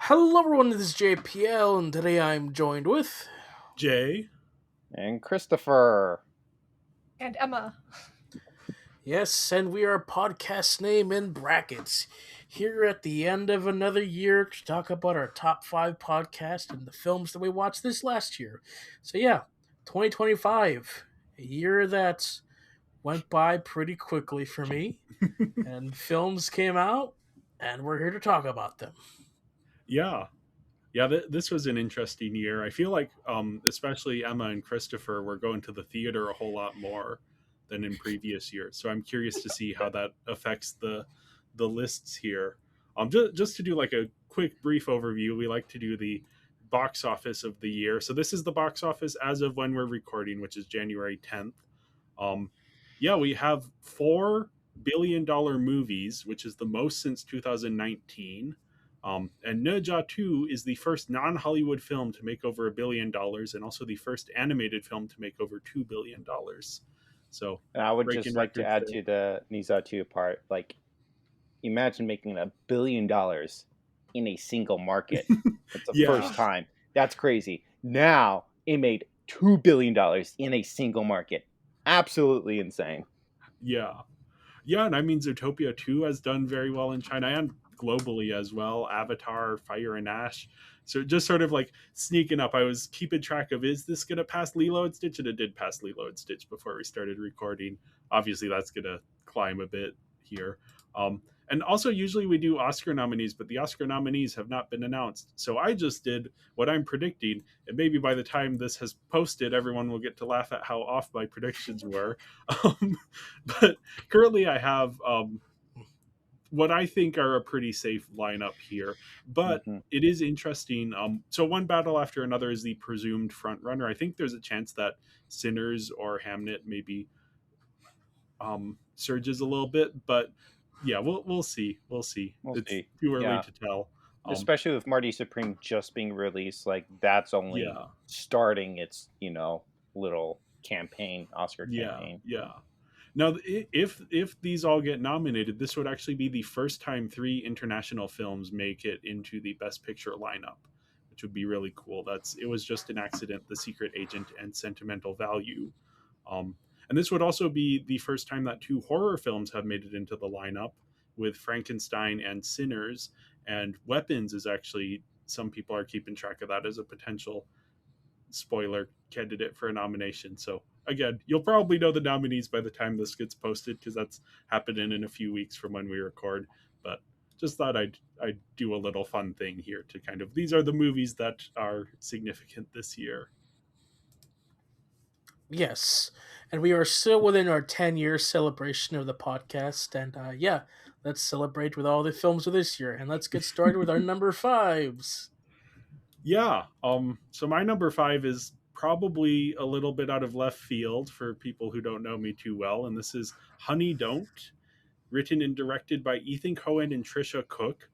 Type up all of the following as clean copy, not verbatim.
Hello everyone, this is JPL, and today I'm joined with... Jay. And Christopher. And Emma. Yes, and we are podcast name in brackets. Here at the end of another year to talk about our top 5 podcasts and the films that we watched this last year. So yeah, 2025, a year that went by pretty quickly for me, and films came out, and we're here to talk about them. Yeah. This was an interesting year. I feel like, especially Emma and Christopher were going to the theater a whole lot more than in previous years. So I'm curious to see how that affects the lists here. Just to do like a quick brief overview, we like to do the box office of the year. So this is the box office as of when we're recording, which is January 10th. Um, we have $4 billion movies, which is the most since 2019. And Ne Zha 2 is the first non Hollywood film to make over $1 billion and also the first animated film to make over $2 billion. So, And I would breaking just like to records add there. to the Niza 2 part, like, imagine making $1 billion in a single market. That's the Yeah. first time. That's crazy. Now it made $2 billion in a single market. Absolutely insane. Yeah. Yeah, and I mean, Zootopia 2 has done very well in China and globally as well. Avatar, Fire and Ash. So just sort of like sneaking up, I was keeping track of, is this going to pass Lilo and Stitch? And it did pass Lilo and Stitch before we started recording. Obviously, that's going to climb a bit here. And also, usually we do Oscar nominees, but the Oscar nominees have not been announced. So I just did what I'm predicting. And maybe by the time this has posted, everyone will get to laugh at how off my predictions were. But currently, I have what I think are a pretty safe lineup here. But it is interesting. So one battle after another is the presumed front runner. I think there's a chance that Sinners or Hamnet maybe surges a little bit, but yeah, we'll see. We'll see. It's see. too early Yeah. to tell. Especially with Marty Supreme just being released, like, that's only Yeah. starting its, little campaign, Oscar Yeah, campaign. yeah. Now, if these all get nominated, this would actually be the first time 3 international films make it into the Best Picture lineup, which would be really cool. It was just an accident. The Secret Agent and Sentimental Value, and this would also be the first time that 2 horror films have made it into the lineup, with Frankenstein and Sinners. And Weapons is actually, some people are keeping track of that as a potential spoiler candidate for a nomination. So again, you'll probably know the nominees by the time this gets posted, because that's happening in a few weeks from when we record. But just thought I'd do a little fun thing here to kind of, these are the movies that are significant this year. Yes, and we are still within our 10-year celebration of the podcast, and let's celebrate with all the films of this year, and let's get started with our number 5s. Yeah. So my number 5 is probably a little bit out of left field for people who don't know me too well, and this is Honey Don't, written and directed by Ethan Coen and Trisha Cook.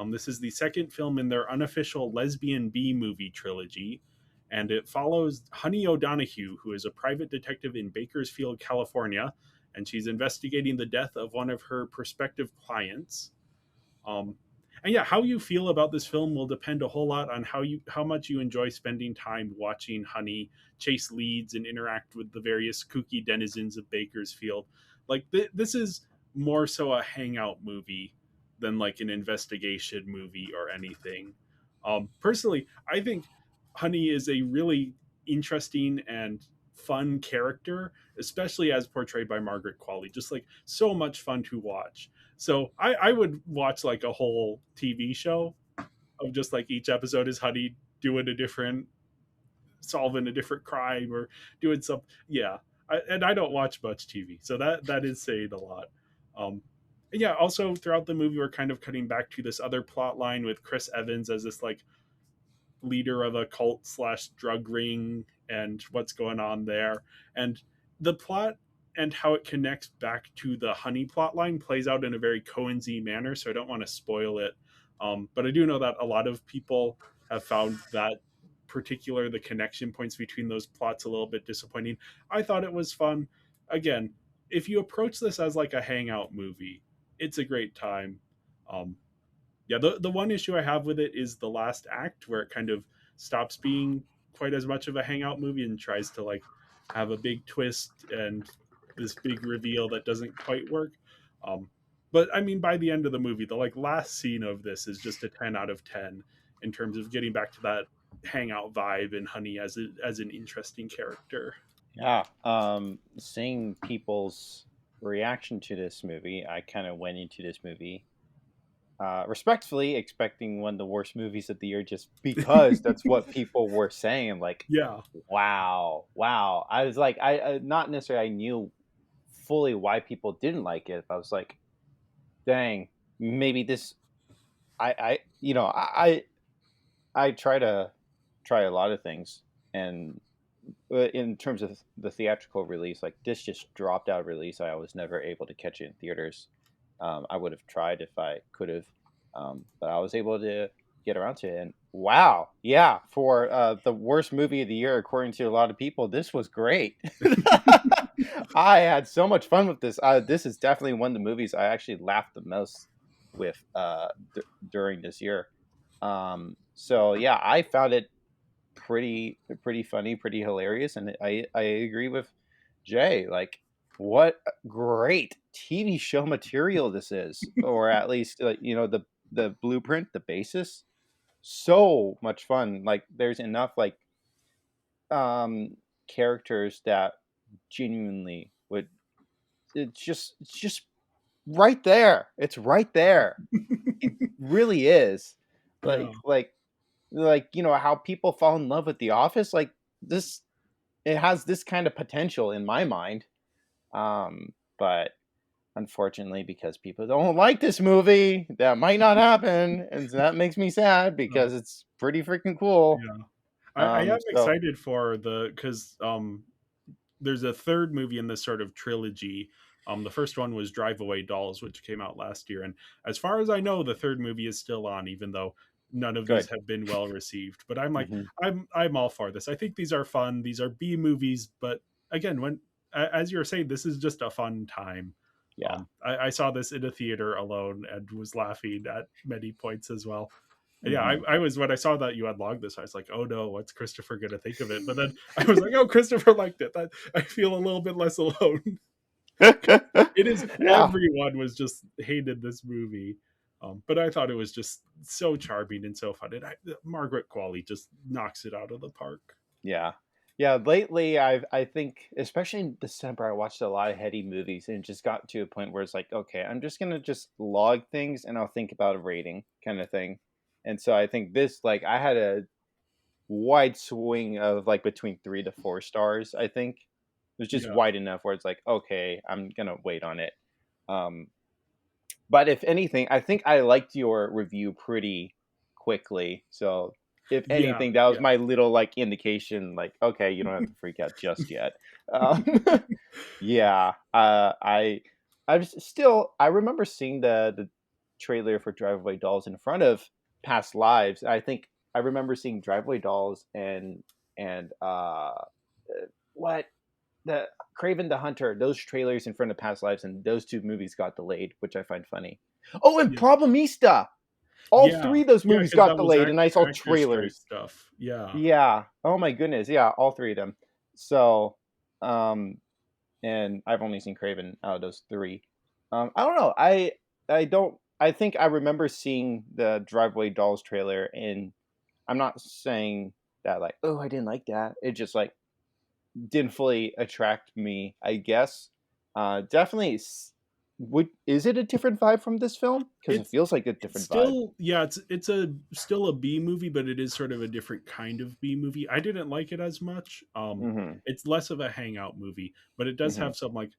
This is the second film in their unofficial lesbian B movie trilogy, and it follows Honey O'Donoghue, who is a private detective in Bakersfield, California, and she's investigating the death of one of her prospective clients. And yeah, how you feel about this film will depend a whole lot on how much you enjoy spending time watching Honey chase leads and interact with the various kooky denizens of Bakersfield. Like this is more so a hangout movie than like an investigation movie or anything. Personally, I think Honey is a really interesting and fun character, especially as portrayed by Margaret Qualley. Just like so much fun to watch. So I would watch like a whole TV show of just like each episode is Honey doing a different, solving a different crime or doing some, yeah. And I don't watch much TV, so that is saying a lot. And yeah, also throughout the movie, we're kind of cutting back to this other plot line with Chris Evans as this like leader of a cult slash drug ring and what's going on there. And the plot and how it connects back to the Honey plot line plays out in a very Coen-y manner, so I don't want to spoil it. But I do know that a lot of people have found that the connection points between those plots a little bit disappointing. I thought it was fun. Again, if you approach this as like a hangout movie, it's a great time. Yeah, the one issue I have with it is the last act where it kind of stops being quite as much of a hangout movie and tries to like have a big twist and this big reveal that doesn't quite work. Um, but I mean, by the end of the movie, the like last scene of this is just a 10 out of 10 in terms of getting back to that hangout vibe and Honey as an interesting character. Yeah. Seeing people's reaction to this movie, I kind of went into this movie respectfully expecting one of the worst movies of the year just because that's what people were saying. Like, Yeah, wow, wow. I was like, I not necessarily I knew fully why people didn't like it. But I was like, dang, maybe this. I try a lot of things, and in terms of the theatrical release, like this just dropped out of release. I was never able to catch it in theaters. I would have tried if I could have, but I was able to get around to it. And wow, yeah, for the worst movie of the year, according to a lot of people, this was great. I had so much fun with this. This is definitely one of the movies I actually laughed the most with during this year. So yeah, I found it pretty funny, pretty hilarious, and I agree with Jay. Like, what great TV show material this is, or at least the blueprint, the basis. So much fun. Like, there's enough like characters that genuinely would. It's just right there. It's right there. It really is. yeah, Like how people fall in love with The Office. Like this, it has this kind of potential in my mind. But unfortunately, because people don't like this movie, that might not happen, and so that makes me sad no, because it's pretty freaking cool. yeah. I am So excited for because there's a third movie in this sort of trilogy. The first one was Drive Away Dolls, which came out last year, and as far as I know, the third movie is still on, even though none of these good. have been well received. But I'm like, Hmm. I'm all for this. I think these are fun. These are B movies, but again, as you were saying, this is just a fun time. Yeah. I saw this in a theater alone and was laughing at many points as well. And yeah, Hmm. I was when I saw that you had logged this, I was like, oh no, what's Christopher gonna think of it? But then I was like, oh, Christopher liked it. That I feel a little bit less alone. It is Yeah. everyone was just hated this movie. But I thought it was just so charming and so fun. And Margaret Qualley just knocks it out of the park. Yeah. Yeah, lately I think especially in December I watched a lot of heady movies and it just got to a point where it's like, okay, I'm just gonna just log things and I'll think about a rating kind of thing. And so I think this like I had a wide swing of like between 3 to 4 stars, I think. It was just Yeah, wide enough where it's like, okay, I'm gonna wait on it. Um but if anything, I think I liked your review pretty quickly. So if yeah, anything, that was yeah. my little like indication, like, okay, you don't have to freak out just yet. Um, yeah, I was still I remember seeing the trailer for Driveway Dolls in front of Past Lives. I think I remember seeing Driveway Dolls and what the Craven the Hunter, those trailers in front of Past Lives, and those two movies got delayed, which I find funny. Oh, and Yeah, Problemista. All yeah, three of those yeah, movies because got that was delayed, and I saw actor strike trailers. stuff. Yeah, Yeah. Oh my goodness. Yeah, all three of them. So, um, and I've only seen Craven out of those three. I don't know. I don't. I think I remember seeing the Driveway Dolls trailer, and I'm not saying that like, oh, I didn't like that. It just like didn't fully attract me, I guess. Definitely, would is it a different vibe from this film? Because it it's feels like a it's different vibe. still yeah, it's a still a B movie, but it is sort of a different kind of B movie. I didn't like it as much. Hmm. It's less of a hangout movie, but it does Hmm. have some like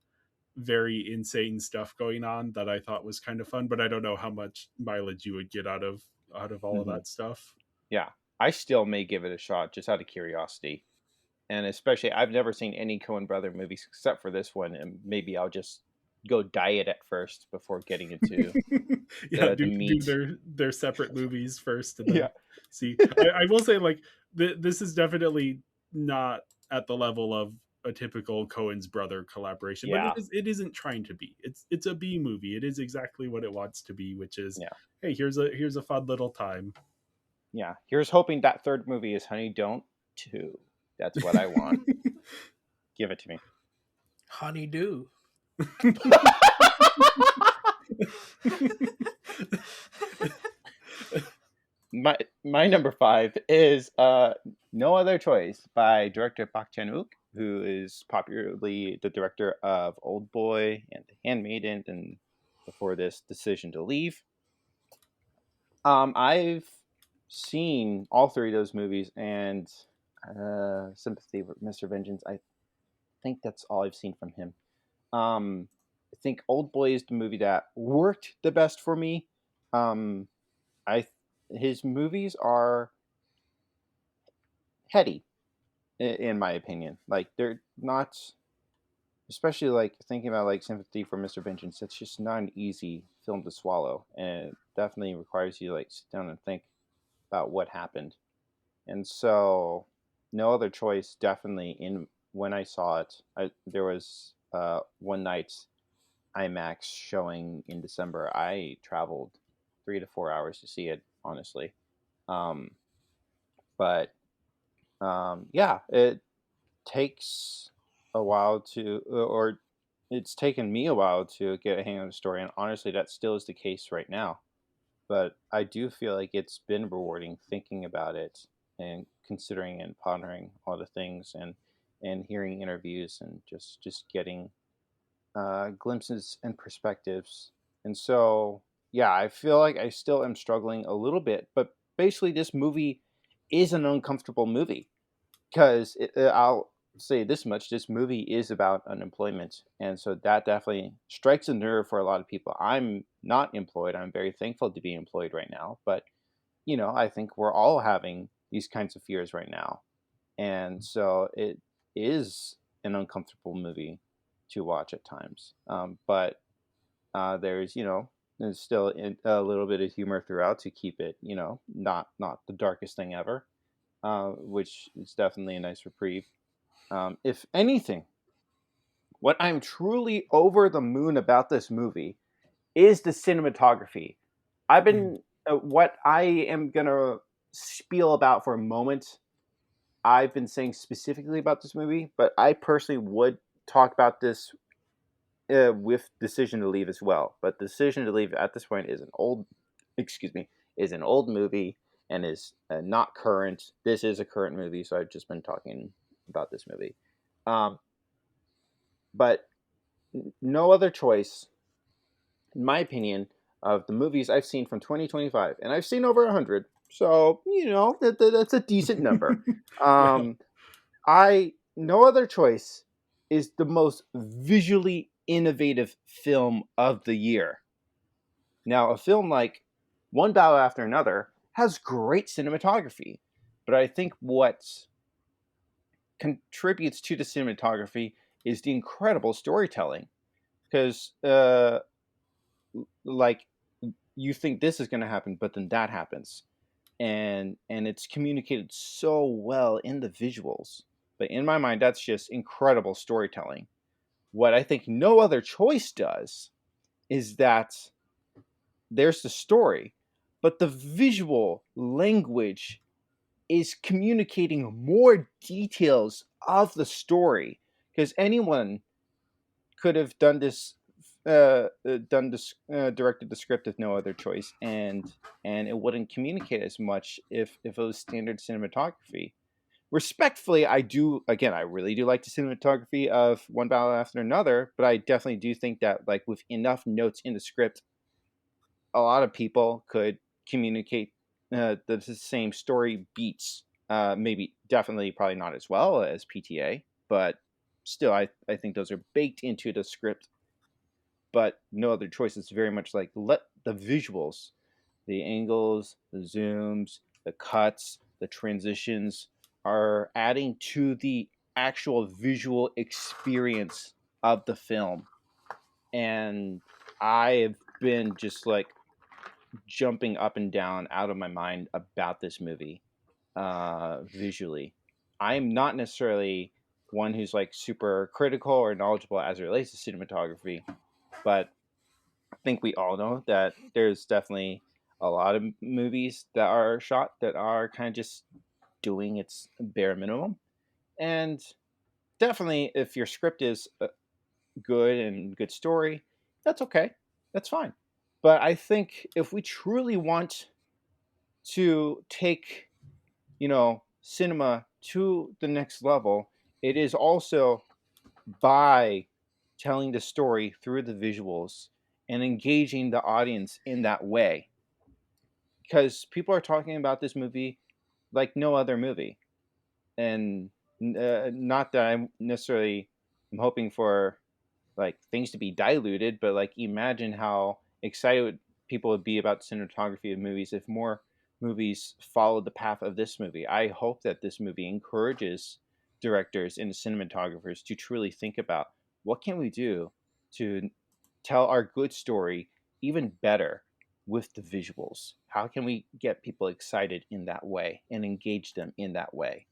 very insane stuff going on that I thought was kind of fun. But I don't know how much mileage you would get out of all of Hmm. that stuff. Yeah, I still may give it a shot just out of curiosity, and especially I've never seen any Coen Brother movies except for this one, and maybe I'll just go diet at first before getting into Yeah, the do meat. their separate movies first, and Yeah. then see. I will say like this is definitely not at the level of a typical Coen's brother collaboration, but Yeah. it isn't trying to be. It's a B movie. It is exactly what it wants to be, which is, Yeah. hey, here's a fun little time. Yeah. Here's hoping that third movie is Honey Don't 2. That's what I want. Give it to me. Honeydew. My number 5 is No Other Choice by director Park Chan-wook, who is popularly the director of Old Boy and The Handmaiden, and before this, Decision to Leave. I've seen all three of those movies, and Sympathy for Mr. Vengeance. I think that's all I've seen from him. I think Old Boy is the movie that worked the best for me. I his movies are heady, in my opinion. Like, they're not, especially like thinking about like Sympathy for Mr. Vengeance. It's just not an easy film to swallow, and it definitely requires you to like sit down and think about what happened. And so, No Other Choice, definitely, in when I saw it, there was one night IMAX showing in December. I traveled 3 to 4 hours to see it, honestly. Um, but yeah, it takes a while to, or it's taken me a while to get a hang of the story, and honestly, that still is the case right now. But I do feel like it's been rewarding thinking about it and considering and pondering all the things, and hearing interviews, and just getting glimpses and perspectives. And so, yeah, I feel like I still am struggling a little bit, but basically, this movie is an uncomfortable movie because I'll say this much: this movie is about unemployment, and so that definitely strikes a nerve for a lot of people. I'm not employed. I'm very thankful to be employed right now, but I think we're all having these kinds of fears right now, and so it is an uncomfortable movie to watch at times. But there's still a little bit of humor throughout to keep it, not the darkest thing ever, which is definitely a nice reprieve. If anything, what I'm truly over the moon about this movie is the cinematography. I've been what I am gonna spiel about for a moment. I've been saying specifically about this movie, but I personally would talk about this with Decision to Leave as well. But Decision to Leave at this point is is an old movie and is not current. This is a current movie, so I've just been talking about this movie. Um, but No Other Choice, in my opinion, of the movies I've seen from 2025, and I've seen over 100, so that's a decent number. Yeah. I No Other Choice is the most visually innovative film of the year. Now, a film like One Battle After Another has great cinematography, but I think what contributes to the cinematography is the incredible storytelling. Because, like, you think this is going to happen, but then that happens, and it's communicated so well in the visuals. But in my mind, that's just incredible storytelling. What I think No Other Choice does is that there's the story, but the visual language is communicating more details of the story, because anyone could have directed the script with No Other Choice, and it wouldn't communicate as much if it was standard cinematography. Respectfully, I really do like the cinematography of One Battle After Another, but I definitely do think that, like, with enough notes in the script, a lot of people could communicate the same story beats. Maybe, definitely, probably not as well as PTA, but still, I think those are baked into the script. But No Other Choice is very much like, let the visuals, the angles, the zooms, the cuts, the transitions are adding to the actual visual experience of the film. And I have been just like jumping up and down out of my mind about this movie visually. I'm not necessarily one who's like super critical or knowledgeable as it relates to cinematography, but I think we all know that there's definitely a lot of movies that are shot that are kind of just doing its bare minimum. And definitely, if your script is good and good story, that's okay. That's fine. But I think if we truly want to take, cinema to the next level, it is also by telling the story through the visuals and engaging the audience in that way. Because people are talking about this movie like no other movie. And not that I'm hoping for like things to be diluted, but like imagine how excited people would be about cinematography of movies if more movies followed the path of this movie. I hope that this movie encourages directors and cinematographers to truly think about what can we do to tell our good story even better with the visuals. How can we get people excited in that way and engage them in that way?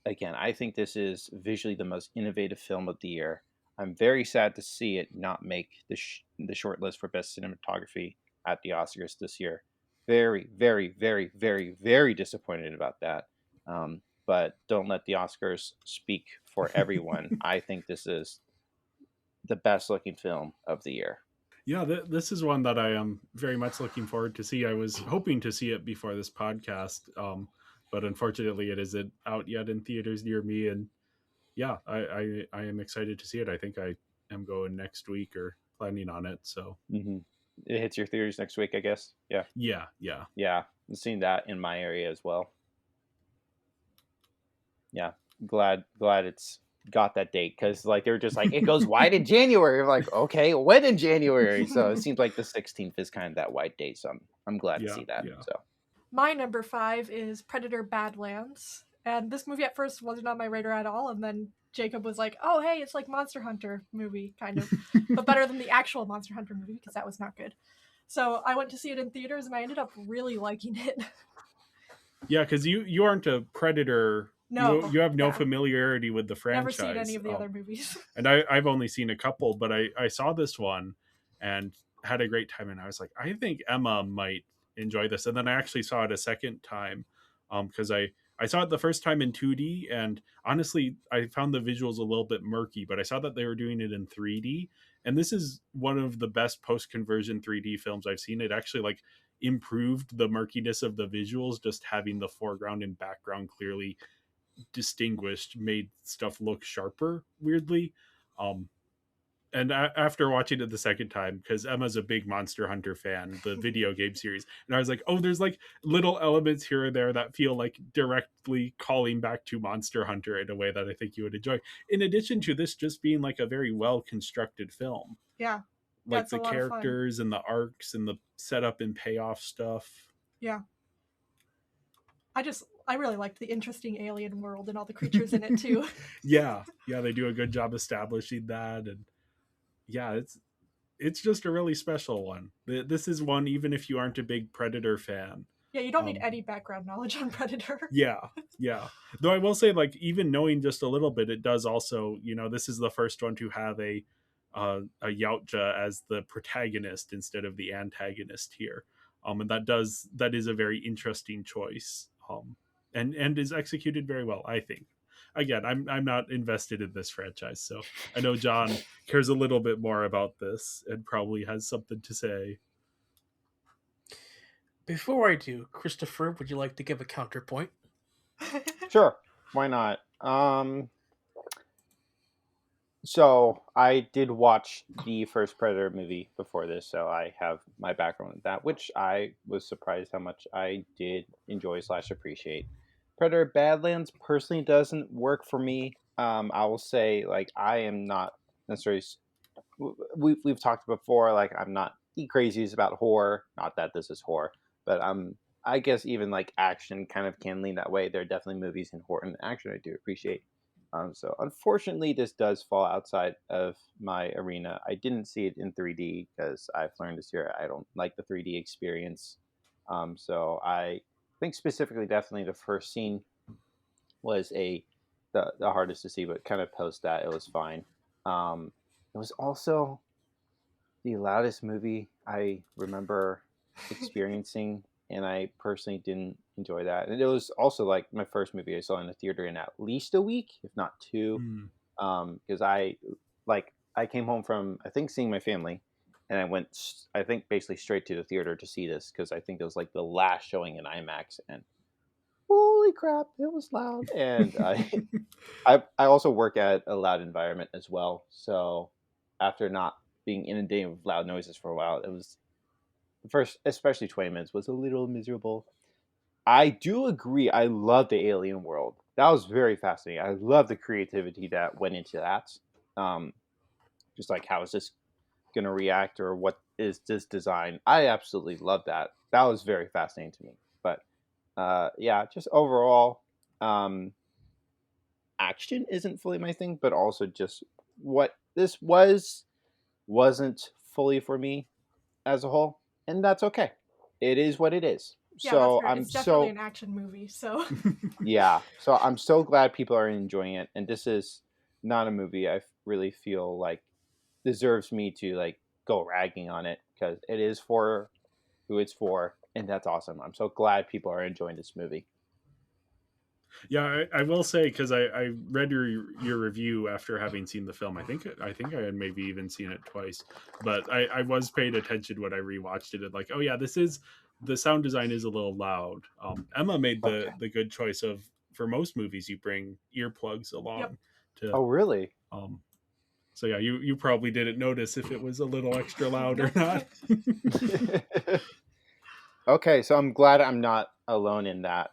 Again, I think this is visually the most innovative film of the year. I'm very sad to see it not make the short list for best cinematography at the Oscars this year. Very, very, very, very, very disappointed about that. But don't let the Oscars speak for everyone. I think this is the best looking film of the year. Yeah, this is one that I am very much looking forward to see. I was hoping to see it before this podcast, but unfortunately, it isn't out yet in theaters near me. And yeah, I am excited to see it. I think I am going next week or planning on it. So Mm-hmm. It hits your theaters next week, I guess. Yeah, yeah. yeah. I've seen that in my area as well. Yeah, glad it's got that date because like they're just like it goes wide in January. I'm like, okay, when in January? So it seems like the 16th is kind of that wide date. So I'm glad to Yeah, see that. yeah. So My number 5 is Predator Badlands. And this movie at first wasn't on my radar at all. And then Jacob was like, oh, hey, it's like Monster Hunter movie, kind of. But better than the actual Monster Hunter movie because that was not good. So I went to see it in theaters and I ended up really liking it. Yeah, because you aren't a Predator. No, You have no yeah. familiarity with the Never franchise. seen any of the other movies. And I've only seen a couple, but I saw this one and had a great time. And I was like, I think Emma might enjoy this. And then I actually saw it a second time because I saw it the first time in 2D. And honestly, I found the visuals a little bit murky, but I saw that they were doing it in 3D. And this is one of the best post conversion 3D films I've seen. It actually like improved the murkiness of the visuals, just having the foreground and background clearly distinguished made stuff look sharper weirdly. um and after watching it the second time, because Emma's a big Monster Hunter fan, the video game series, and I was like, oh, there's like little elements here or there that feel like directly calling back to Monster Hunter in a way that I think you would enjoy, in addition to this just being like a very well constructed film. Yeah. Like It's a the lot of fun. characters and the arcs and the setup and payoff stuff. Yeah. I really liked the interesting alien world and all the creatures in it too. Yeah, they do a good job establishing that. And yeah, it's just a really special one. This is one, even if you aren't a big Predator fan. Yeah, you don't need any background knowledge on Predator. Yeah. Though I will say, like, even knowing just a little bit, it does also, this is the first one to have a Yautja as the protagonist instead of the antagonist here. And that is a very interesting choice. And is executed very well, I think. Again, I'm not invested in this franchise, so I know John cares a little bit more about this and probably has something to say. Before I do, Christopher, would you like to give a counterpoint? sure, why not? So I did watch the first Predator movie before this, so I have my background with that, which I was surprised how much I did enjoy / appreciate. Predator Badlands personally doesn't work for me. I will say, like, I am not necessarily. We've talked before, like, I'm not the craziest about horror. Not that this is horror, but I guess even like action kind of can lean that way. There are definitely movies in horror and action I do appreciate. So unfortunately, this does fall outside of my arena. I didn't see it in 3D because I've learned this year I don't like the 3D experience. So I think specifically, definitely the first scene was the hardest to see, but kind of post that it was fine. It was also the loudest movie I remember experiencing, and I personally didn't enjoy that. And it was also like my first movie I saw in the theater in at least a week, if not two, Mm. because I came home from I think seeing my family, and I went I think basically straight to the theater to see this because I think it was like the last showing in IMAX, and holy crap, it was loud. And I also work at a loud environment as well, so after not being inundated with loud noises for a while, it was the first, especially 20 minutes, was a little miserable. I do agree. I love the alien world. That was very fascinating. I love the creativity that went into that. Um, just like how is this going to react, or what is this design? I absolutely love that. That was very fascinating to me. But yeah, just overall, um, action isn't fully my thing, but also just what this wasn't fully for me as a whole, and that's okay. It is what it is. Yeah, that's So fair. I'm It's definitely an so action movie, so yeah. So I'm so glad people are enjoying it, and this is not a movie I really feel like deserves me to like go ragging on it because it is for who it's for, and that's awesome. I'm so glad people are enjoying this movie. Yeah, I will say because I read your review after having seen the film. I think I had maybe even seen it twice, but I was paying attention when I rewatched it. And like, oh yeah, this is the sound design is a little loud. Emma made Okay. the good choice of for most movies you bring earplugs yep. along to Oh, really? um. So yeah, you probably didn't notice if it was a little extra loud or Nope. not. Okay, so I'm glad I'm not alone in that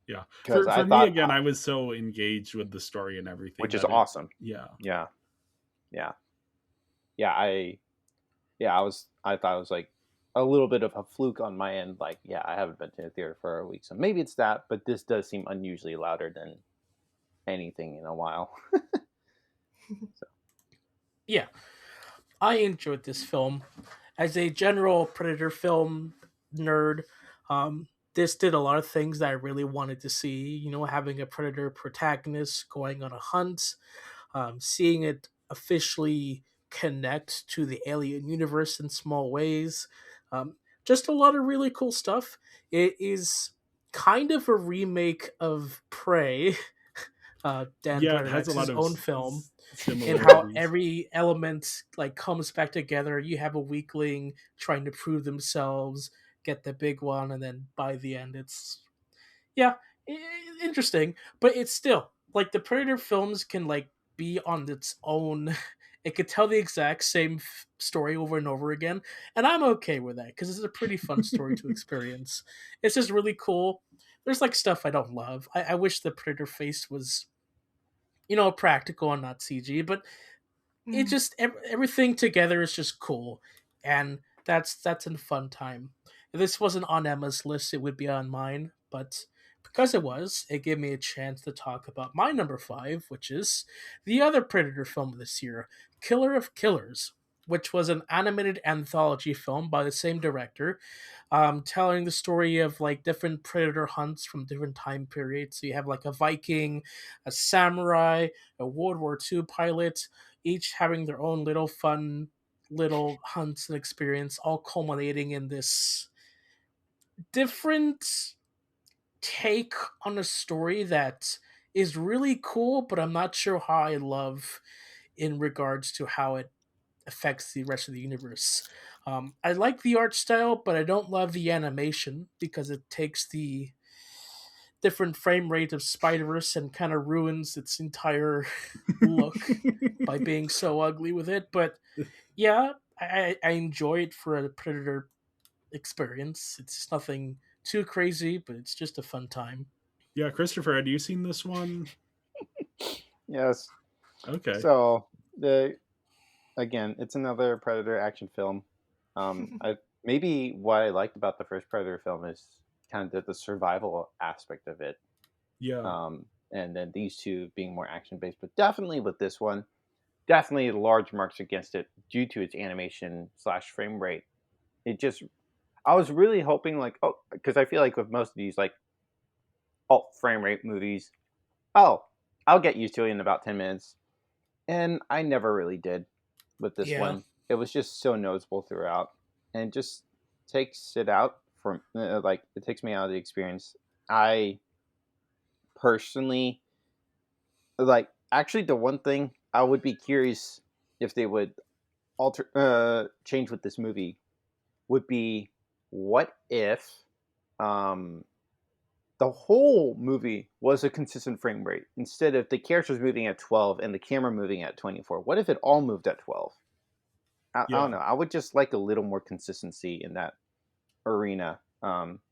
Yeah, because I for me thought, again, I was so engaged with the story and everything which is that it awesome. yeah. Yeah, yeah, yeah. I thought it was like a little bit of a fluke on my end. Like, yeah, I haven't been to a theater for a week, so maybe it's that. But this does seem unusually louder than anything in a while. Yeah, I enjoyed this film. As a general Predator film nerd, this did a lot of things that I really wanted to see. You know, having a Predator protagonist going on a hunt, seeing it officially connect to the alien universe in small ways. Um, just a lot of really cool stuff. It is kind of a remake of Prey, Dan Yeah, it has a lot Dynamics' of own film, and how similarities. every element like comes back together. You have a weakling trying to prove themselves, get the big one, and then by the end, it's yeah, interesting. But it's still like the Predator films can like be on its own. It could tell the exact same story over and over again, and I'm okay with that because it's a pretty fun story to experience. It's just really cool. There's like stuff I don't love. I wish the Predator face was, you know, practical and not CG, but it Mm. just everything together is just cool, and that's a fun time. If this wasn't on Emma's list, it would be on mine, but because it was, it gave me a chance to talk about my number five, which is the other Predator film this year, Killer of Killers, which was an animated anthology film by the same director, telling the story of like different predator hunts from different time periods. So you have like a Viking, a samurai, a World War II pilot, each having their own little fun little hunts and experience, all culminating in this different take on a story that is really cool, but I'm not sure how I love in regards to how it affects the rest of the universe. I like the art style, but I don't love the animation because it takes the different frame rate of Spider Verse and kind of ruins its entire look by being so ugly with it. But yeah, I enjoy it for a Predator experience. It's nothing too crazy, but it's just a fun time. Yeah, Christopher, had you seen this one? Yes. Okay. So the again, it's another Predator action film. I maybe what I liked about the first Predator film is kind of the survival aspect of it, Yeah. and then these two being more action based. But definitely with this one, definitely large marks against it due to its animation slash frame rate. It just I was really hoping like oh because I feel like with most of these like alt frame rate movies, oh I'll get used to it in about 10 minutes. And I never really did with this Yeah. one. It was just so noticeable throughout, and just takes it out from like it takes me out of the experience. I personally like actually the one thing I would be curious if they would alter change with this movie would be what if um the whole movie was a consistent frame rate instead of the characters moving at 12 and the camera moving at 24. What if it all moved at 12? I Yeah. don't know. I would just like a little more consistency in that arena.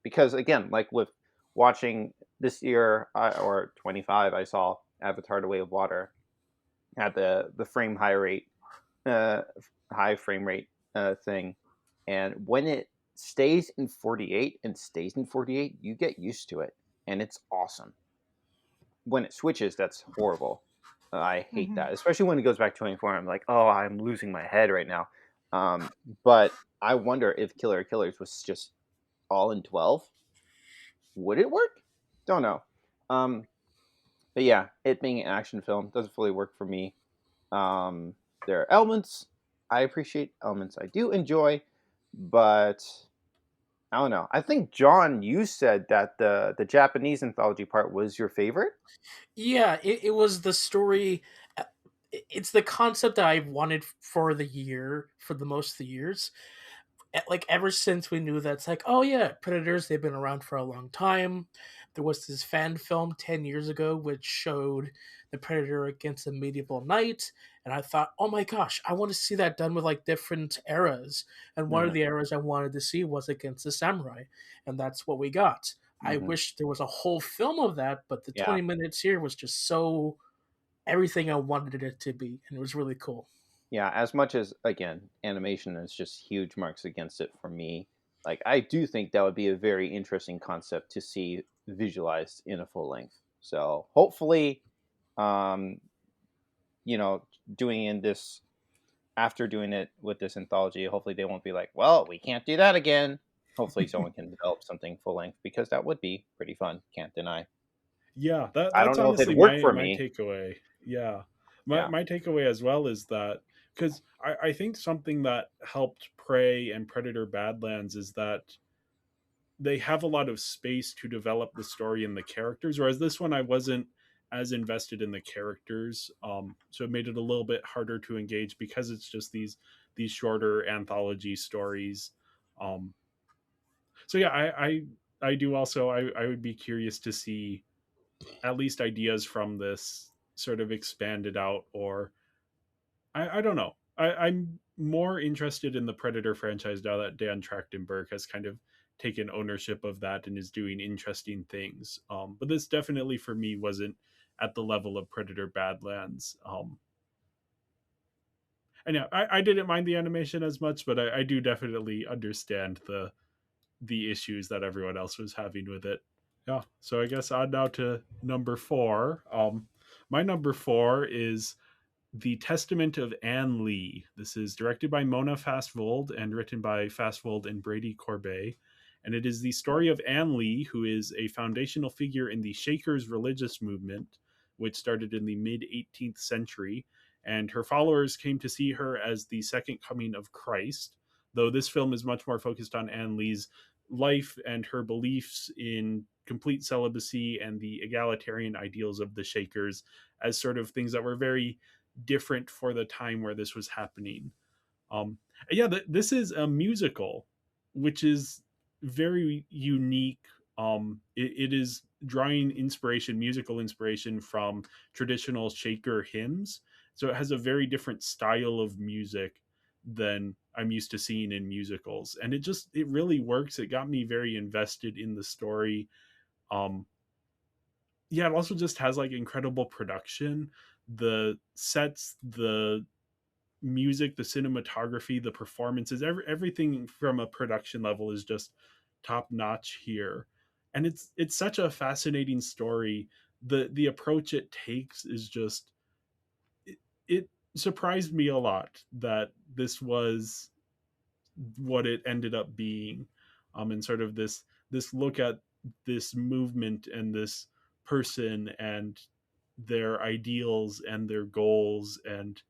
Because again, like with watching this year or 25, I saw Avatar: The Way of Water at the frame high rate, uh, high frame rate thing, and when it stays in 48 and stays in 48, you get used to it, and it's awesome. When it switches, that's horrible. I hate Mhm. that, especially when it goes back to 24. I'm like, oh, I'm losing my head right now. But I wonder if Killer Killers was just all in 12. Would it work? Don't know. Um, but yeah, it being an action film doesn't fully work for me. There are elements I appreciate, elements I do enjoy, but I don't know. I think John, you said that the Japanese anthology part was your favorite. Yeah, it was the story. uh, It's the concept that I've wanted for the year, for the most of the years. Like ever since we knew that it's like, oh yeah, Predators, they've been around for a long time. There was this fan film 10 years ago which showed the Predator against the medieval knight, and I thought, oh my gosh, I want to see that done with like different eras. And one of Hmm. the eras I wanted to see was against the samurai, and that's what we got. I Hmm. wish there was a whole film of that, but the Yeah. 20 minutes here was just so everything I wanted it to be, and it was really cool. Yeah, as much as again, animation is just huge marks against it for me. Like I do think that would be a very interesting concept to see visualized in a full length. So hopefully, um, you know, doing in this after doing it with this anthology, hopefully they won't be like, well, we can't do that again. Hopefully someone can develop something full length because that would be pretty fun. Can't deny. Yeah, I don't that's know if honestly it'd work for my me. takeaway. Yeah, Yeah. my takeaway as well is that because I think something that helped Prey and Predator Badlands is that they have a lot of space to develop the story and the characters, whereas this one I wasn't as invested in the characters, so it made it a little bit harder to engage because it's just these shorter anthology stories. Um, so yeah, I do also I would be curious to see at least ideas from this sort of expanded out, or I don't know. I'm more interested in the Predator franchise now that Dan Trachtenberg has kind of taken ownership of that and is doing interesting things. But this definitely for me wasn't at the level of Predator Badlands. And yeah, I didn't mind the animation as much, but I do definitely understand the issues that everyone else was having with it. Yeah, so I guess on now to number four. My number four is The Testament of Anne Lee. This is directed by Mona Fastvold and written by Fastvold and Brady Corbet. And it is the story of Anne Lee, who is a foundational figure in the Shakers religious movement, which started in the mid 18th century. And her followers came to see her as the second coming of Christ, though this film is much more focused on Anne Lee's life and her beliefs in complete celibacy and the egalitarian ideals of the Shakers as sort of things that were very different for the time where this was happening. Um, yeah, this is a musical, which is very unique. It is drawing inspiration, musical inspiration from traditional Shaker hymns. So it has a very different style of music than I'm used to seeing in musicals, and it really works. It got me very invested in the story. Um, yeah, it also just has like incredible production. The sets, the music, the cinematography, the performances, everything from a production level is just top notch here. And it's such a fascinating story. The approach it takes is just it surprised me a lot that this was what it ended up being. And sort of this look at this movement and this person and their ideals and their goals, and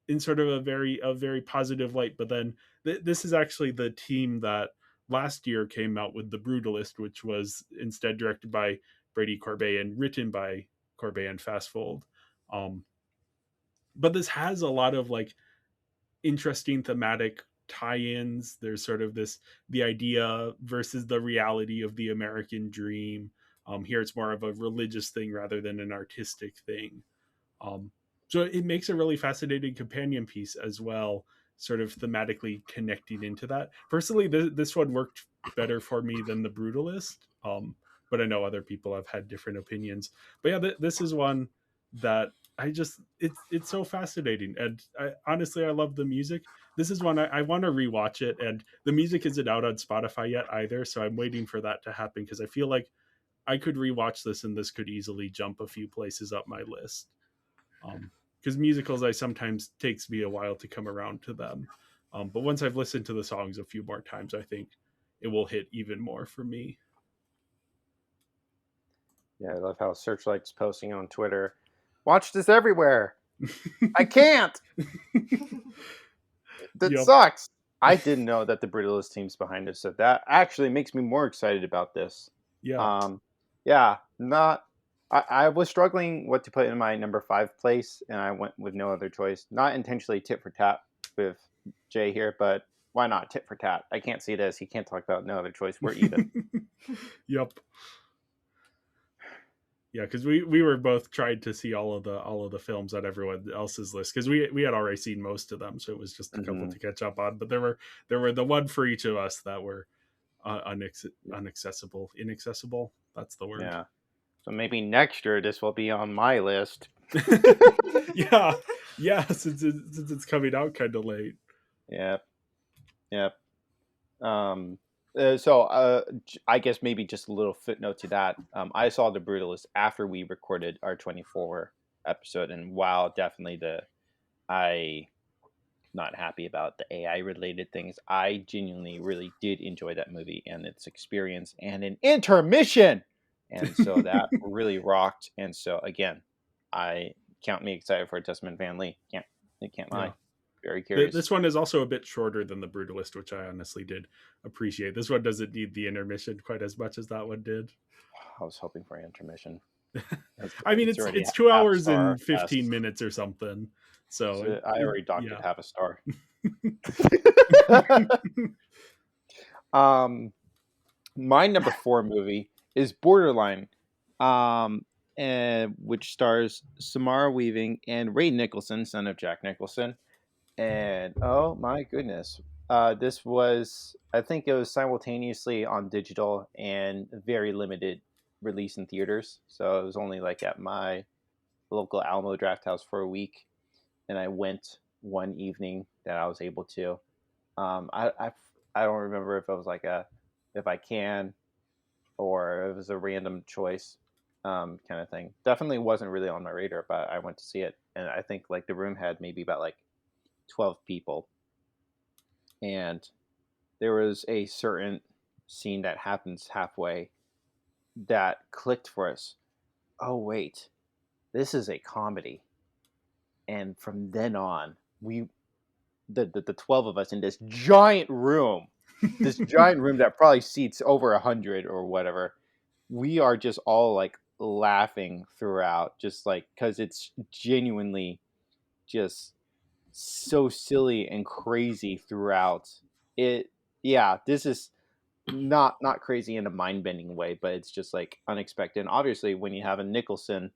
in sort of a very positive light. But then this is actually the team that last year came out with The Brutalist, which was instead directed by Brady Corbet and written by Corbet and Fastfold. But this has a lot of like interesting thematic tie-ins. There's sort of the idea versus the reality of the American dream. Here it's more of a religious thing rather than an artistic thing. So it makes a really fascinating companion piece as well, sort of thematically connecting into that. Personally, this one worked better for me than The Brutalist, but I know other people have had different opinions. But yeah, this is one that it's so fascinating, and honestly I love the music. This is one I want to rewatch it, and the music isn't out on Spotify yet either, so I'm waiting for that to happen, because I feel like I could rewatch this and this could easily jump a few places up my list. Because musicals, I sometimes takes me a while to come around to them, but once I've listened to the songs a few more times, I think it will hit even more for me. Yeah, I love how Searchlight's posting on Twitter, watch this everywhere. I can't. That Yep. sucks. I didn't know that the Brutalist team's behind us, so that actually makes me more excited about this. Yeah. Yeah, not. I was struggling what to put in my number 5 place, and I went with No Other Choice. Not intentionally tit for tat with Jay here, but why not tit for tat? I can't see this. He can't talk about No Other Choice. We're even. Yep. Yeah, because we were both trying to see all of the films on everyone else's list, because we had already seen most of them, so it was just a couple to catch up on. But there were the one for each of us that were inaccessible. That's the word. Yeah. So maybe next year this will be on my list. yeah, since it's coming out kind of late. Yep. So I guess maybe just a little footnote to that. I saw The Brutalist after we recorded our 24 episode, and wow, definitely I not happy about the AI related things. I genuinely really did enjoy that movie and its experience and an intermission. And so that really rocked. And so again, I count me excited for Testament Van Lee. Can't lie. Yeah. Very curious. This one is also a bit shorter than The Brutalist, which I honestly did appreciate. This one doesn't need the intermission quite as much as that one did. I was hoping for an intermission. I mean, it's 2 hours and 15 minutes or something. So I already docked it half a star. My number 4 movie is Borderline, which stars Samara Weaving and Ray Nicholson, son of Jack Nicholson. And oh my goodness, this was, I think it was simultaneously on digital and very limited release in theaters. So it was only like at my local Alamo Drafthouse for a week, and I went one evening that I was able to. I don't remember if it was like if I can, or it was a random choice kind of thing. Definitely wasn't really on my radar, but I went to see it, and I think like the room had maybe about like 12 people, and there was a certain scene that happens halfway that clicked for us. Oh wait, this is a comedy. And from then on, the 12 of us in this giant room that probably seats over 100 or whatever, we are just all like laughing throughout, just like, because it's genuinely just so silly and crazy throughout it. Yeah, this is not crazy in a mind-bending way, but it's just like unexpected. And obviously when you have a Nicholson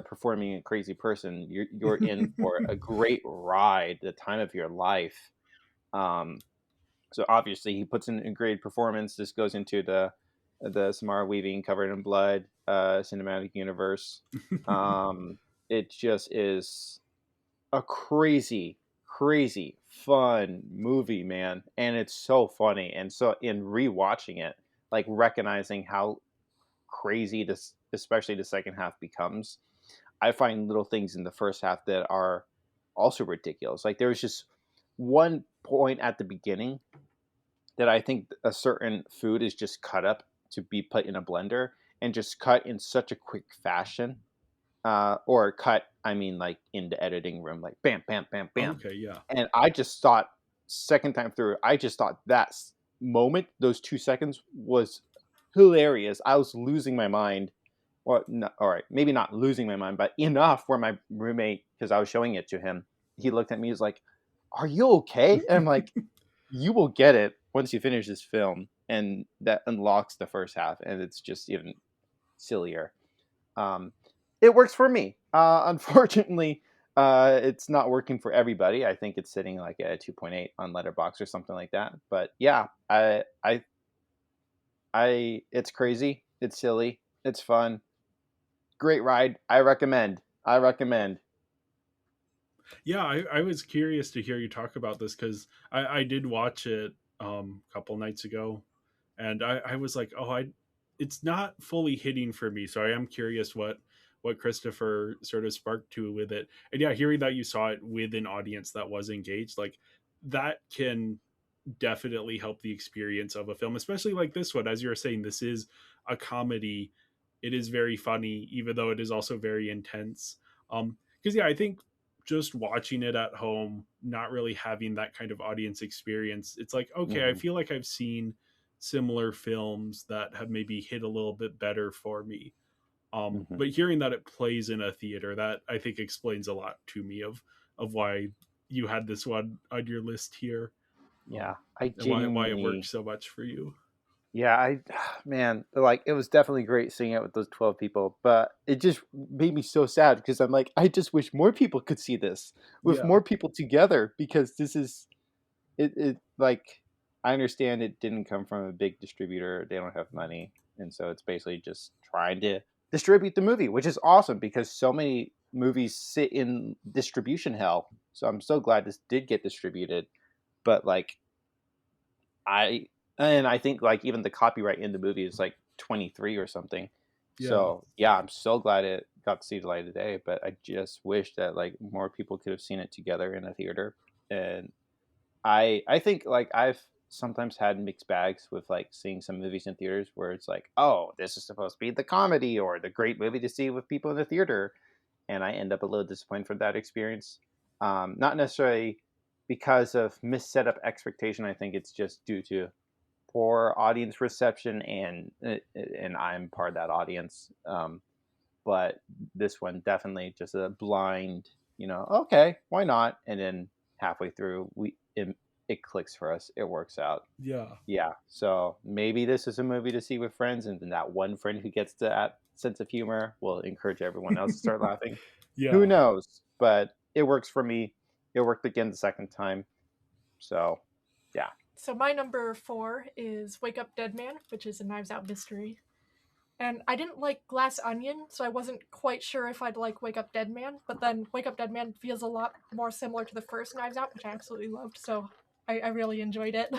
performing a crazy person, you're in for a great ride, the time of your life. So obviously he puts in a great performance. This goes into the Samara Weaving covered in blood cinematic universe. It just is a crazy fun movie, man, and it's so funny. And so in rewatching it, like recognizing how crazy this, especially the second half, becomes, I find little things in the first half that are also ridiculous. Like there was just one point at the beginning that I think a certain food is just cut up to be put in a blender and just cut in such a quick fashion or cut, I mean like in the editing room, like bam, bam, bam, bam. Okay, yeah. And I just thought, second time through, I just thought that moment, those 2 seconds, was hilarious. I was losing my mind. Well, no, all right, maybe not losing my mind, but enough where my roommate, because I was showing it to him, he looked at me, he was like, "Are you okay?" And I'm like, "You will get it once you finish this film," and that unlocks the first half, and it's just even sillier. Um, it works for me. Unfortunately, it's not working for everybody. I think it's sitting like at a 2.8 on Letterboxd or something like that. But yeah, it's crazy. It's silly. It's fun. Great ride. I recommend. I recommend. Yeah, I was curious to hear you talk about this because I did watch it a couple nights ago, and I was like, oh, it's not fully hitting for me. So I am curious what Christopher sort of sparked to with it. And yeah, hearing that you saw it with an audience that was engaged, like that can definitely help the experience of a film, especially like this one. As you were saying, this is a comedy. It is very funny, even though it is also very intense. Because yeah, I think just watching it at home, not really having that kind of audience experience, it's like, okay, I Mhm. feel like I've seen similar films that have maybe hit a little bit better for me. Mhm. But hearing that it plays in a theater, that I think explains a lot to me of why you had this one on your list here, Yeah, um, I and why it worked genuinely. so much for you. Yeah, man, like it was definitely great seeing it with those 12 people, but it just made me so sad because I'm like, I just wish more people could see this with Yeah, more people together because this is it like I understand it didn't come from a big distributor. They don't have money, and so it's basically just trying to distribute the movie, which is awesome because so many movies sit in distribution hell. So I'm so glad this did get distributed, but like I I think like even the copyright in the movie is like 23 or something. yeah, So yeah, I'm so glad it got to see the light of day. But I just wish that like more people could have seen it together in a theater. And I think like I've sometimes had mixed bags with like seeing some movies in theaters where it's like, oh, this is supposed to be the comedy or the great movie to see with people in the theater, and I end up a little disappointed for that experience. Not necessarily because of misset up expectation. I think it's just due to poor audience reception, and I'm part of that audience. But this one definitely just a blind, okay, why not? And then halfway through, it clicks for us. It works out. yeah, Yeah. So maybe this is a movie to see with friends, and then that one friend who gets that sense of humor will encourage everyone else to start laughing. Who yeah. knows? But it works for me. It worked again the second time. So, yeah. So my number 4 is Wake Up Dead Man, which is a Knives Out mystery. And I didn't like Glass Onion, so I wasn't quite sure if I'd like Wake Up Dead Man. But then Wake Up Dead Man feels a lot more similar to the first Knives Out, which I absolutely loved. So I really enjoyed it.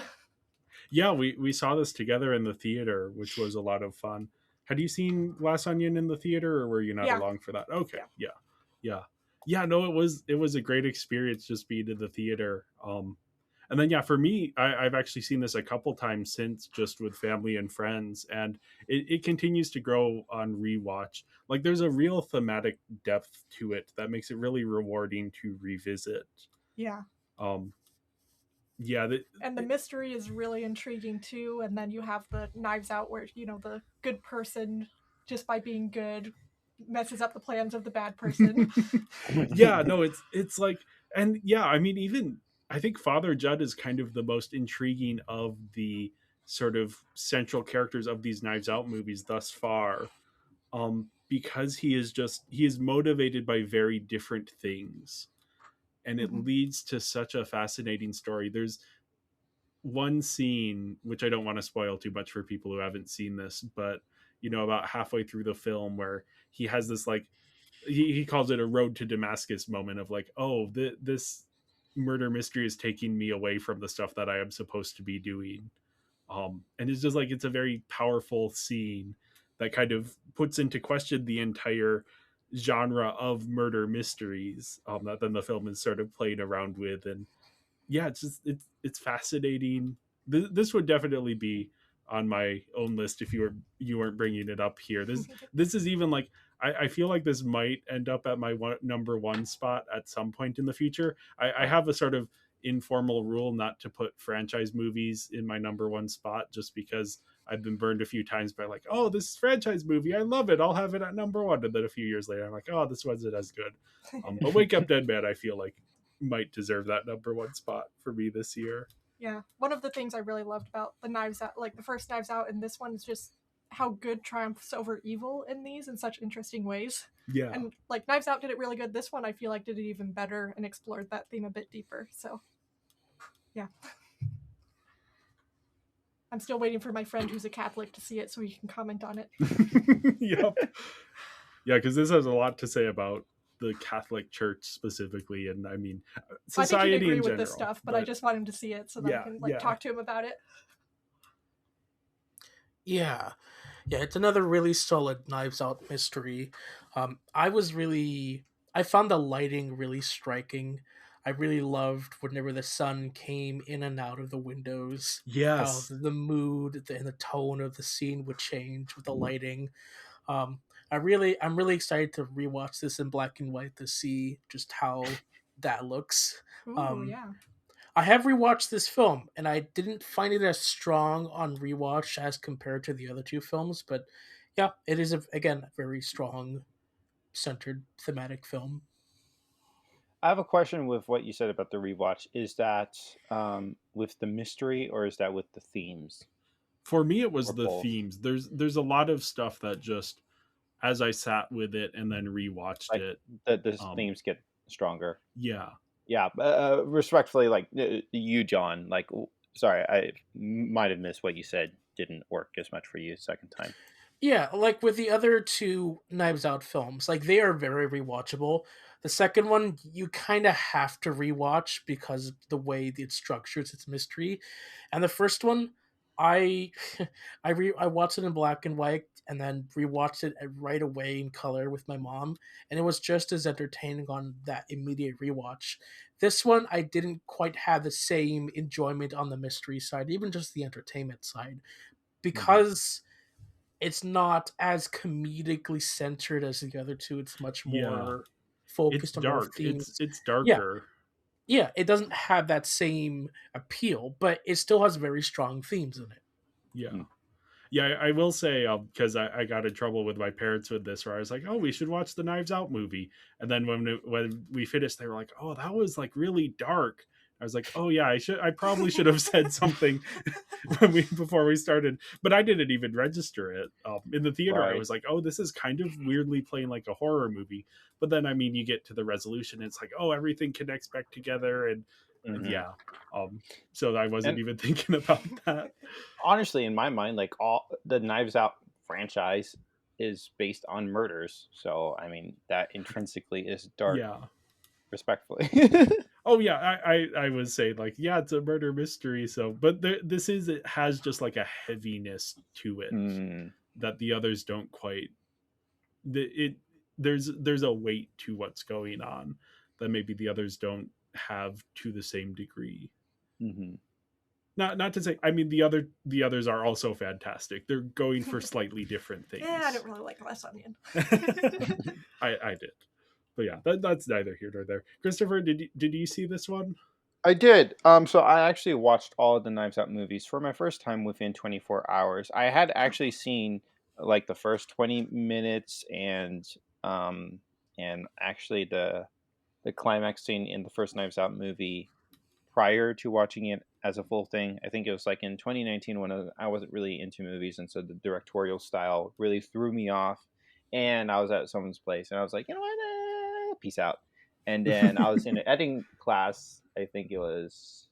Yeah, we saw this together in the theater, which was a lot of fun. Had you seen Glass Onion in the theater, or were you not Yeah, along for that? Okay, yeah. yeah, yeah, yeah. No, it was a great experience just being in the theater. And then yeah, for me, I've actually seen this a couple times since, just with family and friends, and it continues to grow on rewatch. Like there's a real thematic depth to it that makes it really rewarding to revisit. Yeah. Um, yeah, And the mystery is really intriguing too. And then you have the Knives Out where, the good person, just by being good, messes up the plans of the bad person. yeah, no, it's like, and yeah, I mean, even I think Father Judd is kind of the most intriguing of the sort of central characters of these Knives Out movies thus far, because he is motivated by very different things, and it Mhm. leads to such a fascinating story. There's one scene which I don't want to spoil too much for people who haven't seen this, but about halfway through the film where he has this like he calls it a road to Damascus moment of like, oh, this murder mystery is taking me away from the stuff that I am supposed to be doing. And it's just like it's a very powerful scene that kind of puts into question the entire genre of murder mysteries that then the film is sort of playing around with. And yeah, it's fascinating. This would definitely be on my own list if you weren't bringing it up here. This is even like I feel like this might end up at my number one spot at some point in the future. I have a sort of informal rule not to put franchise movies in my number one spot, just because I've been burned a few times by like, oh, this franchise movie, I love it, I'll have it at number one, and then a few years later I'm like, oh, this wasn't as good. But Wake Up Dead Man, I feel like might deserve that number one spot for me this year. Yeah, one of the things I really loved about the Knives Out, like the first Knives Out and this one, is just how good triumphs over evil in these in such interesting ways. Yeah. And like Knives Out did it really good. This one I feel like did it even better and explored that theme a bit deeper. So yeah. I'm still waiting for my friend who's a Catholic to see it so he can comment on it. Yep. Yeah, because this has a lot to say about the Catholic Church specifically, and I mean, society I think he'd agree in with general. this stuff, but I just want him to see it so that I can talk to him about it. Yeah, it's another really solid Knives Out mystery. I found the lighting really striking. I really loved whenever the sun came in and out of the windows. Yes. How the mood and the tone of the scene would change with the lighting. I'm really excited to rewatch this in black and white to see just how that looks. Ooh, yeah. I have rewatched this film, and I didn't find it as strong on rewatch as compared to the other two films. But yeah, it is again a very strong, centered thematic film. I have a question with what you said about the rewatch. Is that with the mystery, or is that with the themes? For me, it was Or the both? themes. There's a lot of stuff that just, as I sat with it and then rewatched Like, it, the themes get stronger. yeah. Yeah, respectfully, like you, John. Like, sorry, I might have missed what you said. Didn't work as much for you second time. Yeah, like with the other two Knives Out films, like they are very rewatchable. The second one, you kind of have to rewatch because of the way it structures its mystery, and the first one, I I watched it in black and white and then rewatched it right away in color with my mom, and it was just as entertaining on that immediate rewatch. This one, I didn't quite have the same enjoyment on the mystery side, even just the entertainment side, because it's not as comedically centered as the other two. It's much more focused It's on more dark. themes. It's darker. Yeah, it doesn't have that same appeal, but it still has very strong themes in it. Yeah. Yeah, I will say, because I got in trouble with my parents with this, where I was like, "Oh, we should watch the Knives Out movie," and then when we finished, they were like, "Oh, that was like really dark." I was like, "Oh yeah, I probably should have said something before we started," but I didn't even register it in the theater. I Right. was like, "Oh, this is kind of weirdly playing like a horror movie," but then I mean, you get to the resolution, and it's like, "Oh, everything connects back together," and Mhm. yeah, so I wasn't And- even thinking about that. Honestly, in my mind, like all the Knives Out franchise is based on murders. So I mean, that intrinsically is dark. Yeah. Respectfully. Oh yeah, I was saying like, yeah, it's a murder mystery. So, but it has just like a heaviness to it Mm, that the others don't quite. There's a weight to what's going on that maybe the others don't have to the same degree. mhm. Not to say, I mean, the others are also fantastic. They're going for slightly different things. Yeah, I didn't really like Glass Onion. I did, but yeah, that's neither here nor there. Christopher, did you see this one? I did. So I actually watched all of the Knives Out movies for my first time within 24 hours. I had actually seen like the first 20 minutes and actually the climax scene in the first Knives Out movie prior to watching it as a full thing. I think it was like in 2019 when I wasn't really into movies, and so the directorial style really threw me off. And I was at someone's place, and I was like, you know what, peace out. And then I was in an editing class. I think it was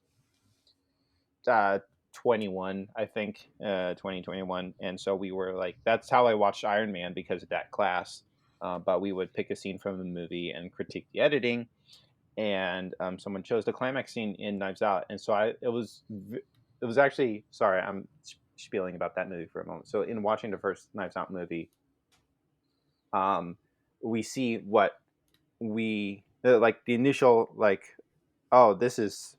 21. I think 2021, and so we were like, that's how I watched Iron Man, because of that class. But we would pick a scene from the movie and critique the editing, and someone chose the climax scene in Knives Out, and so it was actually, sorry, I'm spieling about that movie for a moment. So in watching the first Knives Out movie, we see what we like the initial like, oh, this is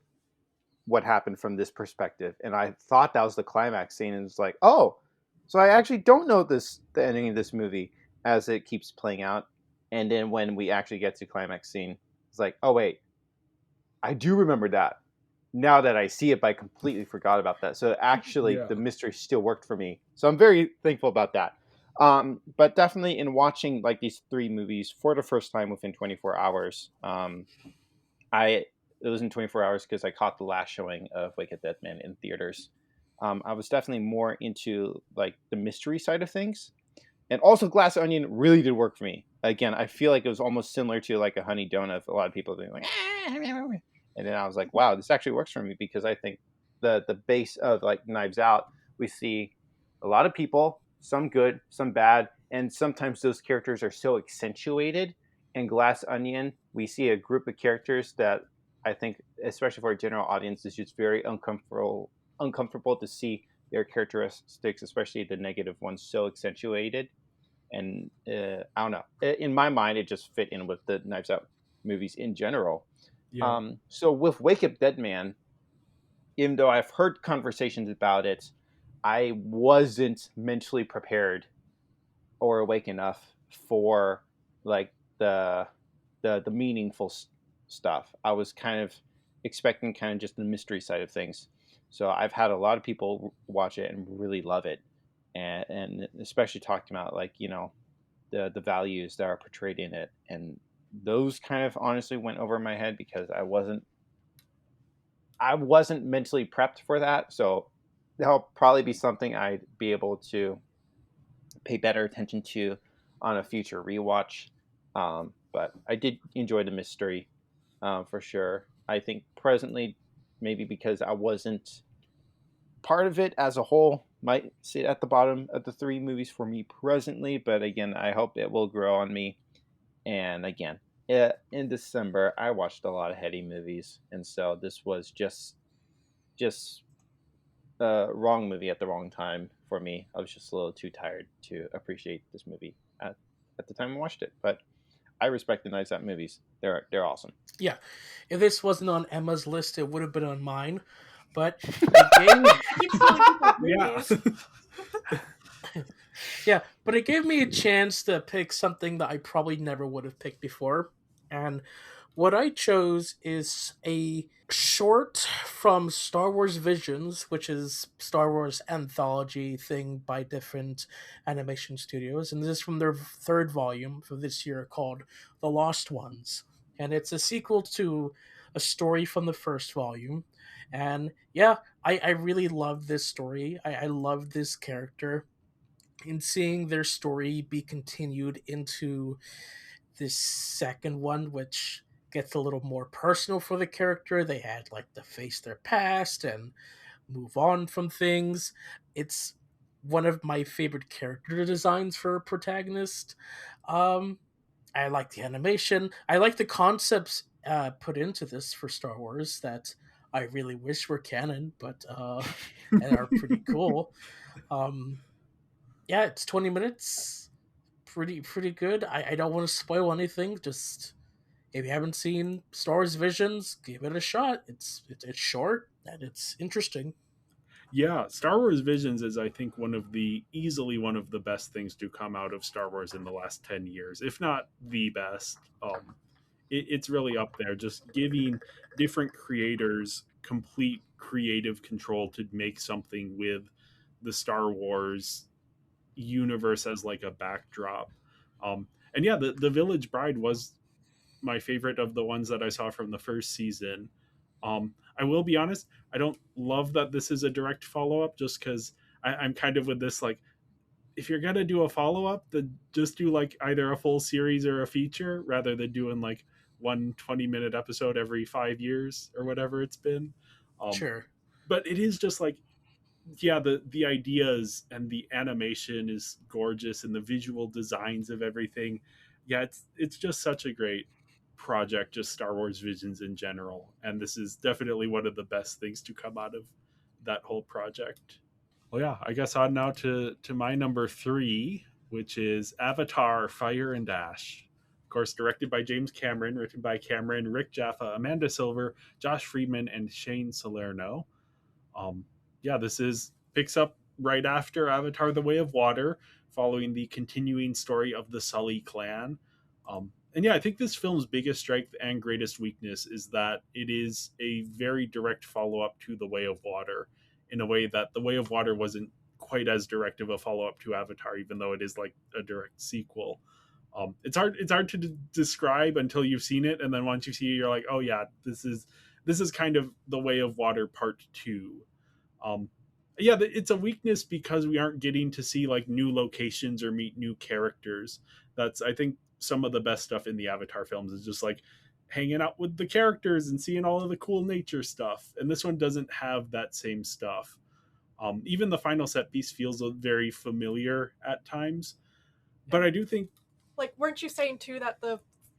what happened from this perspective, and I thought that was the climax scene, and it's like, oh, so I actually don't know the ending of this movie. as it keeps playing out. And then when we actually get to climax scene, it's like, oh wait, I do remember that. Now that I see it, but I completely forgot about that. So actually, Yeah. the mystery still worked for me. So I'm very thankful about that. But definitely in watching like these 3 movies for the first time within 24 hours, it was in 24 hours because I caught the last showing of Wake of Dead Man in theaters. I was definitely more into like the mystery side of things, and also Glass Onion really did work for me. Again, I feel like it was almost similar to like a Honey Donut. A lot of people being like, and then I was like, wow, this actually works for me because I think the base of like Knives Out, we see a lot of people, some good, some bad, and sometimes those characters are so accentuated. In Glass Onion, we see a group of characters that I think, especially for a general audience, is just very uncomfortable to see their characteristics, especially the negative ones, so accentuated. And I don't know. In my mind, it just fit in with the Knives Out movies in general. Yeah. So with Wake Up Dead Man, even though I've heard conversations about it, I wasn't mentally prepared or awake enough for like the meaningful stuff. I was kind of expecting kind of just the mystery side of things. So I've had a lot of people watch it and really love it, and especially talking about like the values that are portrayed in it, and those kind of honestly went over my head because I wasn't mentally prepped for that. So that'll probably be something I'd be able to pay better attention to on a future rewatch. But I did enjoy the mystery for sure. I think presently, maybe because I wasn't part of it as a whole, might sit at the bottom of the 3 movies for me presently. But again, I hope it will grow on me. And again, in December, I watched a lot of heady movies, and so this was just wrong movie at the wrong time for me. I was just a little too tired to appreciate this movie at the time I watched it. But I respect the Knives Out movies. They're awesome. Yeah, if this wasn't on Emma's list, it would have been on mine. But it it gave me a chance to pick something that I probably never would have picked before. And what I chose is a short from Star Wars Visions, which is Star Wars anthology thing by different animation studios, and this is from their 3rd volume for this year called The Lost Ones. And it's a sequel to a story from the 1st volume. And yeah, I really love this story. I love this character. And seeing their story be continued into this 2nd one, which gets a little more personal for the character. They had like to face their past and move on from things. It's one of my favorite character designs for a protagonist. I like the animation. I like the concepts put into this for Star Wars that I really wish were canon, but and are pretty cool. Yeah, it's 20 minutes. Pretty good. I don't want to spoil anything. Just if you haven't seen Star Wars Visions, give it a shot. It's short and it's interesting. Yeah, Star Wars Visions is, I think, easily one of the best things to come out of Star Wars in the last 10 years, if not the best. It's really up there, just giving different creators complete creative control to make something with the Star Wars universe as like a backdrop. And yeah, the Village Bride was my favorite of the ones that I saw from the 1st season. I will be honest, I don't love that this is a direct follow up, just because I'm kind of with this like, if you're gonna do a follow up, then just do like either a full series or a feature rather than doing like one 20-minute episode every 5 years or whatever it's been. Sure. But it is just like, yeah, the ideas and the animation is gorgeous and the visual designs of everything. Yeah, it's just such a great project, just Star Wars Visions in general, and this is definitely one of the best things to come out of that whole project. Well, yeah, I guess on now to my number 3, which is Avatar: Fire and Ash. Of course, directed by James Cameron, written by Cameron, Rick Jaffa, Amanda Silver, Josh Friedman, and Shane Salerno. Yeah, this picks up right after Avatar: The Way of Water, following the continuing story of the Sully clan. And yeah, I think this film's biggest strength and greatest weakness is that it is a very direct follow up to The Way of Water, in a way that The Way of Water wasn't quite as direct of a follow up to Avatar, even though it is like a direct sequel. It's hard to describe until you've seen it, and then once you see it, you're like, oh yeah, this is kind of The Way of Water Part 2. Um, yeah, it's a weakness because we aren't getting to see like new locations or meet new characters. That's, I think, some of the best stuff in the Avatar films is just like hanging out with the characters and seeing all of the cool nature stuff. And this one doesn't have that same stuff. Even the final set piece feels very familiar at times, but I do think, Like, weren't you saying too that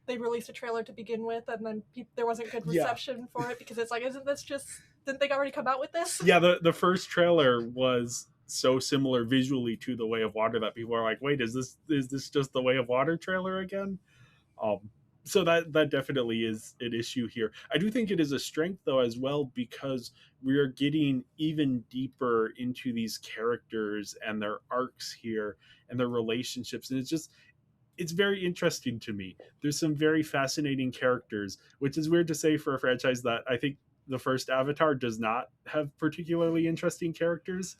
they released a trailer to begin with, and then there wasn't good Yeah. reception for it because it's like, isn't this just? Didn't they already come out with this? yeah, the first trailer was so similar visually to The Way of Water that people are like, wait, is this just The Way of Water trailer again? So that definitely is an issue here. I do think it is a strength though as well, because we are getting even deeper into these characters and their arcs here and their relationships, and it's very interesting to me. There's some very fascinating characters, which is weird to say for a franchise that I think the first Avatar does not have particularly interesting characters.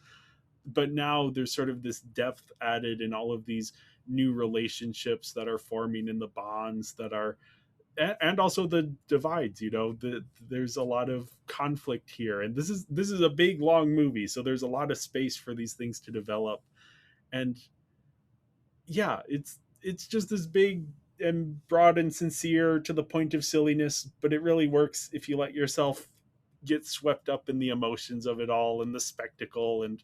But now there's sort of this depth added in all of these new relationships that are forming in the bonds that are, and also the divides. There's a lot of conflict here, and this is a big long movie, so there's a lot of space for these things to develop. And yeah, it's just this big and broad and sincere to the point of silliness, but it really works if you let yourself get swept up in the emotions of it all and the spectacle. And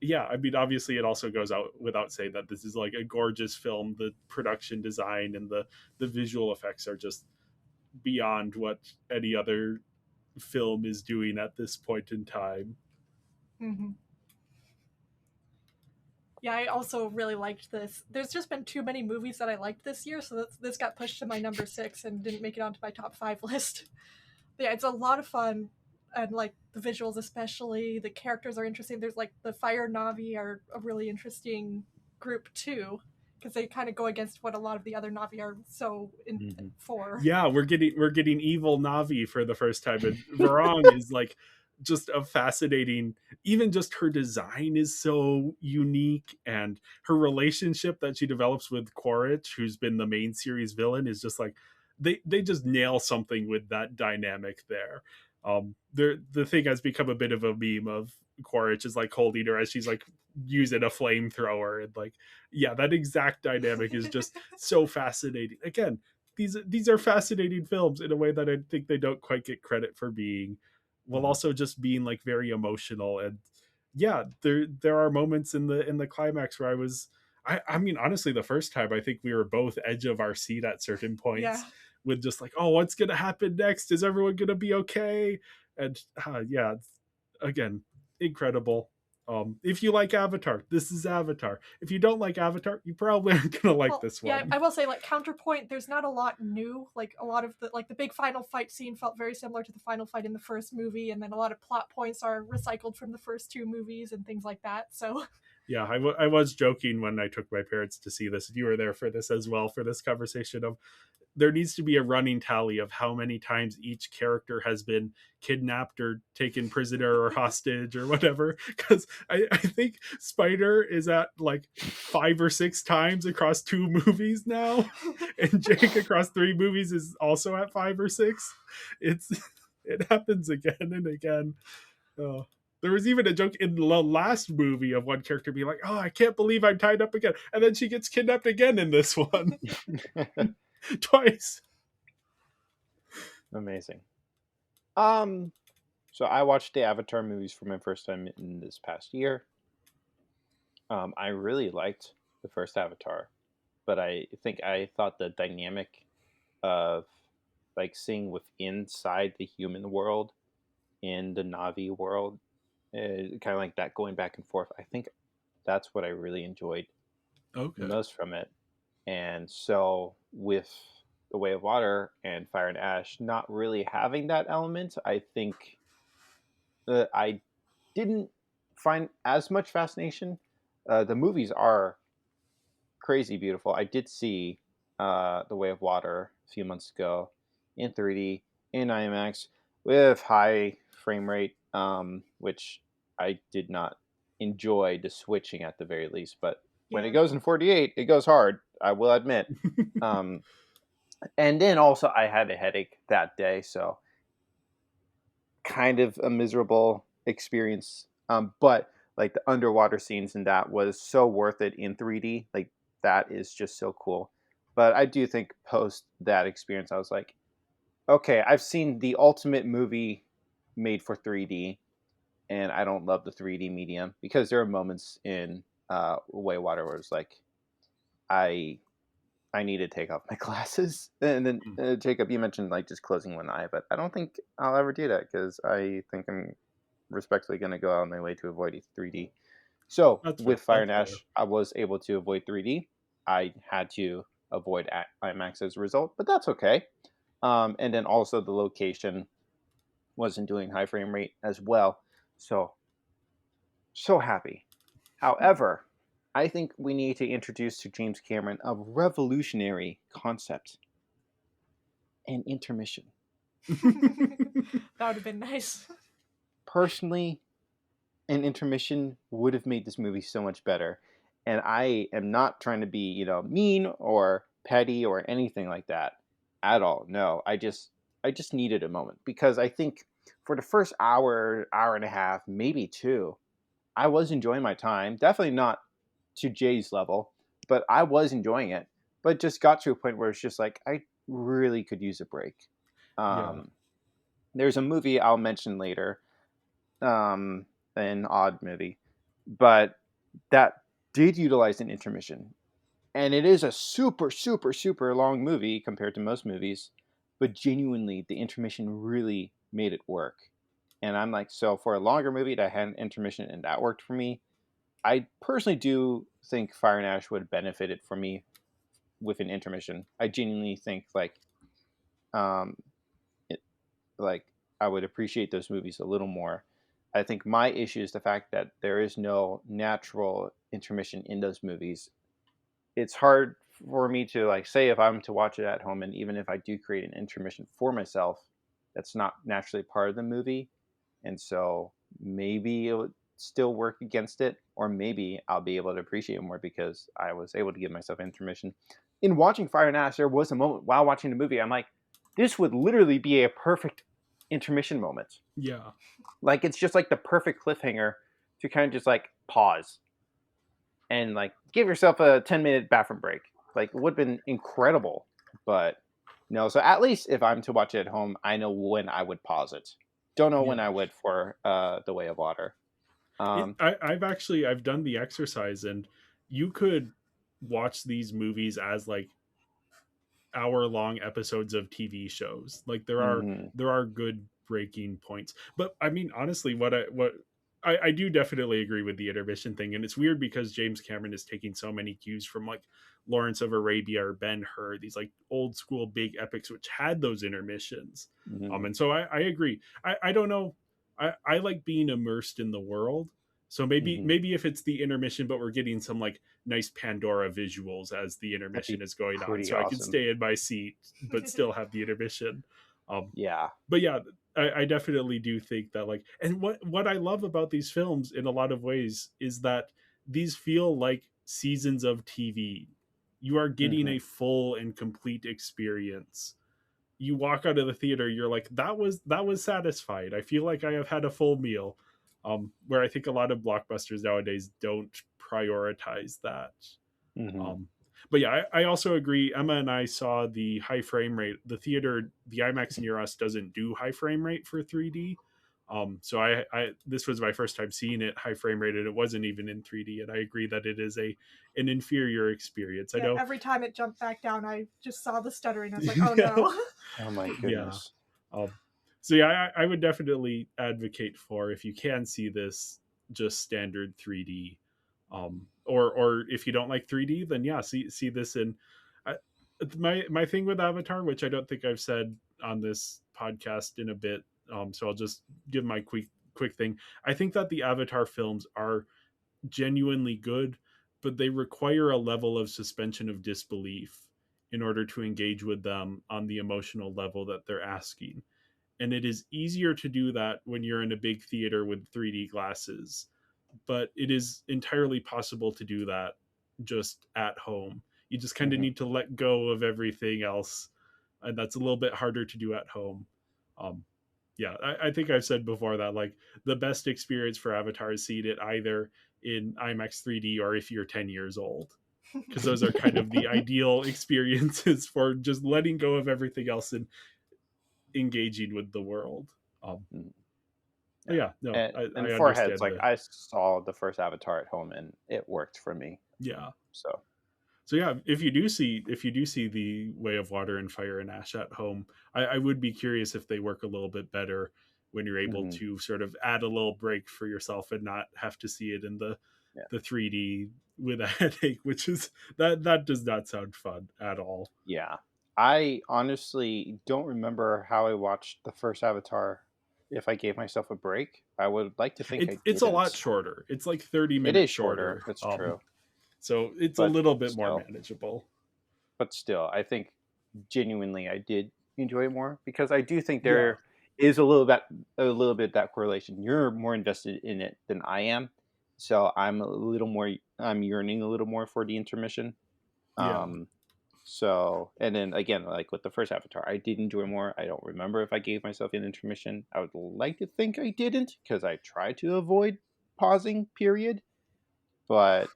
yeah, I mean, obviously it also goes out without saying that this is like a gorgeous film. The production design and the visual effects are just beyond what any other film is doing at this point in time. Mm-hmm. Yeah, I also really liked this. There's just been too many movies that I liked this year, so this got pushed to my number 6 and didn't make it onto my top 5 list. But yeah, it's a lot of fun, and like the visuals especially, the characters are interesting. There's like the Fire Navi are a really interesting group too, because they kind of go against what a lot of the other Navi are so for. Yeah, we're getting evil Navi for the first time, and Varong is like just a fascinating. Even just her design is so unique, and her relationship that she develops with Quaritch, who's been the main series villain, is just like they just nail something with that dynamic there. The thing has become a bit of a meme of Quaritch is like holding her as she's like using a flamethrower, and like, yeah, that exact dynamic is just so fascinating. Again, these are fascinating films in a way that I think they don't quite get credit for being, while also just being like very emotional. And yeah, there are moments in the climax where I mean, honestly, the first time I think we were both edge of our seat at certain points. Yeah. With just like, oh, what's gonna happen next? Is everyone gonna be okay? And yeah, again, incredible. If you like Avatar, this is Avatar. If you don't like Avatar, you probably aren't gonna like this one. Yeah, I will say, like, counterpoint, there's not a lot new. Like, a lot of the big final fight scene felt very similar to the final fight in the first movie, and then a lot of plot points are recycled from the first 2 movies and things like that. So yeah, I was joking when I took my parents to see this. You were there for this as well, for this conversation of, there needs to be a running tally of how many times each character has been kidnapped or taken prisoner or hostage or whatever. Because I think Spider is at like 5 or 6 times across 2 movies now. And Jake across 3 movies is also at 5 or 6. It happens again and again. There was even a joke in the last movie of one character being like, oh, I can't believe I'm tied up again. And then she gets kidnapped again in this one. Twice. Amazing. So I watched the Avatar movies for my first time in this past year. I really liked the first Avatar, but I thought the dynamic of like seeing inside the human world in the Navi world, kind of like that going back and forth, I think that's what I really enjoyed most from it. And so with The Way of Water and Fire and Ash not really having that element, I think that I didn't find as much fascination. The movies are crazy beautiful. I did see The Way of Water a few months ago in 3D in IMAX with high frame rate, which I did not enjoy the switching at the very least. But when it Yeah. goes in 48, it goes hard. I will admit. And then also I had a headache that day, so kind of a miserable experience. But like the underwater scenes in that was so worth it in 3D. Like that is just so cool. But I do think post that experience, I was like, okay, I've seen the ultimate movie made for 3D, and I don't love the 3D medium because there are moments in Way Water where it's like, I I need to take off my glasses. And then Jacob, you mentioned like just closing one eye, but I don't think I'll ever do that because I think I'm respectfully going to go out of my way to avoid 3D. So That's fair. with Fire and That's Ash, I was able to avoid 3D. I had to avoid IMAX as a result, but that's okay. And then also the location wasn't doing high frame rate as well. So happy. However, I think we need to introduce to James Cameron a revolutionary concept, an intermission. That would have been nice. Personally, an intermission would have made this movie so much better. And I am not trying to be, mean or petty or anything like that at all. No, I just needed a moment because I think for the first hour, hour and a half, maybe two, I was enjoying my time. Definitely not to Jay's level, but I was enjoying it. But just got to a point where it's just like I really could use a break. Yeah. There's a movie I'll mention later, an odd movie, but that did utilize an intermission, and it is a super super super long movie compared to most movies, but genuinely the intermission really made it work. And I'm like, so for a longer movie that had an intermission and that worked for me, I personally do think Fire and Ash would have benefited from me with an intermission. I genuinely think um, it, like I would appreciate those movies a little more. I think my issue is the fact that there is no natural intermission in those movies. It's hard for me to like say if I'm to watch it at home, and even if I do create an intermission for myself, that's not naturally part of the movie, and so maybe it would still work against it, or maybe I'll be able to appreciate it more because I was able to give myself intermission. In watching Fire and Ash, there was a moment while watching the movie, I'm like, this would literally be a perfect intermission moment. Yeah. Like it's just like the perfect cliffhanger to kind of just like pause and like give yourself a 10-minute bathroom break. Like it would have been incredible, but no. So at least if I'm to watch it at home, I know when I would pause it. Don't know when I would for The Way of Water. I've done the exercise, and you could watch these movies as like hour-long episodes of TV shows. Like there are good breaking points. But I mean, honestly, I do definitely agree with the intermission thing, and it's weird because James Cameron is taking so many cues from like Lawrence of Arabia or Ben-Hur, these like old school big epics which had those intermissions. And so I agree. I don't know. I like being immersed in the world. So maybe if it's the intermission, but we're getting some like nice Pandora visuals as the intermission is going on, so awesome. I can stay in my seat but still have the intermission. Yeah. But yeah, I definitely do think that like, and what I love about these films in a lot of ways is that these feel like seasons of TV. You are getting a full and complete experience. You walk out of the theater, you're like, that was satisfied. I feel like I have had a full meal. Where I think a lot of blockbusters nowadays don't prioritize that. But yeah, I also agree. Emma and I saw the high frame rate. The theater, the IMAX near us doesn't do high frame rate for 3D. So I this was my first time seeing it high frame rate, and it wasn't even in 3D. And I agree that it is an inferior experience. Yeah, I know every time it jumped back down, I just saw the stuttering. I was like, oh no. Oh my goodness. Yeah. So yeah, I would definitely advocate for, if you can see this, just standard 3D. Or if you don't like 3D, then yeah, see this in. My thing with Avatar, which I don't think I've said on this podcast in a bit, so I'll just give my quick quick thing. I think that the Avatar films are genuinely good, but they require a level of suspension of disbelief in order to engage with them on the emotional level that they're asking. And it is easier to do that when you're in a big theater with 3D glasses, but it is entirely possible to do that just at home. You just kind of need to let go of everything else, and that's a little bit harder to do at home. Yeah, I think I've said before that like the best experience for Avatar is seeing it either in IMAX 3D or if you're 10 years old, because those are kind of the ideal experiences for just letting go of everything else and engaging with the world. Yeah, no, and I Foreheads, understand. like I saw the first Avatar at home and it worked for me. Yeah. So yeah, if you do see the Way of Water and Fire and Ash at home, I would be curious if they work a little bit better when you're able to sort of add a little break for yourself and not have to see it in the 3D with a headache, which is that does not sound fun at all. Yeah. I honestly don't remember how I watched the first Avatar. If I gave myself a break, I would like to think it's a lot shorter. It's like 30 minutes. It is shorter. That's true. So it's a little bit more manageable. But still, I think genuinely I did enjoy it more because I do think there is a little bit that correlation. You're more invested in it than I am, so I'm yearning a little more for the intermission. So, and then again, like with the first Avatar, I did enjoy more. I don't remember if I gave myself an intermission. I would like to think I didn't because I tried to avoid pausing, period. But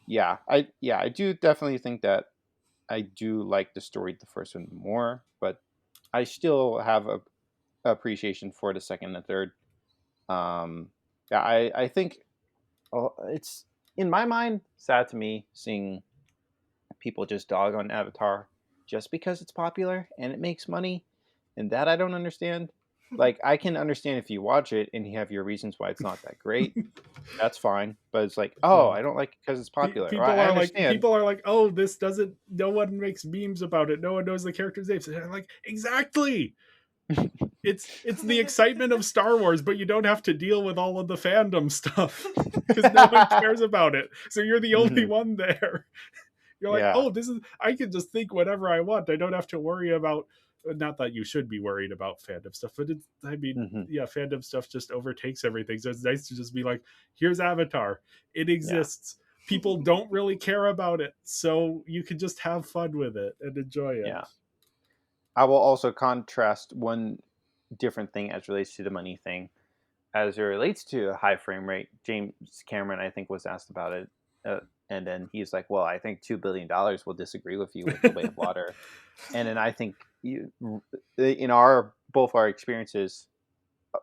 yeah, I do definitely think that I do like the story the first one more, but I still have a appreciation for the second and third. I think it's in my mind sad to me seeing people just dog on Avatar just because it's popular and it makes money, and that I don't understand. Like I can understand if you watch it and you have your reasons why it's not that great. That's fine, but it's like, I don't like it because it's popular. People are like, oh, this doesn't. No one makes memes about it. No one knows the characters' names. And I'm like, exactly. It's the excitement of Star Wars, but you don't have to deal with all of the fandom stuff because no one cares about it. So you're the only one there. You're like, oh, this is. I can just think whatever I want. I don't have to worry about. Not that you should be worried about fandom stuff, but fandom stuff just overtakes everything. So it's nice to just be like, here's Avatar. It exists. People don't really care about it, so you can just have fun with it and enjoy it. Yeah. I will also contrast one different thing as relates to the money thing. As it relates to a high frame rate, James Cameron, I think, was asked about it. And then he's like, well, I think $2 billion will disagree with you with The Way of Water. And then I think in both our experiences,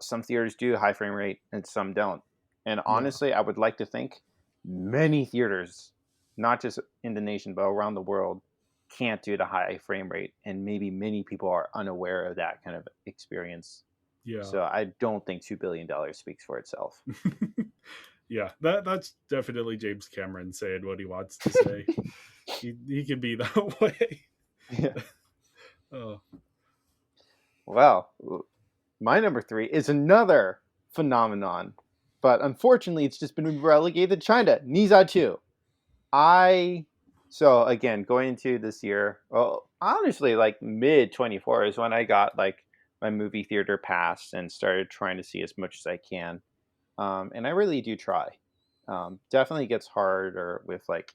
some theaters do high frame rate and some don't. And honestly, I would like to think many theaters, not just in the nation, but around the world, can't do the high frame rate. And maybe many people are unaware of that kind of experience. Yeah. So I don't think $2 billion speaks for itself. Yeah, that's definitely James Cameron saying what he wants to say. he can be that way. Yeah. Oh. Well, my number 3 is another phenomenon, but unfortunately, it's just been relegated to China. Ne Zha 2. So again, going into this year, well, honestly, like mid 24 is when I got like my movie theater pass and started trying to see as much as I can. And I really do try. Definitely gets harder with like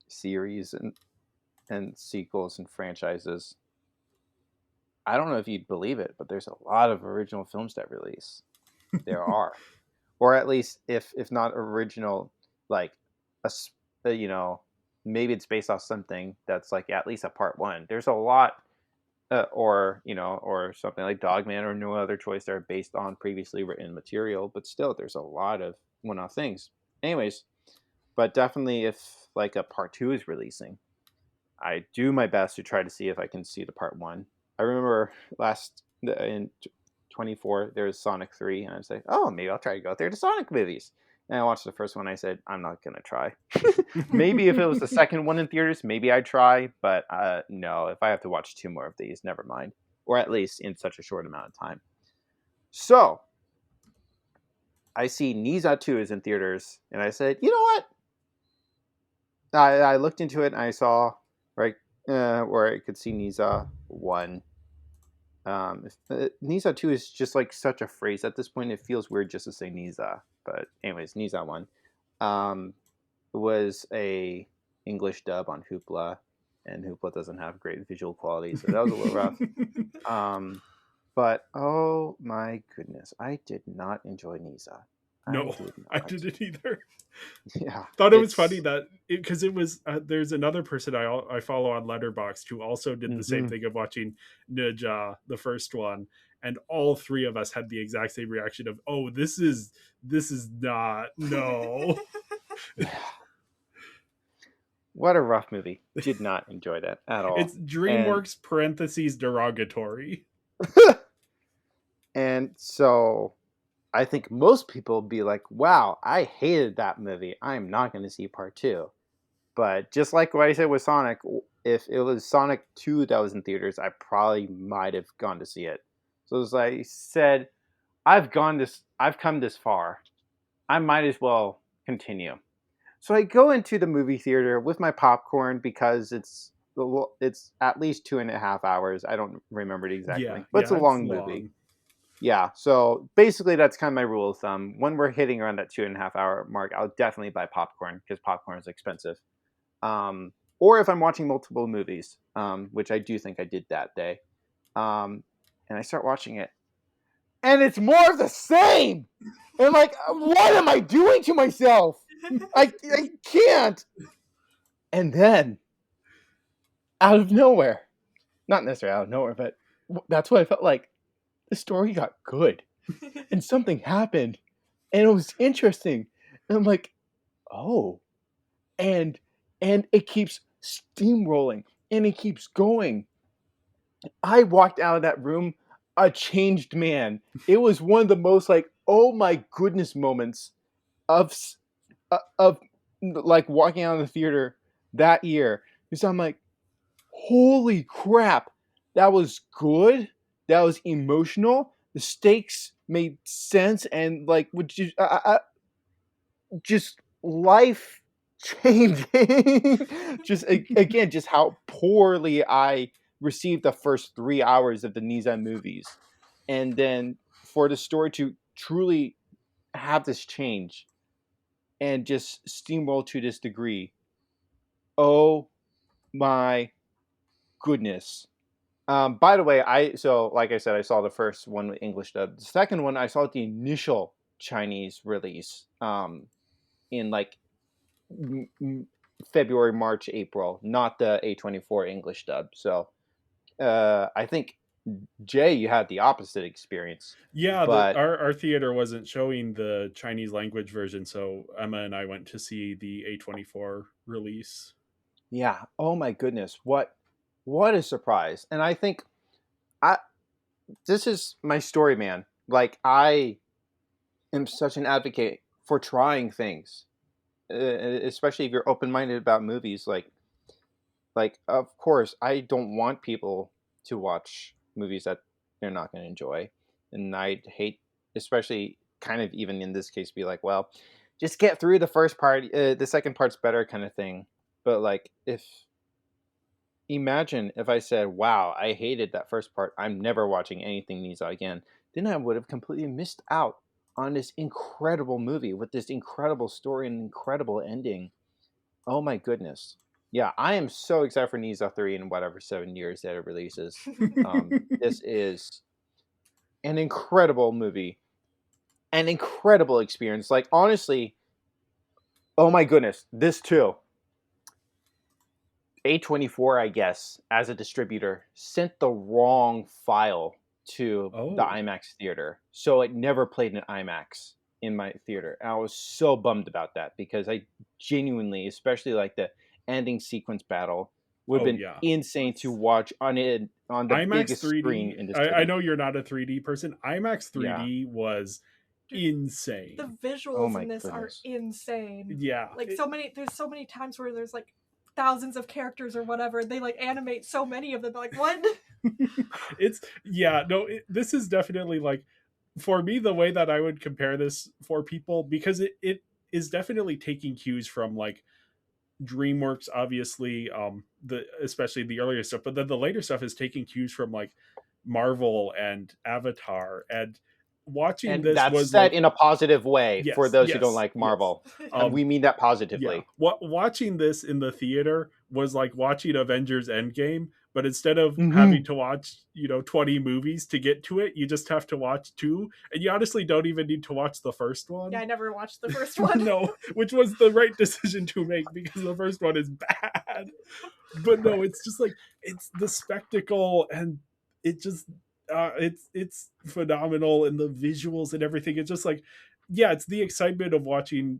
series and sequels and franchises. I don't know if you'd believe it, but there's a lot of original films that release. There are, or at least if not original, like maybe it's based off something that's like at least a part 1. There's a lot. Or something like Dogman or No Other Choice that are based on previously written material, but still there's a lot of one-off things. Anyways, but definitely if like a part 2 is releasing, I do my best to try to see if I can see the part 1. I remember in 24 there was Sonic 3, and I was like, oh, maybe I'll try to go out there to Sonic movies. And I watched the first one. I said, I'm not going to try. Maybe if it was the second one in theaters, maybe I'd try. But no, if I have to watch 2 more of these, never mind. Or at least in such a short amount of time. So, I see Niza 2 is in theaters, and I said, you know what? I looked into it and I saw right where I could see Niza 1. Niza 2 is just like such a phrase at this point. It feels weird just to say Niza. But anyways, Niza 1 was a English dub on Hoopla, and Hoopla doesn't have great visual quality, so that was a little rough. But oh my goodness, I did not enjoy Niza. No, I didn't either. Yeah, thought it was funny that because it was there's another person I follow on Letterboxd who also did the same thing of watching Ninja, the first one, and all three of us had the exact same reaction of, oh, this is not, no. What a rough movie. Did not enjoy that at all. It's DreamWorks parentheses derogatory. And so I think most people be like, wow, I hated that movie. I'm not going to see part 2. But just like what I said with Sonic, if it was Sonic 2 that was in theaters, I probably might have gone to see it. So as I said, I've come this far. I might as well continue. So I go into the movie theater with my popcorn because it's at least 2.5 hours. I don't remember it exactly, but it's a long movie. Yeah, so basically that's kind of my rule of thumb. When we're hitting around that 2.5 hour mark, I'll definitely buy popcorn because popcorn is expensive. Or if I'm watching multiple movies, which I do think I did that day, and I start watching it, and it's more of the same. And like, what am I doing to myself? I can't. And then, out of nowhere, not necessarily out of nowhere, but that's what I felt like. The story got good, and something happened, and it was interesting. And I'm like, oh, and it keeps steamrolling, and it keeps going. I walked out of that room a changed man. It was one of the most like, oh my goodness moments of like walking out of the theater that year. Because I'm like, holy crap, that was good. That was emotional. The stakes made sense, and like, would you just life changing? Just again, just how poorly I received the first 3 hours of the Niza movies, and then for the story to truly have this change and just steamroll to this degree. Oh my goodness. By the way, like I said, I saw the first one with English dub. The second one, I saw the initial Chinese release in like February, March, April, not the A24 English dub. So I think, Jay, you had the opposite experience. Yeah, but our theater wasn't showing the Chinese language version, so Emma and I went to see the A24 release. Yeah. Oh my goodness. What a surprise. And I think this is my story, man. Like, I am such an advocate for trying things, especially if you're open-minded about movies. Like of course, I don't want people to watch movies that they're not going to enjoy. And I hate, especially kind of even in this case, be like, well, just get through the first part. The second part's better kind of thing. But like, imagine if I said, wow, I hated that first part, I'm never watching anything Niza again, then I would have completely missed out on this incredible movie with this incredible story and incredible ending. Oh my goodness. Yeah, I am so excited for Niza 3 in whatever 7 years that it releases. This is an incredible movie, an incredible experience. Like, honestly, oh my goodness, this too. A24, I guess, as a distributor, sent the wrong file to the IMAX theater. So it never played in IMAX in my theater. And I was so bummed about that because I genuinely, especially like the ending sequence battle, would have been insane to watch on the IMAX biggest 3D, screen in this I know you're not a 3D person. IMAX 3D was insane. The visuals in this are insane. Yeah. Like there's so many times where there's like thousands of characters or whatever. They like animate so many of them. Like, what? This is definitely like for me, the way that I would compare this for people, because it is definitely taking cues from like DreamWorks, obviously, especially the earlier stuff, but then the later stuff is taking cues from like Marvel and Avatar, and watching And this that's was said like, in a positive way for yes, those who don't yes, like yes. Marvel. And we mean that positively. Yeah. Watching this in the theater was like watching Avengers Endgame, but instead of having to watch 20 movies to get to it, you just have to watch 2, and you honestly don't even need to watch the first one. Yeah, I never watched the first one. No, which was the right decision to make, because the first one is bad. But no, it's just like, it's the spectacle, and it just it's phenomenal, and the visuals and everything. It's just like, yeah, it's the excitement of watching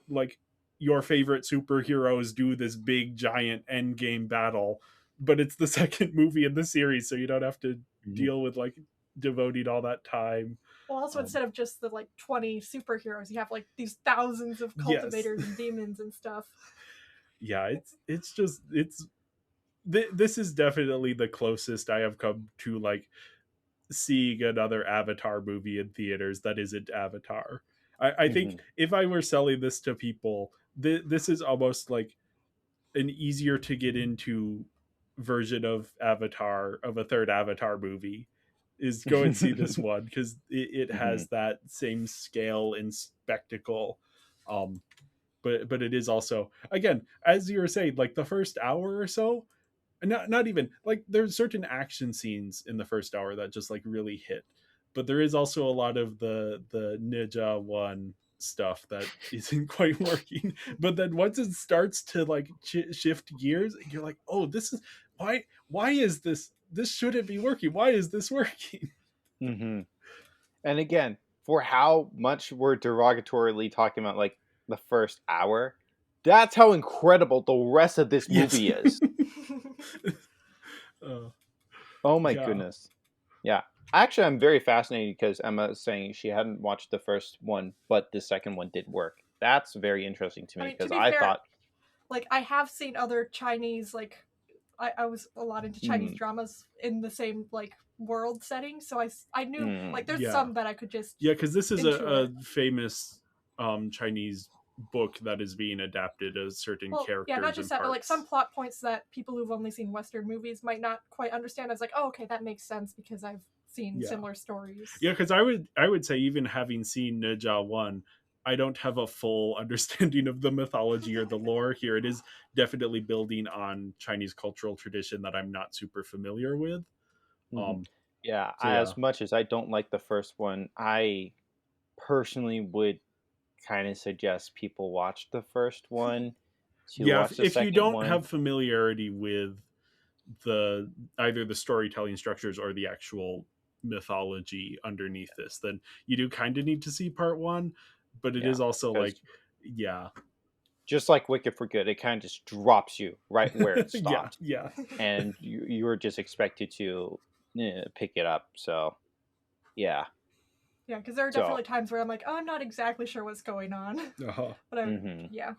like your favorite superheroes do this big giant end game battle, but it's the second movie in the series, so you don't have to deal with like devoting all that time. Well, also instead of just the like 20 superheroes, you have like these thousands of cultivators and demons and stuff. Yeah, this is definitely the closest I have come to like seeing another Avatar movie in theaters that isn't Avatar. I think if I were selling this to people, this is almost like an easier to get into version of Avatar, of a third Avatar movie, is go and see this one, because it has that same scale and spectacle. But it is also, again, as you were saying, like the first hour or so, not even like, there's certain action scenes in the first hour that just like really hit, but there is also a lot of the Ninja One stuff that isn't quite working. But then once it starts to like shift gears, you're like, oh, this is why is this shouldn't be working, why is this working? And again, for how much we're derogatorily talking about like the first hour, that's how incredible the rest of this movie is. Oh my goodness. Yeah. Actually, I'm very fascinated because Emma's saying she hadn't watched the first one, but the second one did work. That's very interesting to me, because I thought, like, I have seen other Chinese, like, I was a lot into Chinese dramas in the same like world setting, so I knew like there's some that I could just because this is a famous Chinese book that is being adapted as certain characters. Yeah, not just that, but like some plot points that people who've only seen Western movies might not quite understand. I was like, oh, okay, that makes sense because I've seen similar stories. Yeah, because I would say, even having seen Ninja One, I don't have a full understanding of the mythology or the lore here. It is definitely building on Chinese cultural tradition that I'm not super familiar with. As much as I don't like the first one, I personally would kind of suggest people watch the first one. If you don't have familiarity with either the storytelling structures or the actual mythology underneath this, then you do kind of need to see part one. But it is also like, just like Wicked for Good, it kind of just drops you right where it stopped. Yeah. And you were just expected to pick it up. So, yeah. Yeah, because there are definitely times where I'm like, oh, I'm not exactly sure what's going on. But I'm, yeah.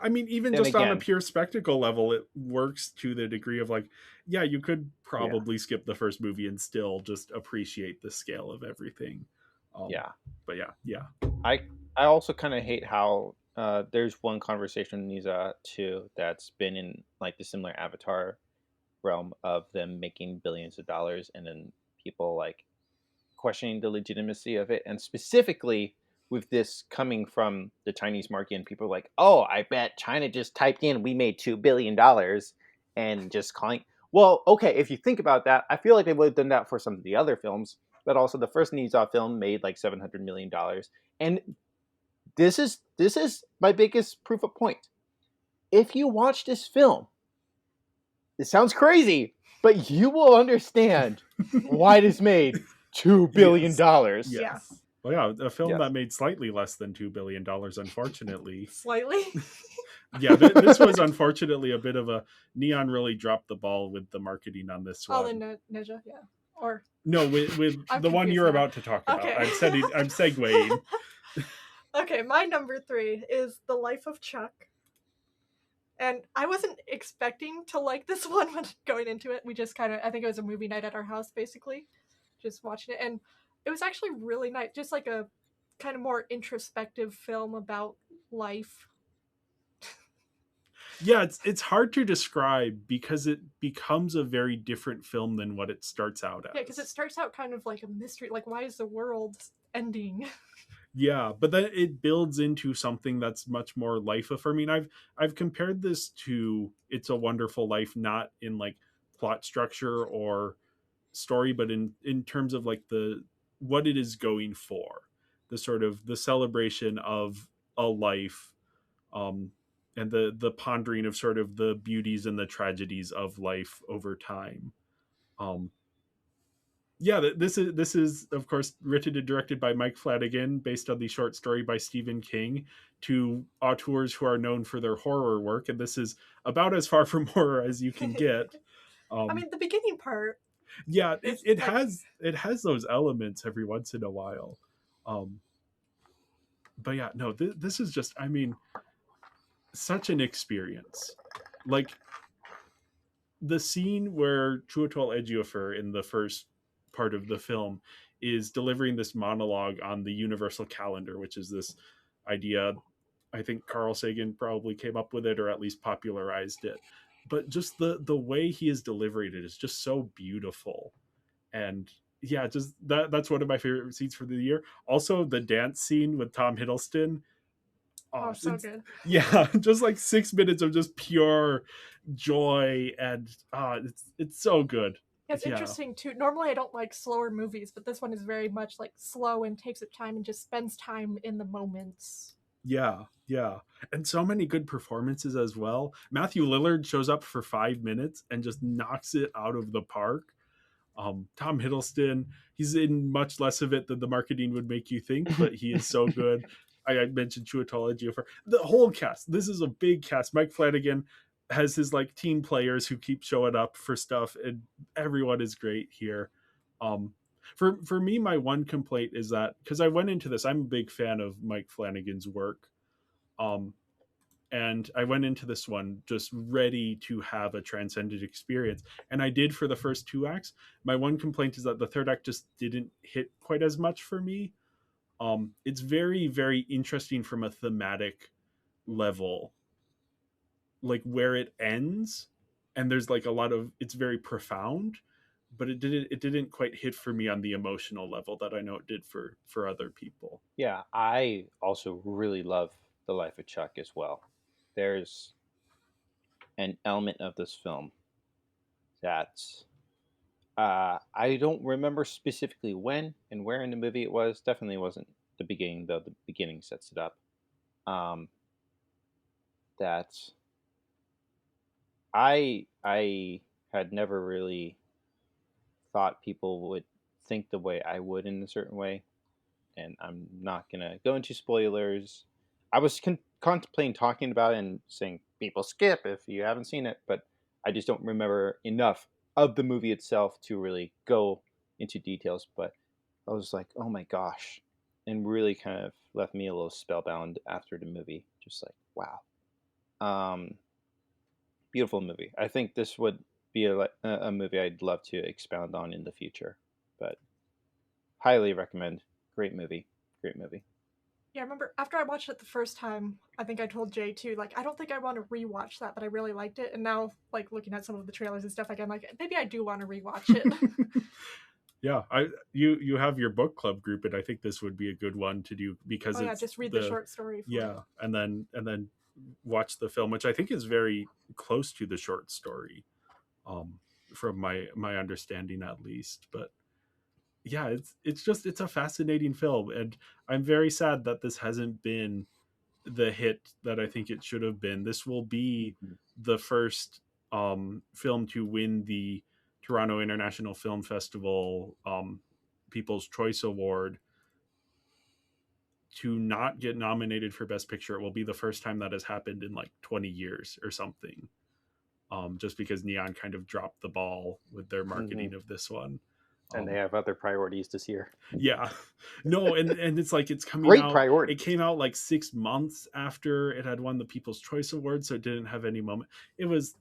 I mean, even just on a pure spectacle level, it works to the degree of like, you could probably skip the first movie and still just appreciate the scale of everything. But I also kind of hate how there's one conversation in Niza too that's been in like the similar Avatar realm of them making billions of dollars, and then people like questioning the legitimacy of it, and specifically with this coming from the Chinese market, and people are like, oh, I bet China just typed in, we made $2 billion, and just calling. Well, okay, if you think about that, I feel like they would have done that for some of the other films, but also the first Niza film made like $700 million. And this is my biggest proof of point. If you watch this film, it sounds crazy, but you will understand why it is made $2 billion. Yes. Well, yeah, a film that made slightly less than $2 billion, unfortunately. Slightly? This was unfortunately a bit of a... Neon really dropped the ball with the marketing on this one. Oh, the Ninja, yeah. Or... No, with the one you're about to talk about. Okay. I'm segueing. Okay, my number 3 is The Life of Chuck. And I wasn't expecting to like this one when going into it. We just kind of, I think it was a movie night at our house, basically, just watching it. And it was actually really nice, just like a kind of more introspective film about life. Yeah, it's hard to describe because it becomes a very different film than what it starts out as. Yeah, because it starts out kind of like a mystery, like why is the world ending? Yeah, but then it builds into something that's much more life affirming. I've compared this to It's a Wonderful Life, not in like plot structure or story, but in terms of like the what it is going for, the sort of the celebration of a life, um, and the pondering of sort of the beauties and the tragedies of life over time. Um, yeah, this is of course written and directed by Mike Flanagan, based on the short story by Stephen King, to auteurs who are known for their horror work, and this is about as far from horror as you can get. I mean, the beginning part. Yeah, It's it like- has those elements every once in a while. Um, but yeah, no, this is just, I mean, such an experience. Like the scene where Chiwetel Ejiofor in the first part of the film is delivering this monologue on the universal calendar, which is this idea. I think Carl Sagan probably came up with it or at least popularized it. But just the way he is delivering it is just so beautiful. And yeah, just that's one of my favorite scenes for the year. Also, the dance scene with Tom Hiddleston. Oh, so good. Yeah, just like 6 minutes of just pure joy, and it's so good. It's interesting too. Normally, I don't like slower movies, but this one is very much like slow and takes its time and just spends time in the moments. Yeah, and so many good performances as well. Matthew Lillard shows up for 5 minutes and just knocks it out of the park. Tom Hiddleston, he's in much less of it than the marketing would make you think, but he is so good. I mentioned Chiwetel Ejiofor. The whole cast. This is a big cast. Mike Flanagan has his like team players who keep showing up for stuff, and everyone is great here. For me, my one complaint is that because I went into this, I'm a big fan of Mike Flanagan's work. And I went into this one just ready to have a transcendent experience, and I did for the first 2 acts. My one complaint is that the third act just didn't hit quite as much for me. It's very, very interesting from a thematic level, like where it ends, and there's like a lot of, it's very profound, but it didn't quite hit for me on the emotional level that I know it did for other people. Yeah, I also really love The Life of Chuck as well. There's an element of this film that I don't remember specifically when and where in the movie it was. Definitely wasn't the beginning, though. The beginning sets it up. That I had never really thought people would think the way I would in a certain way, and I'm not gonna go into spoilers. I was contemplating talking about it and saying people skip if you haven't seen it, but I just don't remember enough of the movie itself to really go into details. But I was like, oh my gosh, and really kind of left me a little spellbound after the movie. Just like, wow, beautiful movie. I think this would be a movie I'd love to expound on in the future. But highly recommend. Great movie. Great movie. Yeah, I remember after I watched it the first time, I think I told Jay too, like, I don't think I want to rewatch that, but I really liked it. And now, like, looking at some of the trailers and stuff, like, I'm like, maybe I do want to rewatch it. Yeah, you have your book club group, and I think this would be a good one to do because it's just read the short story. Yeah, and then watch the film, which I think is very close to the short story, from my understanding at least. But yeah, it's a fascinating film, and I'm very sad that this hasn't been the hit that I think it should have been. This will be the first film to win the Toronto International Film Festival People's Choice Award, to not get nominated for Best Picture. It will be the first time that has happened in like 20 years or something. Just because Neon kind of dropped the ball with their marketing of this one. And they have other priorities this year. Yeah, no, and it's like it's coming Great out. priority. It came out like 6 months after it had won the People's Choice Award, so it didn't have any moment. It was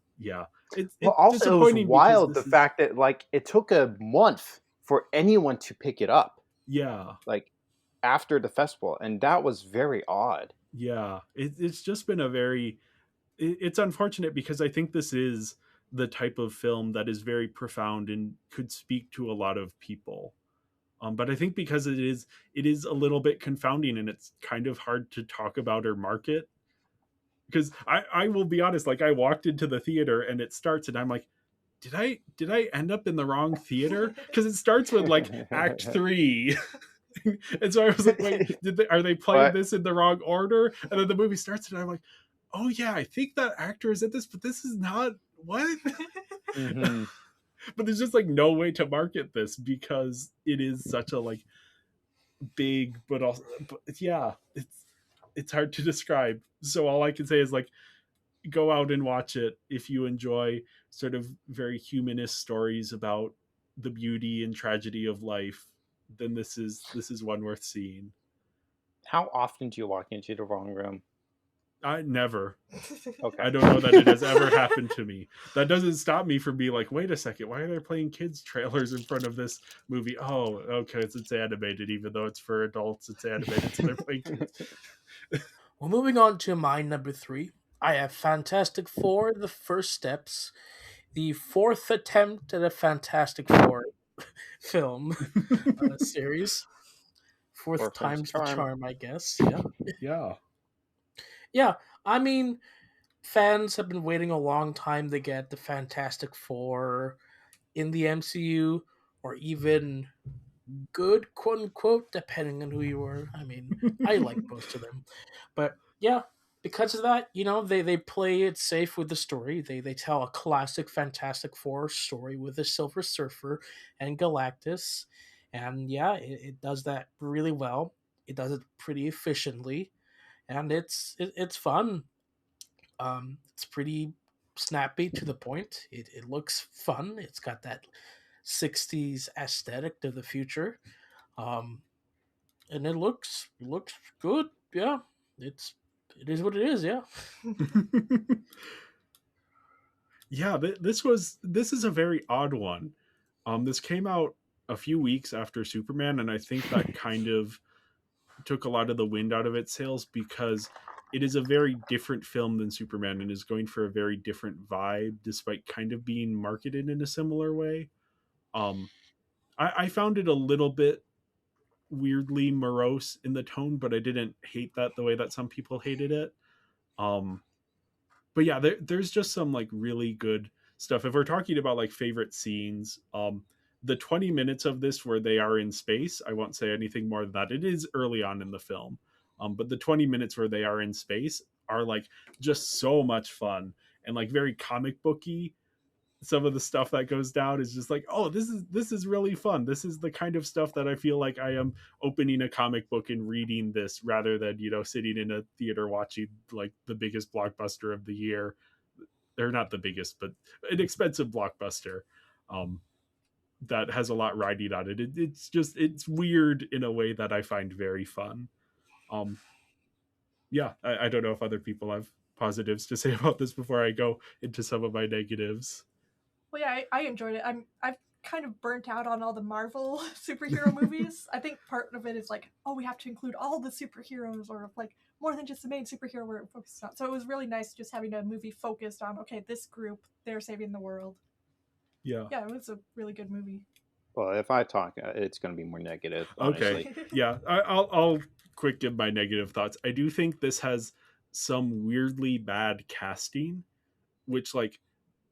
it's Well, also it was disappointing wild because the fact that like it took a month for anyone to pick it up, yeah, like after the festival, and that was very odd. yeah, it's just been a very it's unfortunate because I think this is the type of film that is very profound and could speak to a lot of people. But I think because it is a little bit confounding and it's kind of hard to talk about or market. Because I will be honest, like I walked into the theater and it starts and I'm like, did I end up in the wrong theater? Because it starts with like Act 3. And so I was like, wait, are they playing What? this in the wrong order? And then the movie starts and I'm like, oh yeah, I think that actor is at this, but this is not what. Mhm. But there's just like no way to market this because it is such a like big, but also, but yeah, it's hard to describe. So all I can say is like go out and watch it if you enjoy sort of very humanist stories about the beauty and tragedy of life. Then this is one worth seeing. How often do you walk into the wrong room? I never. Okay. I don't know that it has ever happened to me. That doesn't stop me from being like, wait a second, why are they playing kids trailers in front of this movie? Oh, okay, it's animated, even though it's for adults. It's animated, so they're playing kids. Well, moving on to my number 3, I have Fantastic Four: The First Steps, the 4th attempt at a Fantastic Four film series. Fourth Fourth time's time's the charm. charm, I guess. Yeah. Yeah. Yeah, I mean, fans have been waiting a long time to get the Fantastic Four in the MCU, or even good, quote unquote, depending on who you are. I mean, I like most of them. But yeah, because of that, they play it safe with the story. They tell a classic Fantastic Four story with the Silver Surfer and Galactus. And yeah, it does that really well. It does it pretty efficiently. And it's fun. It's pretty snappy to the point. It looks fun. It's got that 60s aesthetic to the future. Um, and it looks good. Yeah. It is what it is, yeah. Yeah, this is a very odd one. This came out a few weeks after Superman, and I think that kind of took a lot of the wind out of its sails because it is a very different film than Superman and is going for a very different vibe, despite kind of being marketed in a similar way. I found it a little bit weirdly morose in the tone, but I didn't hate that the way that some people hated it. But yeah, there's just some like really good stuff. If we're talking about like favorite scenes, the 20 minutes of this where they are in space, I won't say anything more than that. It is early on in the film. But the 20 minutes where they are in space are like just so much fun and like very comic booky. Some of the stuff that goes down is just like, oh, this is really fun. This is the kind of stuff that I feel like I am opening a comic book and reading this rather than, sitting in a theater watching like the biggest blockbuster of the year. They're not the biggest, but an expensive blockbuster that has a lot riding on it. It's weird in a way that I find very fun. Yeah, I don't know if other people have positives to say about this before I go into some of my negatives. Well, yeah, I enjoyed it. I've kind of burnt out on all the Marvel superhero movies. I think part of it is like, oh, we have to include all the superheroes, or like more than just the main superhero we're focused on. So it was really nice just having a movie focused on, okay, this group, they're saving the world. Yeah. Yeah, it was a really good movie. Well, if I talk, it's going to be more negative. Honestly. Okay. Yeah, I'll quick give my negative thoughts. I do think this has some weirdly bad casting, which like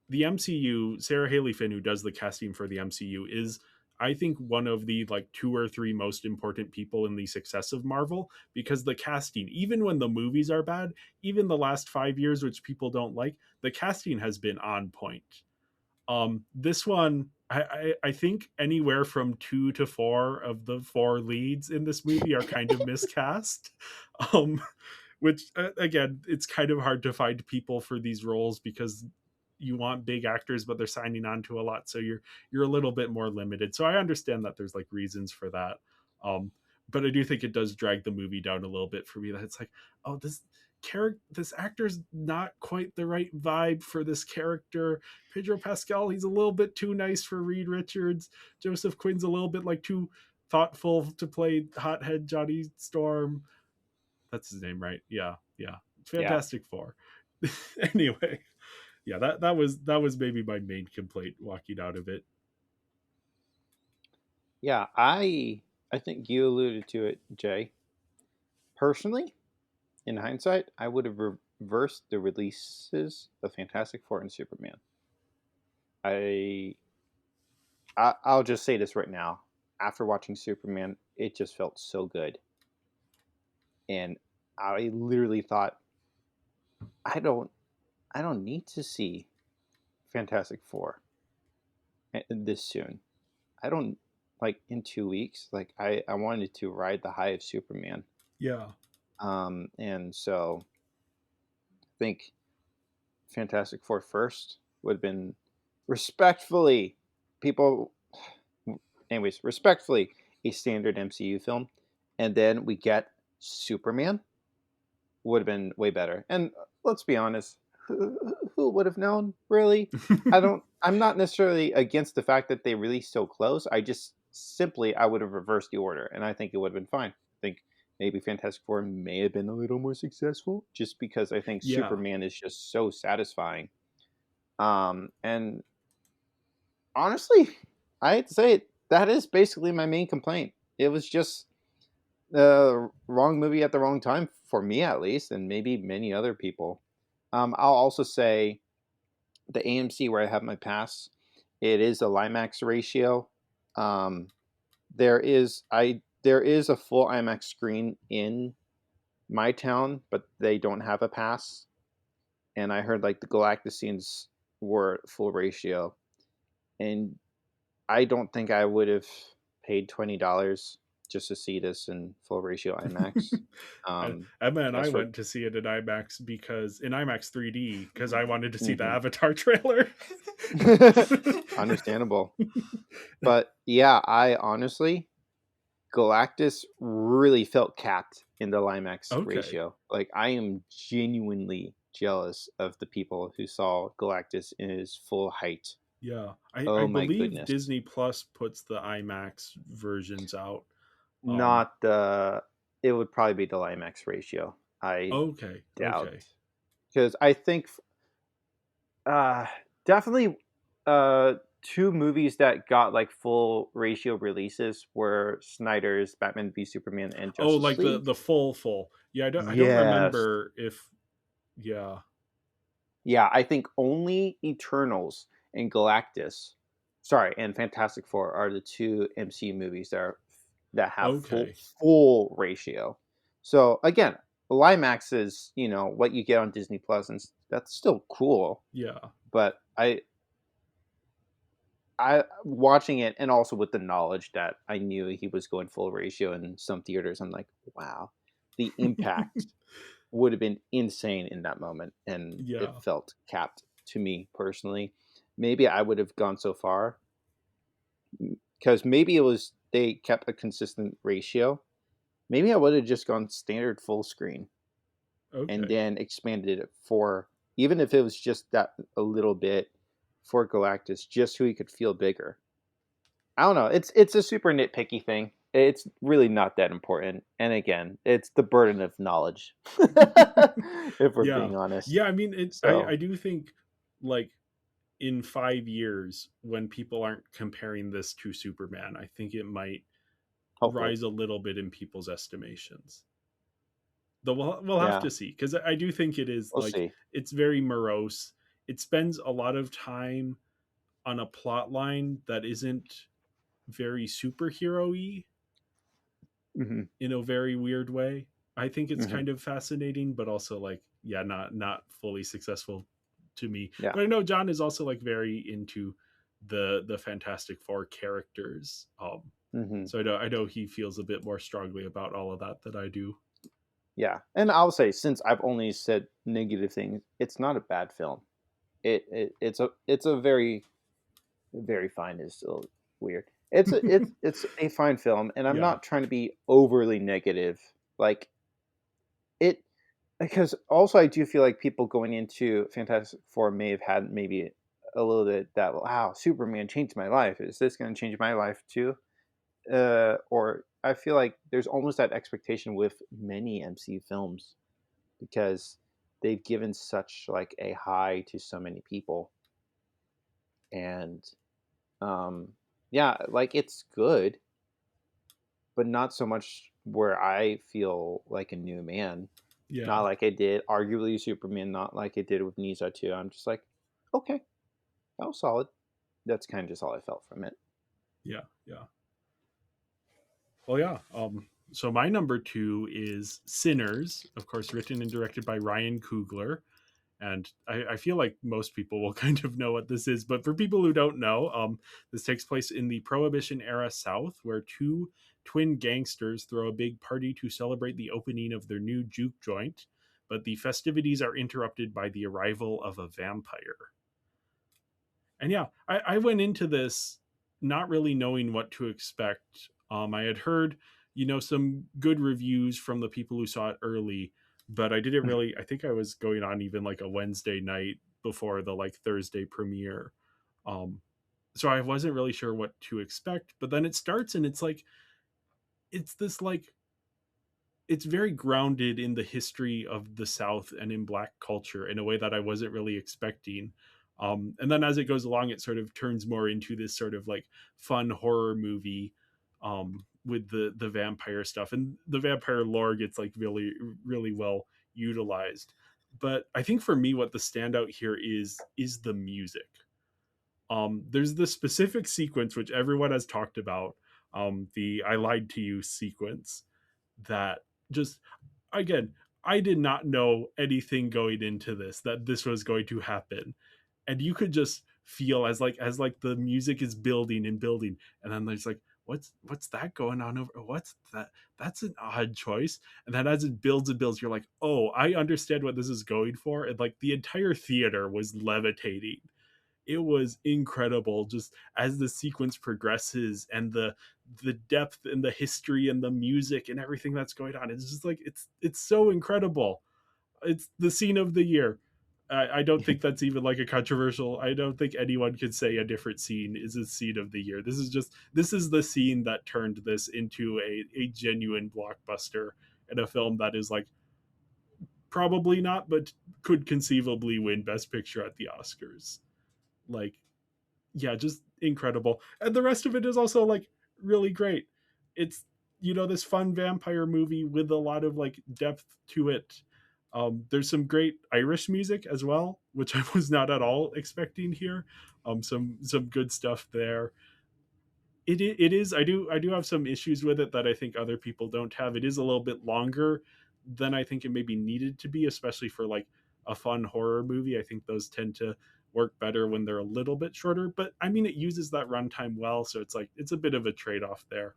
the MCU, Sarah Haley Finn, who does the casting for the MCU, is I think one of the like 2 or 3 most important people in the success of Marvel, because the casting, even when the movies are bad, even the last 5 years, which people don't like, the casting has been on point. This one, I think anywhere from 2 to 4 of the 4 leads in this movie are kind of miscast. Which again, it's kind of hard to find people for these roles because you want big actors, but they're signing on to a lot, so you're a little bit more limited. So I understand that there's like reasons for that. But I do think it does drag the movie down a little bit for me, that it's like, oh, this actor's not quite the right vibe for this character. Pedro Pascal, he's a little bit too nice for Reed Richards. Joseph Quinn's a little bit like too thoughtful to play hothead Johnny Storm. That's his name, right? Yeah. Fantastic Four. Anyway, yeah, that was maybe my main complaint walking out of it. Yeah, I think you alluded to it, Jay. Personally, in hindsight, I would have reversed the releases of Fantastic Four and Superman. I'll just say this right now. After watching Superman, it just felt so good. And I literally thought, I don't need to see Fantastic Four this soon. I don't, like, in 2 weeks. Like, I wanted to ride the high of Superman. Yeah. And so I think Fantastic Four first would have been respectfully a standard MCU film, and then we get Superman. Would have been way better. And let's be honest, who would have known, really? I'm not necessarily against the fact that they released so close. I just I would have reversed the order, and I think it would have been fine. I think maybe Fantastic Four may have been a little more successful, just because I think Superman is just so satisfying. And honestly, I'd say that is basically my main complaint. It was just the wrong movie at the wrong time, for me at least, and maybe many other people. I'll also say the AMC where I have my pass, it is a LIMAX ratio. There is a full IMAX screen in my town, but they don't have a pass. And I heard like the Galactus scenes were full ratio, and I don't think I would have paid $20 just to see this in full ratio IMAX. Emma and I went to see it in IMAX in IMAX 3D, because I wanted to see the Avatar trailer. Understandable. But yeah, I honestly, Galactus really felt capped in the LIMAX ratio. Like, I am genuinely jealous of the people who saw Galactus in his full height. Yeah, I believe Disney Plus puts the IMAX versions out. It would probably be the LIMAX ratio. I doubt. Okay. Because I think definitely two movies that got like full ratio releases were Snyder's Batman v Superman and Justice League. League. the full. Yeah, I don't remember if. Yeah, I think only Eternals and Galactus, and Fantastic Four are the two MCU movies that have full ratio. So again, LIMAX is, what you get on Disney Plus, and that's still cool. Yeah. But I watching it, and also with the knowledge that I knew he was going full ratio in some theaters, I'm like, wow, the impact would have been insane in that moment, and it felt capped to me personally. Maybe I would have gone so far, because maybe they kept a consistent ratio. Maybe I would have just gone standard full screen, and then expanded it for, even if it was just that a little bit, for Galactus, just so he could feel bigger. I don't know. It's a super nitpicky thing. It's really not that important. And again, it's the burden of knowledge, if we're being honest. Yeah, I mean, I do think, like, in 5 years, when people aren't comparing this to Superman, I think it might rise a little bit in people's estimations. Though we'll have to see, because I do think it is it's very morose. It spends a lot of time on a plot line that isn't very superhero-y, in a very weird way. I think it's kind of fascinating, but also not fully successful to me. Yeah. But I know John is also very into the Fantastic Four characters. So I know he feels a bit more strongly about all of that than I do. Yeah, and I'll say, since I've only said negative things, it's not a bad film. it's a very fine is still weird. It's a fine film, and I'm Yeah. not trying to be overly negative. Like it, because also I do feel like people going into Fantastic Four may have had maybe a little bit that, wow, Superman changed my life. Is this going to change my life too? Or I feel like there's almost that expectation with many MCU films because they've given such like a high to so many people, and yeah, like it's good, but not so much where I feel like a new man. Yeah. Not like I did arguably Superman, not like I did with Nisa too. I'm just like, okay, that was solid. That's kind of just all I felt from it. Yeah. Well, yeah. So my number 2 is Sinners, of course, written and directed by Ryan Coogler. And I feel like most people will kind of know what this is, but for people who don't know, this takes place in the Prohibition era South, where two twin gangsters throw a big party to celebrate the opening of their new juke joint, but the festivities are interrupted by the arrival of a vampire. And yeah, I went into this not really knowing what to expect. I had heard, some good reviews from the people who saw it early, but I didn't really. I think I was going on even like a Wednesday night before the like Thursday premiere, um, so I wasn't really sure what to expect. But then it starts, and it's like it's this like it's very grounded in the history of the South and in Black culture in a way that I wasn't really expecting. And then as it goes along, it sort of turns more into this sort of like fun horror movie, with the vampire stuff, and the vampire lore gets like really really well utilized. But I think for me, what the standout here is the music. There's the specific sequence which everyone has talked about, the "I lied to you" sequence, that just, again, I did not know anything going into this that this was going to happen, and you could just feel as the music is building and building, and then there's like, what's that going on over, what's that, that's an odd choice, and then as it builds and builds, you're like, oh, I understand what this is going for, and like the entire theater was levitating. It was incredible just as the sequence progresses, and the depth and the history and the music and everything that's going on. It's just like it's so incredible. It's the scene of the year. I don't think that's even like a controversial. I don't think anyone could say a different scene is a scene of the year. This is the scene that turned this into a genuine blockbuster, and a film that is like probably not, but could conceivably win Best Picture at the Oscars. Like, yeah, just incredible. And the rest of it is also like really great. It's, this fun vampire movie with a lot of like depth to it. There's some great Irish music as well, which I was not at all expecting here. Some good stuff there. It is, I do have some issues with it that I think other people don't have. It is a little bit longer than I think it maybe needed to be, especially for like a fun horror movie. I think those tend to work better when they're a little bit shorter, but I mean, it uses that runtime well, so it's like it's a bit of a trade-off there.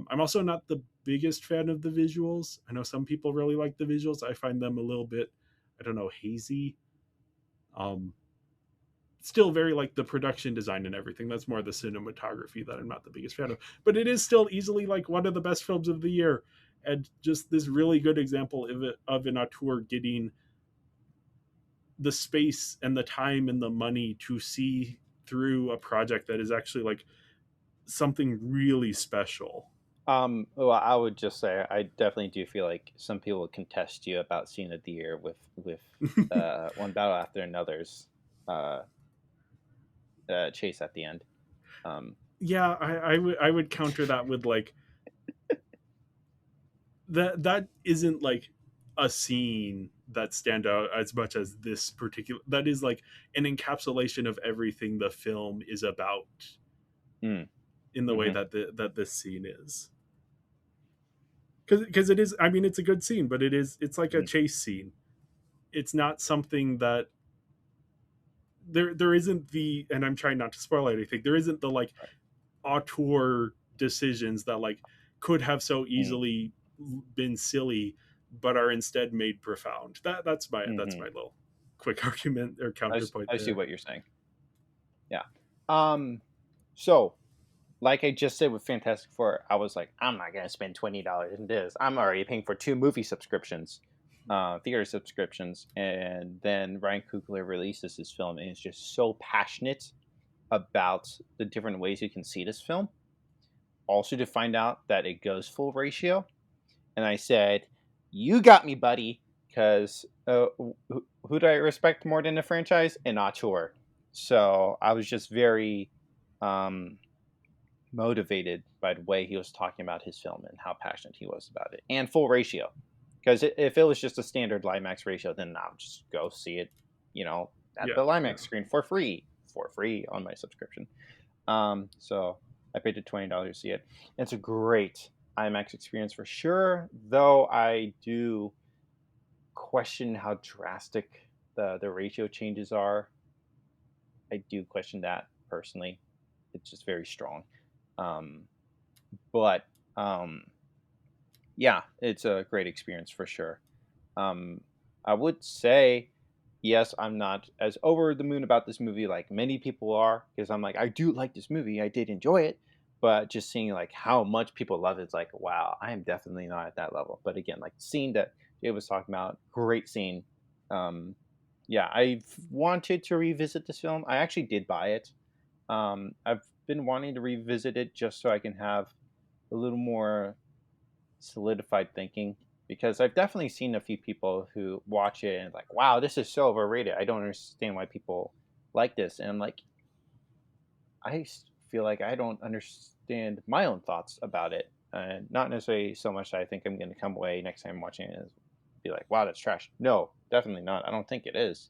I'm also not the biggest fan of the visuals. I know some people really like the visuals. I find them a little bit, I don't know, hazy. um Still very like the production design and everything, that's more the cinematography that I'm not the biggest fan of, but it is still easily like one of the best films of the year, and just this really good example of an auteur getting the space and the time and the money to see through a project that is actually like something really special. Well, I would just say I definitely do feel like some people contest you about scene of the year with one battle after another's chase at the end. Yeah, I would counter that with like that isn't like a scene that stand out as much as this particular, that is like an encapsulation of everything the film is about, Mm. in the way Mhm. that this scene is, because it is, I mean, it's a good scene, but it's like a chase scene. It's not something that there isn't the, and I'm trying not to spoil anything, there isn't the like auteur decisions that like could have so Mm. easily been silly but are instead made profound. That's my Mhm. little quick argument or counterpoint I there. see what you're saying. Yeah. So, like I just said with Fantastic Four, I was like, I'm not gonna spend $20 in this. I'm already paying for 2 movie subscriptions, theater subscriptions, and then Ryan Coogler releases this film and is just so passionate about the different ways you can see this film. Also, to find out that it goes full ratio, and I said, "You got me, buddy." Because who do I respect more than the franchise? An auteur. So I was just very motivated by the way he was talking about his film and how passionate he was about it, and full ratio. Because if it was just a standard Limax ratio, then I'll just go see it, at the Limax screen for free on my subscription. So I paid the $20 to see it. It's a great IMAX experience for sure, though I do question how drastic the ratio changes are. I do question that personally. It's just very strong. But yeah, it's a great experience for sure. I would say, yes, I'm not as over the moon about this movie like many people are, because I'm like, I do like this movie, I did enjoy it, but just seeing like how much people love it, it's like, wow, I am definitely not at that level. But again, like the scene that Jay was talking about, great scene. Yeah, I've wanted to revisit this film. I actually did buy it. I've been wanting to revisit it just so I can have a little more solidified thinking, because I've definitely seen a few people who watch it and like, wow, this is so overrated. I don't understand why people like this. And I'm like, I feel like I don't understand my own thoughts about it. And not necessarily so much that I think I'm going to come away next time watching it and be like, wow, that's trash. No, definitely not. I don't think it is.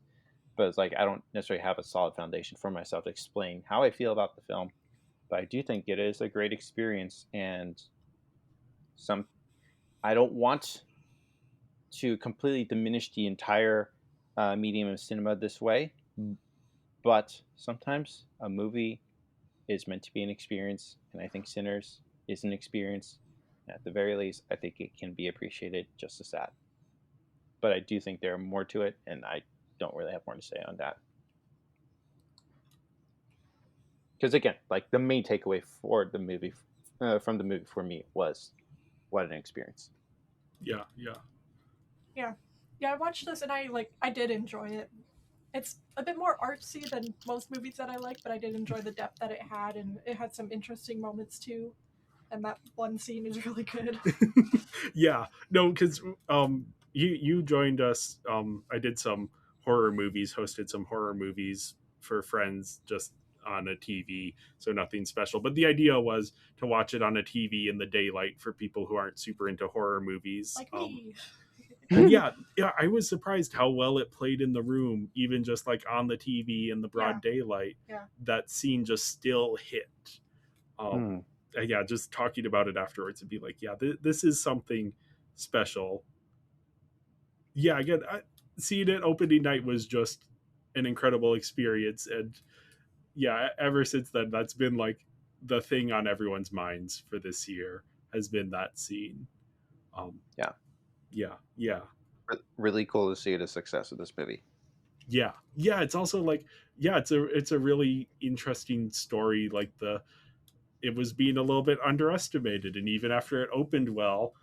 But it's like I don't necessarily have a solid foundation for myself to explain how I feel about the film. But I do think it is a great experience, and I don't want to completely diminish the entire medium of cinema this way, but sometimes a movie is meant to be an experience, and I think Sinners is an experience. At the very least, I think it can be appreciated just as that. But I do think there are more to it, and I don't really have more to say on that. Because again, like the main takeaway for the movie, from the movie for me was, what an experience. Yeah. Yeah, I watched this and I did enjoy it. It's a bit more artsy than most movies that I like, but I did enjoy the depth that it had, and it had some interesting moments too. And that one scene is really good. Yeah, no, because you joined us. I did some horror movies, hosted some horror movies for friends just on a TV, so nothing special. But the idea was to watch it on a TV in the daylight for people who aren't super into horror movies. Like me. And yeah, I was surprised how well it played in the room, even just like on the TV in the broad daylight. Yeah. That scene just still hit. Yeah, just talking about it afterwards and be like, yeah, this is something special. Yeah, again, seeing it opening night was just an incredible experience, and yeah, ever since then, that's been like the thing on everyone's minds for this year has been that scene. Yeah. Really cool to see the success of this movie. Yeah, it's also like, yeah, it's a really interesting story. Like it was being a little bit underestimated, and even after it opened well,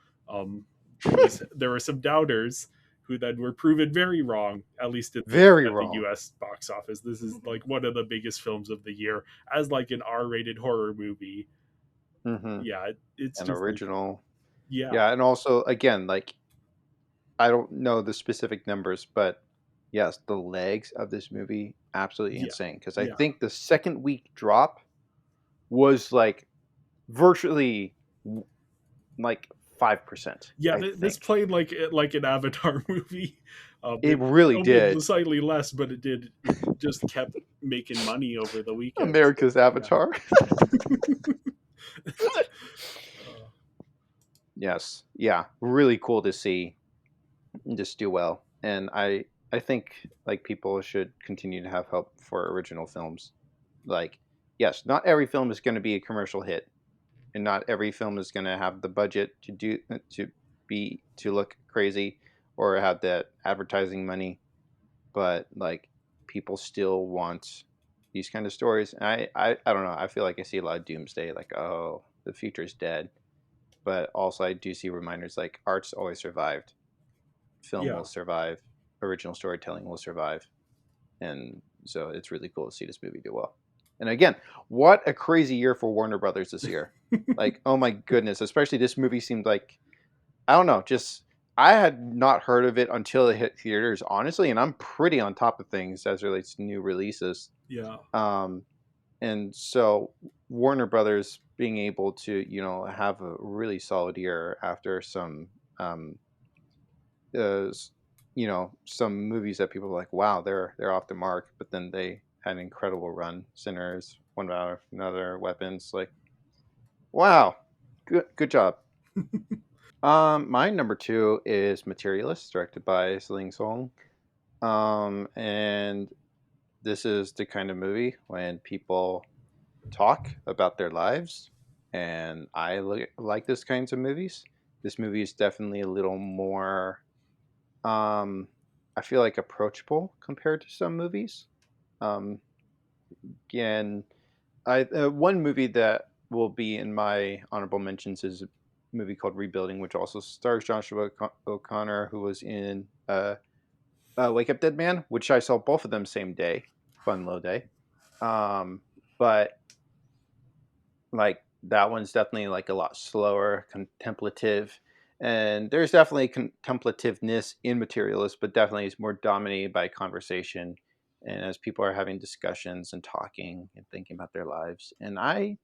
there were some doubters who then were proven very wrong, at least at the US box office. This is like one of the biggest films of the year as like an R-rated horror movie. Mm-hmm. Yeah, it's an just original. Like, yeah, and also again, like I don't know the specific numbers, but yes, the legs of this movie absolutely insane. Because I think the second week drop was like virtually like 5%. Yeah, this played like an Avatar movie. It really did. Slightly less, but it just kept making money over the weekend. America's Avatar. Yes. Yeah. Really cool to see this do well. And I think like people should continue to have hope for original films. Like, yes, not every film is going to be a commercial hit, and not every film is going to have the budget to look crazy or have that advertising money. but like people still want these kind of stories. And I don't know. I feel like I see a lot of doomsday, like, oh, the future's dead. But also, I do see reminders like art's always survived, film Yeah. will survive, original storytelling will survive, and so it's really cool to see this movie do well. And again, what a crazy year for Warner Brothers this year! Like, oh my goodness, especially this movie seemed like, I don't know, just I had not heard of it until it hit theaters, honestly, and I'm pretty on top of things as relates to new releases. Yeah. Um, and so Warner Brothers being able to, have a really solid year after some, uh, some movies that people were like, wow, they're off the mark, but then they had an incredible run. Sinners, One Valor, Another, Weapons, like, wow, good job. My number two is Materialist, directed by Celine Song. And this is the kind of movie when people talk about their lives, and I like this kinds of movies. This movie is definitely a little more, I feel like, approachable compared to some movies. Um, Again, one movie that will be in my honorable mentions is a movie called Rebuilding, which also stars Joshua O'Connor, who was in Wake Up Dead Man, which I saw both of them same day. Fun low day. But like that one's definitely like a lot slower, contemplative, and there's definitely contemplativeness in Materialist, but definitely it's more dominated by conversation, and as people are having discussions and talking and thinking about their lives. And I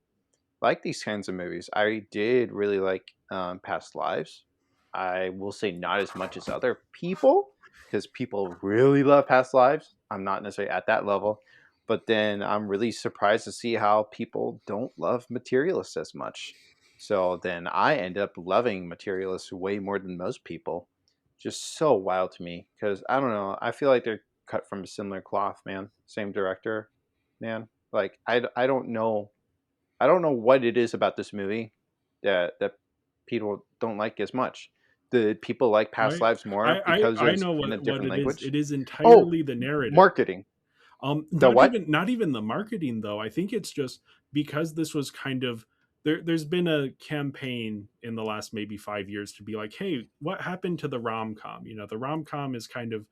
like these kinds of movies. I did really like Past Lives. I will say not as much as other people, because people really love Past Lives. I'm not necessarily at that level, but then I'm really surprised to see how people don't love Materialists as much. So then I end up loving Materialists way more than most people. Just so wild to me, because I don't know. I feel like they're cut from a similar cloth, man. Same director, man. Like I don't know. I don't know what it is about this movie that people don't like as much. The people like Past I Lives more because I it's know in a what different it is. language. It is Oh, entirely the narrative. marketing. The what? Not even the marketing though. I think it's just because this was kind of there's been a campaign in the last maybe 5 years to be like, hey, what happened to the rom-com? The rom-com is kind of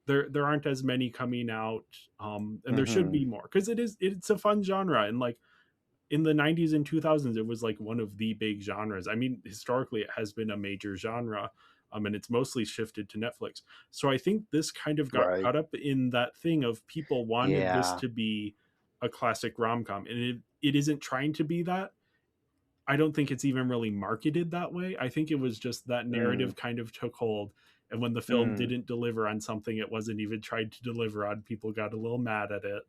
there aren't as many coming out, and there should Mm-hmm. be more because it's a fun genre. And like in the 90s and 2000s, it was like one of the big genres. I mean, historically it has been a major genre, and it's mostly shifted to Netflix. So I think this kind of got Right. caught up in that thing of people wanted this Yeah. to be a classic rom-com, and it isn't trying to be that. I don't think it's even really marketed that way. I think it was just that Mm, narrative kind of took hold, and when the film mm, didn't deliver on something it wasn't even tried to deliver on, people got a little mad at it.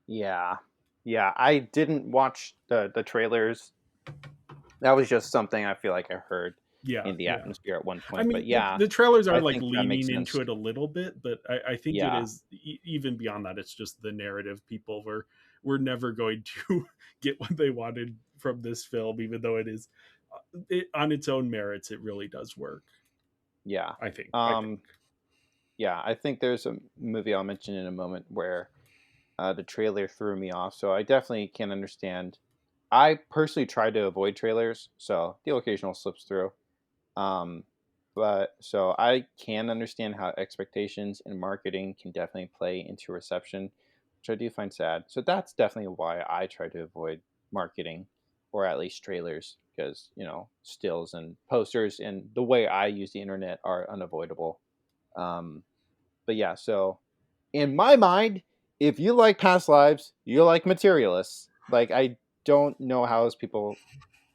yeah. Yeah. I didn't watch the trailers. That was just something I feel like I heard Yeah, in the yeah. atmosphere at one I point. But mean, yeah, the trailers are I like think that makes leaning sense. into it a little bit, but I think it Yeah. is even beyond that. It's just the narrative. People were never going to get what they wanted from this film, even though on its own merits, it really does work. Yeah. I think. Um, yeah. I think there's a movie I'll mention in a moment where the trailer threw me off. So I definitely can understand. I personally try to avoid trailers, so the occasional slips through. Um, but so I can understand how expectations and marketing can definitely play into reception, which I do find sad. So that's definitely why I try to avoid marketing, or at least trailers, because stills and posters and the way I use the internet are unavoidable. Um, but yeah, so in my mind, if you like Past Lives, you like Materialists. Like, I don't know how those people,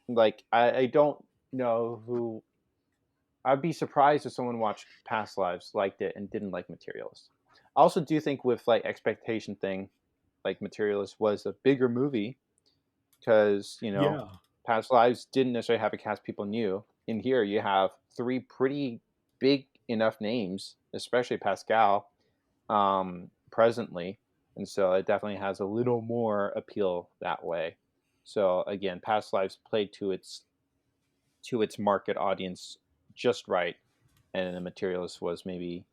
like, I don't know who. I'd be surprised if someone watched Past Lives, liked it, and didn't like Materialist. I also do think with like expectation thing, like Materialist was a bigger movie because Yeah. Past Lives didn't necessarily have a cast people knew. In here, you have three pretty big enough names, especially Pascal, presently, and so it definitely has a little more appeal that way. So again, Past Lives played to its market audience just right, and the Materialist was maybe,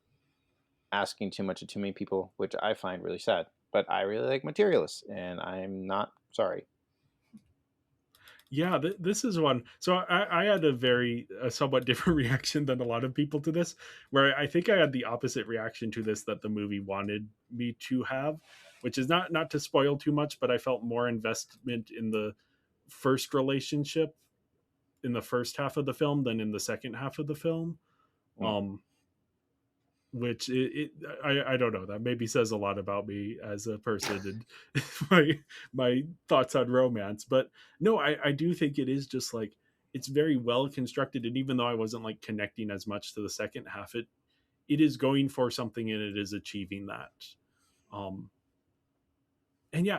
asking too much of too many people, which I find really sad. But I really like Materialists, and I'm not sorry. Yeah, this is one. So I had a somewhat different reaction than a lot of people to this, where I think I had the opposite reaction to this that the movie wanted me to have, which is not to spoil too much, but I felt more investment in the first relationship in the first half of the film than in the second half of the film. Mm. Which I don't know, that maybe says a lot about me as a person and my thoughts on romance. But no, I do think it is just like, it's very well constructed, and even though I wasn't like connecting as much to the second half, it is going for something and it is achieving that. And yeah,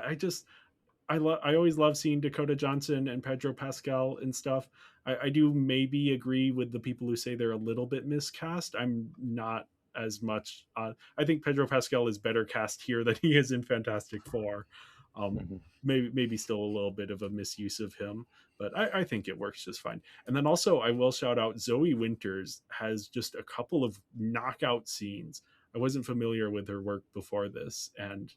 I always love seeing Dakota Johnson and Pedro Pascal and stuff. I do maybe agree with the people who say they're a little bit miscast. I'm not as much. I think Pedro Pascal is better cast here than he is in Fantastic Four. Maybe still a little bit of a misuse of him, but I think it works just fine. And then also I will shout out Zoe Winters has just a couple of knockout scenes. I wasn't familiar with her work before this, and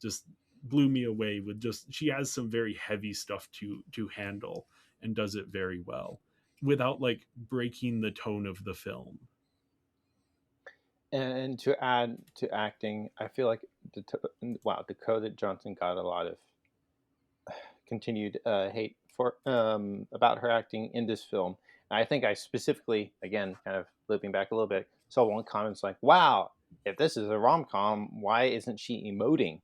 just blew me away with just, she has some very heavy stuff to handle and does it very well without like breaking the tone of the film. And to add to acting, I feel like Dakota Johnson got a lot of continued hate for about her acting in this film. And I think I specifically, again, kind of looping back a little bit, saw one comment like, "Wow, if this is a rom-com, why isn't she emoting?"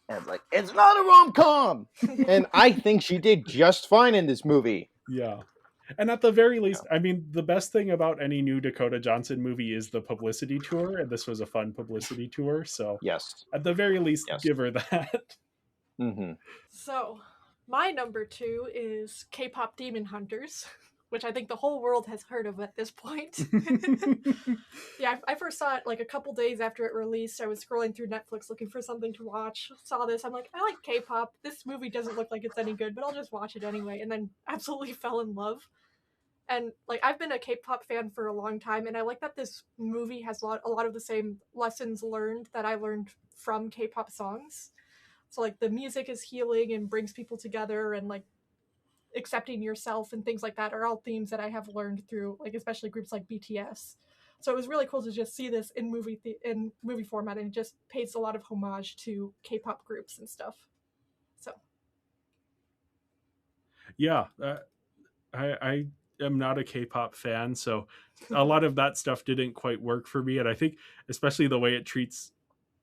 And like, it's not a rom-com, and I think she did just fine in this movie. Yeah. And at the very least, I mean, the best thing about any new Dakota Johnson movie is the publicity tour, and this was a fun publicity tour. So yes, at the very least, give her that. Mm-hmm. So my number 2 is K-pop Demon Hunters, which I think the whole world has heard of at this point. Yeah, I first saw it like a couple days after it released. I was scrolling through Netflix looking for something to watch, saw this, I'm like, I like K-pop, this movie doesn't look like it's any good, but I'll just watch it anyway, and then absolutely fell in love. And like, I've been a K-pop fan for a long time, and I like that this movie has a lot of the same lessons learned that I learned from K-pop songs. So like, the music is healing and brings people together, and like accepting yourself and things like that are all themes that I have learned through, like, especially groups like BTS. So it was really cool to just see this in movie format, and it just pays a lot of homage to K-pop groups and stuff. So yeah, I am not a K-pop fan, so a lot of that stuff didn't quite work for me. And I think especially the way it treats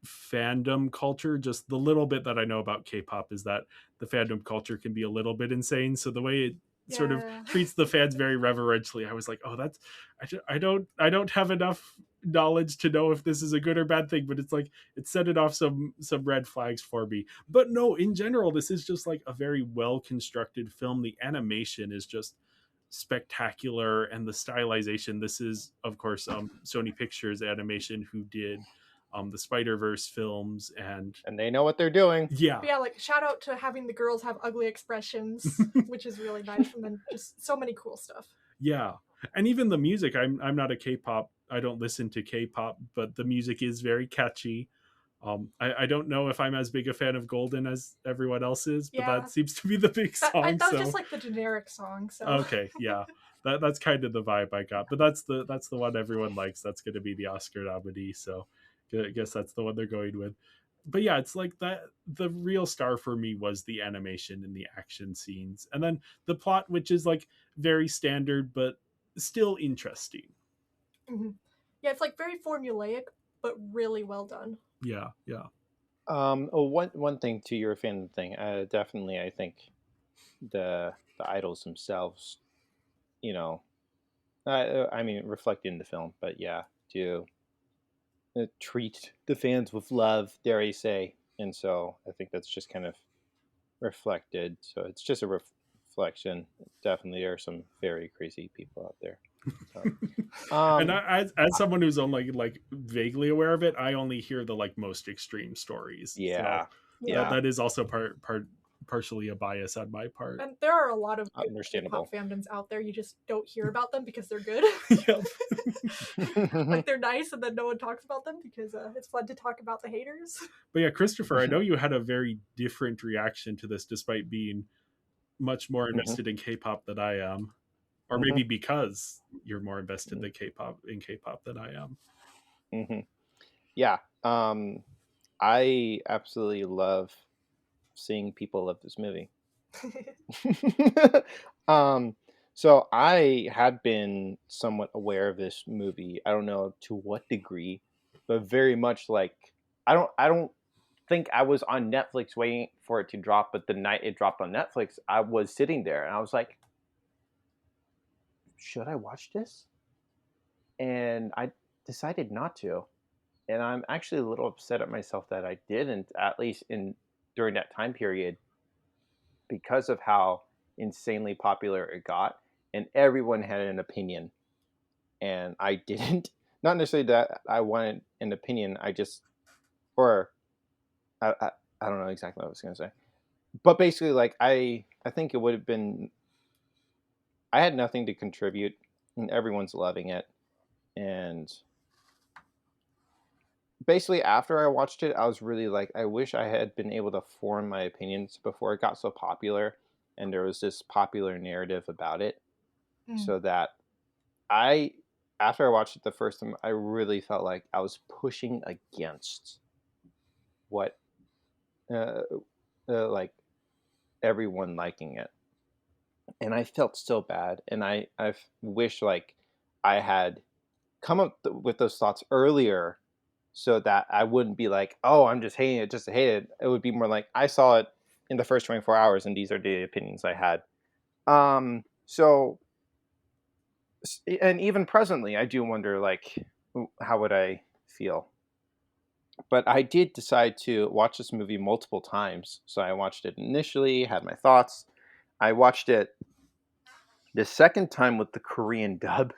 fandom culture, just the little bit that I know about K-pop is that the fandom culture can be a little bit insane. So the way it sort of treats the fans very reverentially, I was like, oh, that's, I don't have enough knowledge to know if this is a good or bad thing, but it's like, it set it off some red flags for me. But no, in general, this is just like a very well constructed film. The animation is just spectacular, and the stylization, this is of course Sony Pictures Animation, who did the Spider-Verse films, and they know what they're doing. Yeah, like, shout out to having the girls have ugly expressions, which is really nice, and then just so many cool stuff. Yeah, and even the music, I'm not a K-pop, I don't listen to K-pop, but the music is very catchy. I don't know if I'm as big a fan of Golden as everyone else is, but that seems to be the big song. That was just like the generic song. So okay, yeah, that's kind of the vibe I got. But that's the one everyone likes. That's going to be the Oscar nominee. So I guess that's the one they're going with. But yeah, it's like that. The real star for me was the animation and the action scenes, and then the plot, which is like very standard but still interesting. Mm-hmm. Yeah, it's like very formulaic, but really well done. Yeah. One thing to your fan thing, definitely, I think the idols themselves, you know, I mean, reflected in the film, but yeah, to treat the fans with love, dare I say, and so I think that's just kind of reflected. So it's just a reflection. Definitely, there are some very crazy people out there. And as someone who's only like vaguely aware of it, I only hear the like most extreme stories. Yeah, so that is also part partially a bias on my part. And there are a lot of good Understandable. K-pop fandoms out there. You just don't hear about them because they're good. Yep. Like they're nice, and then no one talks about them because it's fun to talk about the haters. But yeah, Christopher, I know you had a very different reaction to this, despite being much more invested in K-pop than I am, or maybe because you're more invested in K-pop than I am. Yeah, I absolutely love seeing people love this movie. So I had been somewhat aware of this movie. I don't know to what degree, but very much like I don't think I was on Netflix waiting for it to drop, but the night it dropped on Netflix, I was sitting there and I was like, should I watch this? And I decided not to. And I'm actually a little upset at myself that I didn't, at least during that time period, because of how insanely popular it got, and everyone had an opinion, and I didn't. Not necessarily that I wanted an opinion. I just, or I don't know exactly what I was gonna say, but basically, like I think it would have been. I had nothing to contribute, and everyone's loving it, and basically after I watched it, I was really like, I wish I had been able to form my opinions before it got so popular, and there was this popular narrative about it, so that after I watched it the first time, I really felt like I was pushing against what, like everyone liking it, and I felt so bad, and I wish like I had come up with those thoughts earlier so that I wouldn't be like, oh, I'm just hating it just to hate it. It would be more like I saw it in the first 24 hours and these are the opinions I had. So, and even presently, I do wonder, like, how would I feel? But I did decide to watch this movie multiple times. So I watched it initially, had my thoughts. I watched it the second time with the Korean dub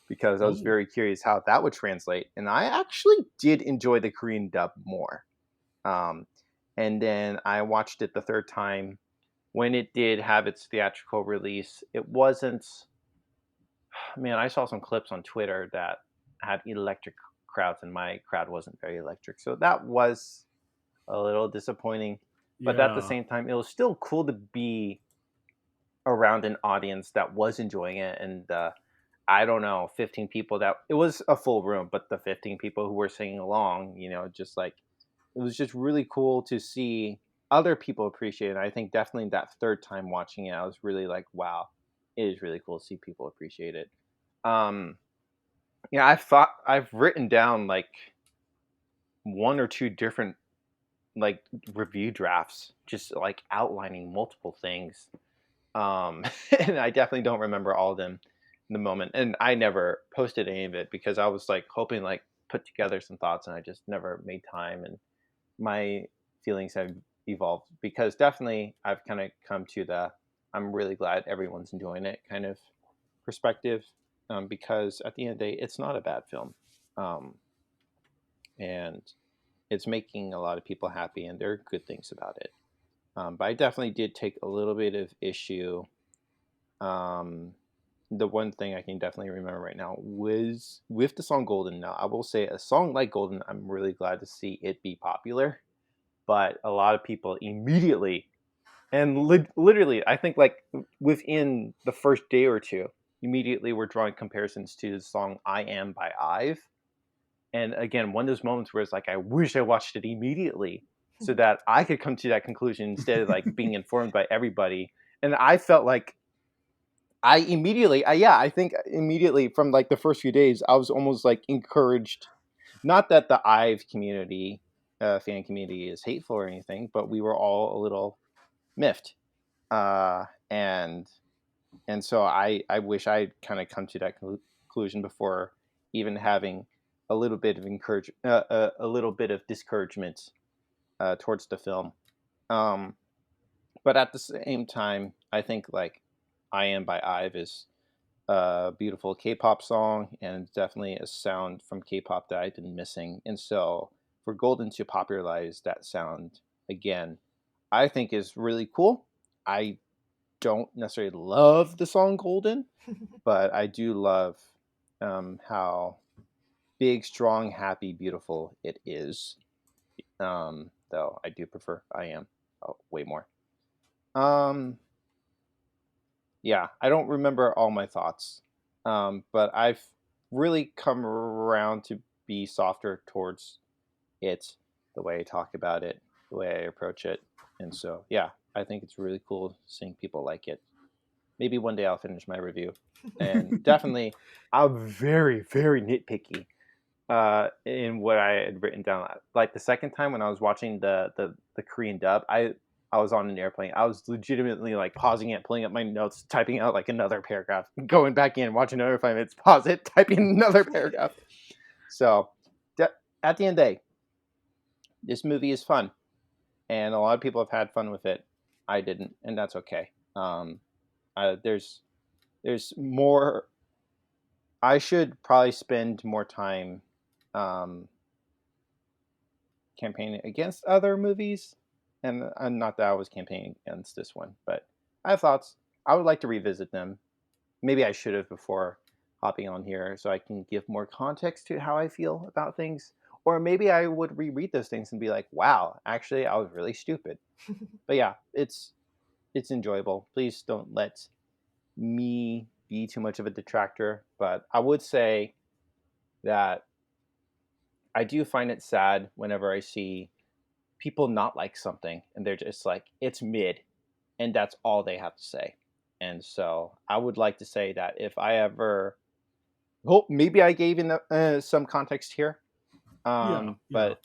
because I was very curious how that would translate. And I actually did enjoy the Korean dub more. And then I watched it the third time when it did have its theatrical release. It wasn't, man, I saw some clips on Twitter that had electric crowds and my crowd wasn't very electric. So that was a little disappointing. But at the same time, it was still cool to be around an audience that was enjoying it. And I don't know, 15 people it was a full room, but the 15 people who were singing along, just like, it was just really cool to see other people appreciate it. And I think definitely that third time watching it, I was really like, wow, it is really cool to see people appreciate it. I've written down like one or two different like review drafts, just like outlining multiple things. And I definitely don't remember all of them in the moment. And I never posted any of it because I was like hoping like put together some thoughts and I just never made time. And my feelings have evolved because definitely I've kind of come to I'm really glad everyone's enjoying it kind of perspective, because at the end of the day, it's not a bad film. And it's making a lot of people happy and there are good things about it. But I definitely did take a little bit of issue. The one thing I can definitely remember right now was with the song Golden. Now, I will say a song like Golden, I'm really glad to see it be popular. But a lot of people immediately, and literally, I think like within the first day or two, immediately were drawing comparisons to the song I Am by IVE. And again, one of those moments where it's like, I wish I watched it immediately so that I could come to that conclusion instead of like being informed by everybody. And I felt like I think immediately from like the first few days, I was almost like encouraged. Not that the IVE community, fan community, is hateful or anything, but we were all a little miffed, and so I wish I'd kind of come to that conclusion before even having a little bit of a little bit of discouragement towards the film. But at the same time, I think like I Am by IVE is a beautiful K-pop song and definitely a sound from K-pop that I've been missing. And so for Golden to popularize that sound again, I think is really cool. I don't necessarily love the song Golden, but I do love how big, strong, happy, beautiful it is. Though I do prefer I Am way more. Yeah, I don't remember all my thoughts, but I've really come around to be softer towards it, the way I talk about it, the way I approach it, and so yeah, I think it's really cool seeing people like it. Maybe one day I'll finish my review, and definitely I'm very very nitpicky in what I had written down. Like the second time when I was watching the Korean dub, I was on an airplane. I was legitimately like pausing it, pulling up my notes, typing out like another paragraph, going back in, watching another 5 minutes, pause it, typing another paragraph. So at the end of the day, this movie is fun, and a lot of people have had fun with it. I didn't, and that's okay. There's more. I should probably spend more time campaigning against other movies, and not that I was campaigning against this one, but I have thoughts. I would like to revisit them. Maybe I should have before hopping on here, so I can give more context to how I feel about things. Or maybe I would reread those things and be like, "Wow, actually, I was really stupid." But yeah, it's enjoyable. Please don't let me be too much of a detractor. But I would say that I do find it sad whenever I see people not like something and they're just like, it's mid, and that's all they have to say. And so I would like to say that if I ever, hope maybe I gave in some context here, but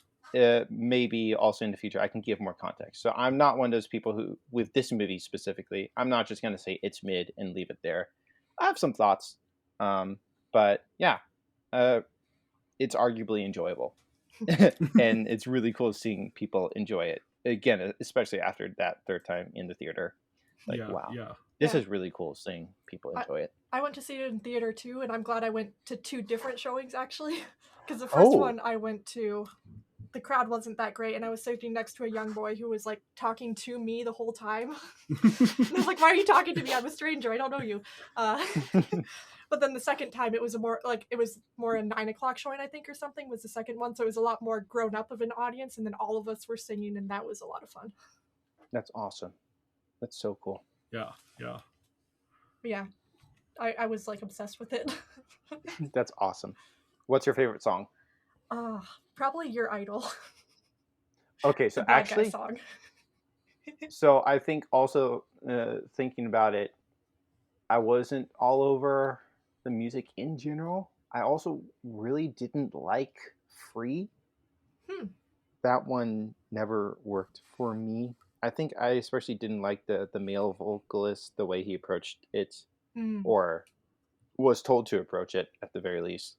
maybe also in the future I can give more context. So I'm not one of those people who, with this movie specifically, I'm not just going to say it's mid and leave it there. I have some thoughts, but yeah, it's arguably enjoyable. And it's really cool seeing people enjoy it again, especially after that third time in the theater. Like, wow, this is really cool seeing people enjoy it. I went to see it in theater too, and I'm glad I went to 2 different showings actually, because the first one I went to, the crowd wasn't that great, and I was sitting next to a young boy who was like talking to me the whole time. I was like, "Why are you talking to me? I'm a stranger. I don't know you." But then the second time, it was more a 9 o'clock showing, I think, or something was the second one, so it was a lot more grown up of an audience, and then all of us were singing, and that was a lot of fun. That's awesome. That's so cool. Yeah. But yeah, I was like obsessed with it. That's awesome. What's your favorite song? Probably Your Idol. Okay, so the Bad actually, Guy song. so I think also thinking about it, I wasn't all over the music in general. I also really didn't like Free. That one never worked for me. I think I especially didn't like the male vocalist, the way he approached it, or was told to approach it at the very least.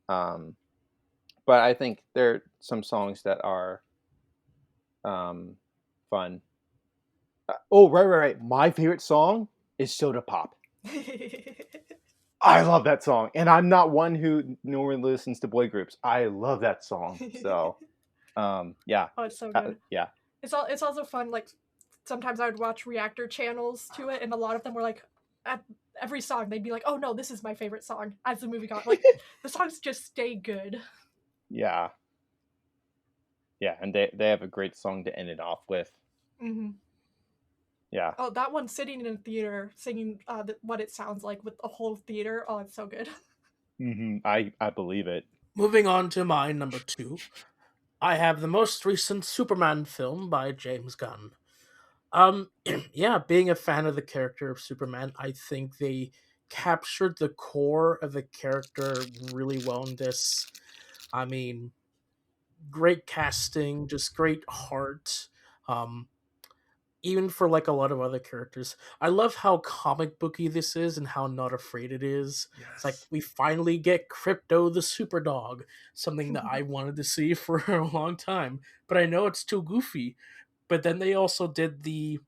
But I think there are some songs that are fun. Right. My favorite song is Soda Pop. I love that song, and I'm not one who normally listens to boy groups. I love that song. So, yeah. Oh, it's so good. Yeah. It's also fun. Like sometimes I would watch reactor channels to it, and a lot of them were like, at every song they'd be like, "Oh no, this is my favorite song." As the movie got, like the songs just stay good. Yeah. Yeah, and they have a great song to end it off with. Yeah. Oh, that one, sitting in a theater singing what it sounds like with the whole theater. Oh, it's so good. I believe it. Moving on to my number 2, I have the most recent Superman film by James Gunn. Yeah, being a fan of the character of Superman, I think they captured the core of the character really well in this. I mean, great casting, just great heart. Even for like a lot of other characters, I love how comic booky this is and how not afraid it is. Yes. It's like we finally get Crypto the Super Dog, something that I wanted to see for a long time, but I know it's too goofy. But then they also did the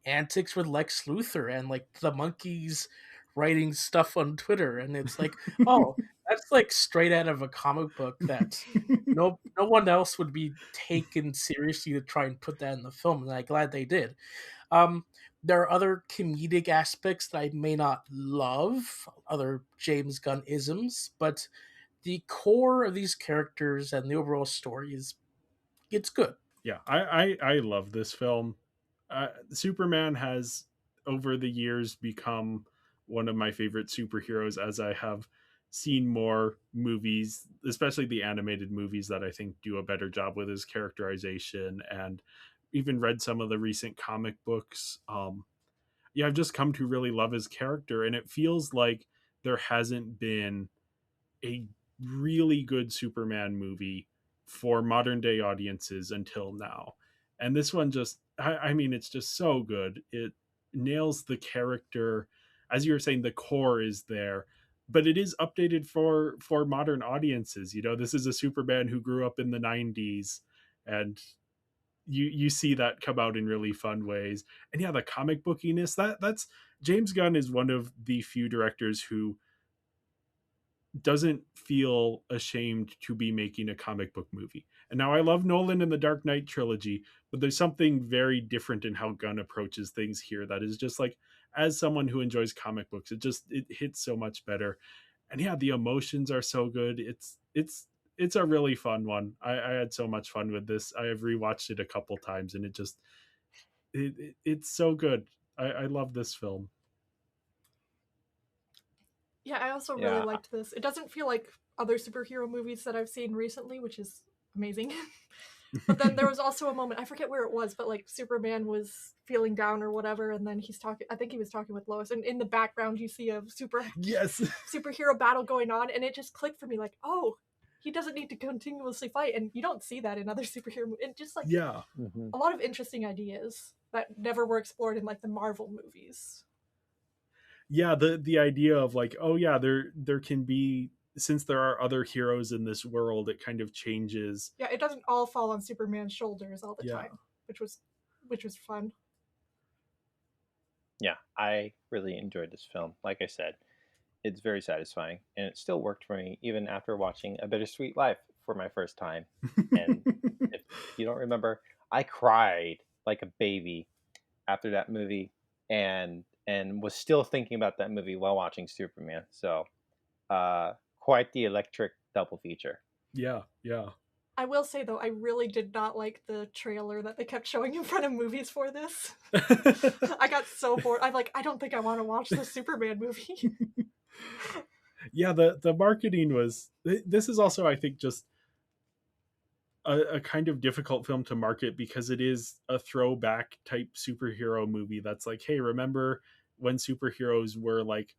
antics with Lex Luthor and like the monkeys writing stuff on Twitter, and it's like, oh, That's like straight out of a comic book that no one else would be taken seriously to try and put that in the film, and I'm glad they did. Um, there are other comedic aspects that I may not love, other James Gunn isms, but the core of these characters and the overall story is it's good. Yeah, I love this film. Superman has over the years become one of my favorite superheroes as I have seen more movies, especially the animated movies that I think do a better job with his characterization, and even read some of the recent comic books. Yeah, I've just come to really love his character, and it feels like there hasn't been a really good Superman movie for modern day audiences until now. And this one just, I mean, it's just so good. It nails the character. As you were saying, the core is there, but it is updated for modern audiences. You know, this is a Superman who grew up in the 90s, and you see that come out in really fun ways. And yeah, the comic bookiness, that's James Gunn is one of the few directors who doesn't feel ashamed to be making a comic book movie. And now I love Nolan and the Dark Knight trilogy, but there's something very different in how Gunn approaches things here that is just like, as someone who enjoys comic books, it hits so much better. And yeah, the emotions are so good. It's a really fun one. I had so much fun with this. I have rewatched it a couple times, and it's so good. I love this film. Yeah, I also really Yeah. liked this. It doesn't feel like other superhero movies that I've seen recently, which is amazing. But then there was also a moment, I forget where it was, but like Superman was feeling down or whatever, and then he's talking, I think he was talking with Lois, and in the background you see a Yes. superhero battle going on, and it just clicked for me like, oh, he doesn't need to continuously fight, and you don't see that in other superhero movies. And just like Yeah. Mhm. a lot of interesting ideas that never were explored in like the Marvel movies. Yeah, the idea of like, oh yeah, there can be, since there are other heroes in this world, it kind of changes. Yeah, it doesn't all fall on Superman's shoulders all the Yeah. time, which was fun. Yeah, I really enjoyed this film. Like I said, it's very satisfying, and it still worked for me even after watching A Bittersweet Life for my first time. And if you don't remember, I cried like a baby after that movie, and was still thinking about that movie while watching Superman. So, quite the electric double feature. Yeah, yeah. I will say though, I really did not like the trailer that they kept showing in front of movies for this. I got so bored. I'm like, I don't think I want to watch the Superman movie. Yeah, the marketing was, this is also, I think, just a kind of difficult film to market because it is a throwback type superhero movie that's like, hey, remember when superheroes were like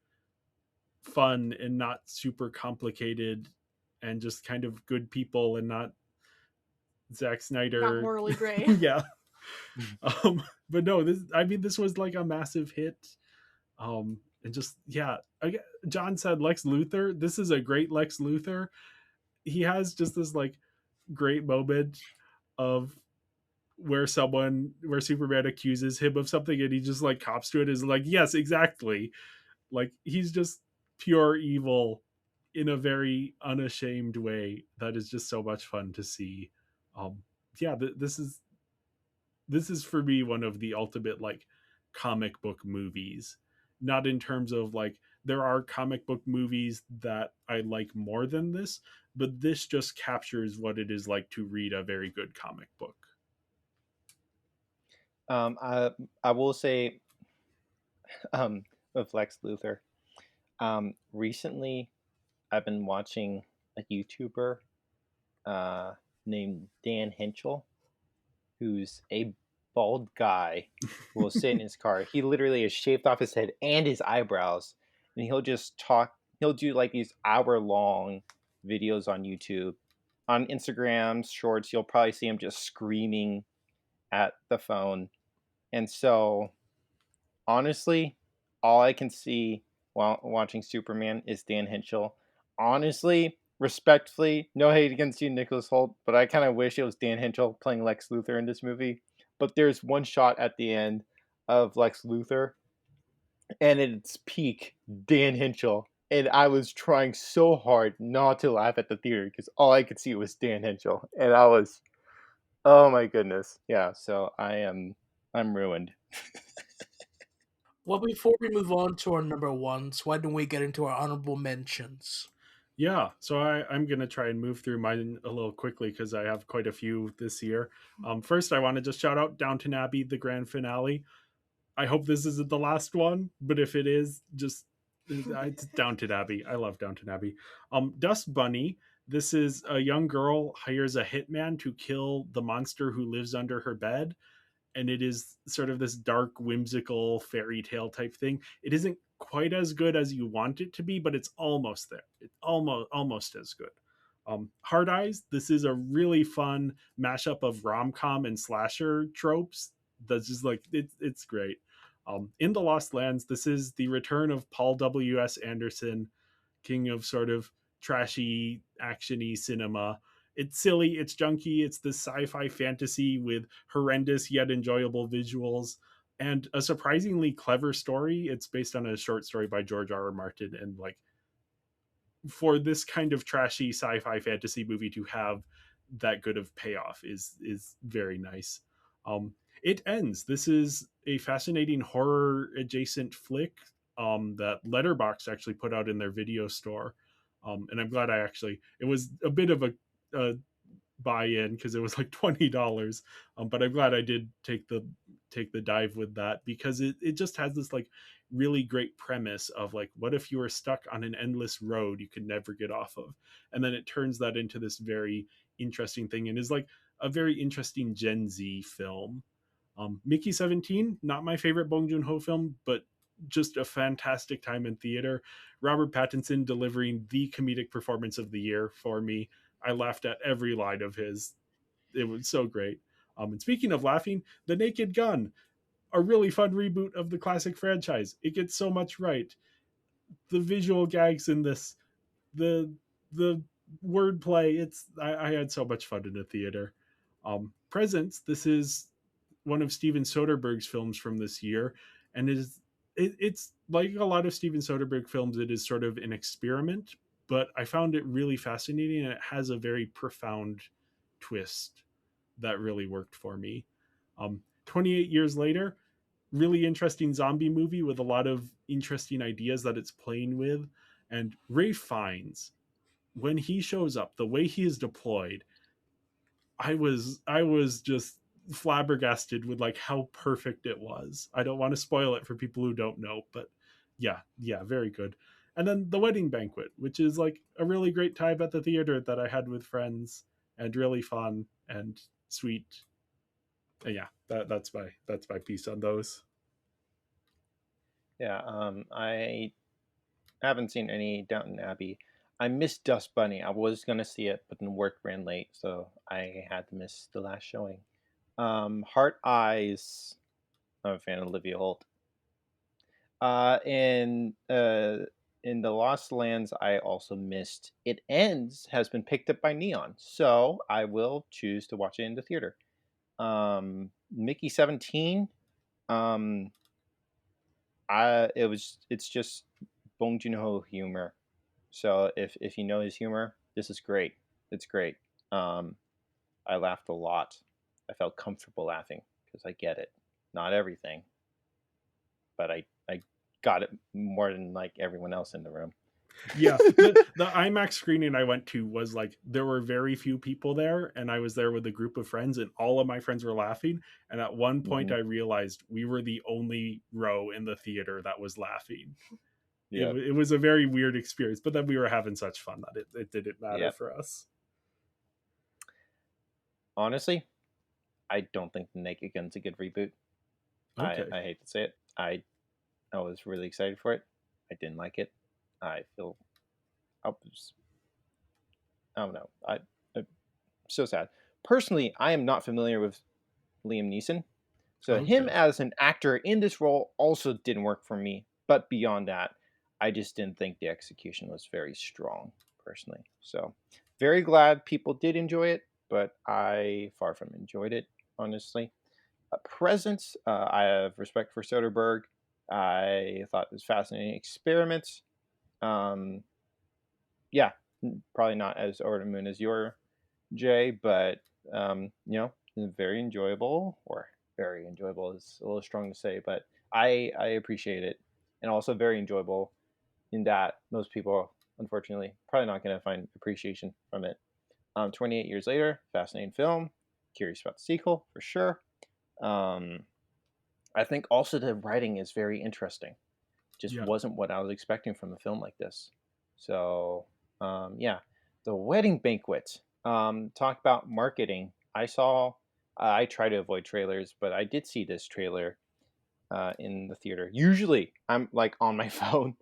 fun and not super complicated and just kind of good people and not Zack Snyder, Not morally gray. Yeah. But no, this was like a massive hit. And just, yeah, John said Lex Luthor. This is a great Lex Luthor. He has just this like great moment of where Superman accuses him of something, and he just like cops to it, is like, yes, exactly. Like, he's just pure evil in a very unashamed way that is just so much fun to see. Yeah, this is for me one of the ultimate like comic book movies. Not in terms of like, there are comic book movies that I like more than this, but this just captures what it is like to read a very good comic book. I will say, with Lex Luthor, recently I've been watching a YouTuber named Dan Henschel, who's a bald guy who will sit in his car. He literally has shaved off his head and his eyebrows, and he'll just talk. He'll do like these hour-long videos on YouTube. On Instagram Shorts, you'll probably see him just screaming at the phone. And so, honestly, all I can see while watching Superman is Dan Henschel. Honestly, respectfully, no hate against you, Nicholas Hoult, but I kind of wish it was Dan Henschel playing Lex Luthor in this movie. But there's one shot at the end of Lex Luthor, and it's peak Dan Henschel. and I was trying so hard not to laugh at the theater because all I could see was Dan Henschel, and I was, oh my goodness, yeah. So I'm ruined. Well, before we move on to our number ones, why don't we get into our honorable mentions? Yeah, so I'm going to try and move through mine a little quickly because I have quite a few this year. First, I want to just shout out Downton Abbey, the grand finale. I hope this isn't the last one, but if it is, just it's Downton Abbey. I love Downton Abbey. Dust Bunny. This is a young girl hires a hitman to kill the monster who lives under her bed, and it is sort of this dark, whimsical fairy tale type thing. It isn't quite as good as you want it to be, but it's almost there. It's almost as good. Hard Eyes. This is a really fun mashup of rom com and slasher tropes. That's just like it's great. In the Lost Lands, this is the return of Paul W.S. Anderson, king of sort of trashy, actiony cinema. It's silly, it's junky, it's this sci-fi fantasy with horrendous yet enjoyable visuals and a surprisingly clever story. It's based on a short story by George R. R. Martin, and like for this kind of trashy sci-fi fantasy movie to have that good of payoff is very nice. It Ends. This is a fascinating horror adjacent flick that Letterboxd actually put out in their video store, and I'm glad it was a bit of a buy-in because it was like $20, but I'm glad I did take the dive with that because it just has this like really great premise of like, what if you were stuck on an endless road you could never get off of, and then it turns that into this very interesting thing and is like a very interesting Gen Z film. Mickey 17, not my favorite Bong Joon-ho film, but just a fantastic time in theater. Robert Pattinson delivering the comedic performance of the year for me. I laughed at every line of his. It was so great. And speaking of laughing, The Naked Gun, a really fun reboot of the classic franchise. It gets so much right. The visual gags in this, the the wordplay. I had so much fun in the theater. Presents. This is one of Steven Soderbergh's films from this year, and it's like a lot of Steven Soderbergh films. It is sort of an experiment, but I found it really fascinating, and it has a very profound twist that really worked for me. 28 years later, really interesting zombie movie with a lot of interesting ideas that it's playing with, and Ralph Fiennes, when he shows up, the way he is deployed, I was just flabbergasted with like how perfect it was. I don't want to spoil it for people who don't know, but yeah, very good. And then The Wedding Banquet, which is like a really great time at the theater that I had with friends and really fun and sweet. And yeah, that's my piece on those. Yeah, I haven't seen any Downton Abbey. I missed Dust Bunny. I was gonna see it, but then work ran late, so I had to miss the last showing. Heart Eyes. I'm a fan of Olivia Holt. Uh, in uh, in the Lost Lands, I also missed It Ends has been picked up by Neon, so I will choose to watch it in the theater. Mickey 17. Um, it's just Bong Joon Ho humor. So if you know his humor, this is great. It's great. Um, I laughed a lot. I felt comfortable laughing because I get it. Not everything, but I got it more than like everyone else in the room. Yeah, the IMAX screening I went to was like there were very few people there, and I was there with a group of friends, and all of my friends were laughing. And at one point, Mhm. I realized we were the only row in the theater that was laughing. Yeah. It was a very weird experience, but then we were having such fun that it didn't matter Yep. for us. Honestly, I don't think The Naked Gun's a good reboot. Okay. I hate to say it. I was really excited for it. I didn't like it. I feel I was I don't know. I'm so sad. Personally, I am not familiar with Liam Neeson. So him Okay. as an actor in this role also didn't work for me. But beyond that, I just didn't think the execution was very strong, personally. So very glad people did enjoy it, but I far from enjoyed it, honestly. Presence, I have respect for Soderbergh. I thought it was fascinating experiments. Um, yeah, probably not as over the moon as your Jay, but very enjoyable. Or very enjoyable is a little strong to say, but I appreciate it, and also very enjoyable in that most people, unfortunately, probably not going to find appreciation from it. 28 years later, fascinating film. Curious about the sequel for sure. Um, I think also the writing is very interesting. Just Yeah. wasn't what I was expecting from a film like this. So, yeah, The Wedding Banquet. Talk about marketing. I try to avoid trailers, but I did see this trailer in the theater. Usually, I'm like on my phone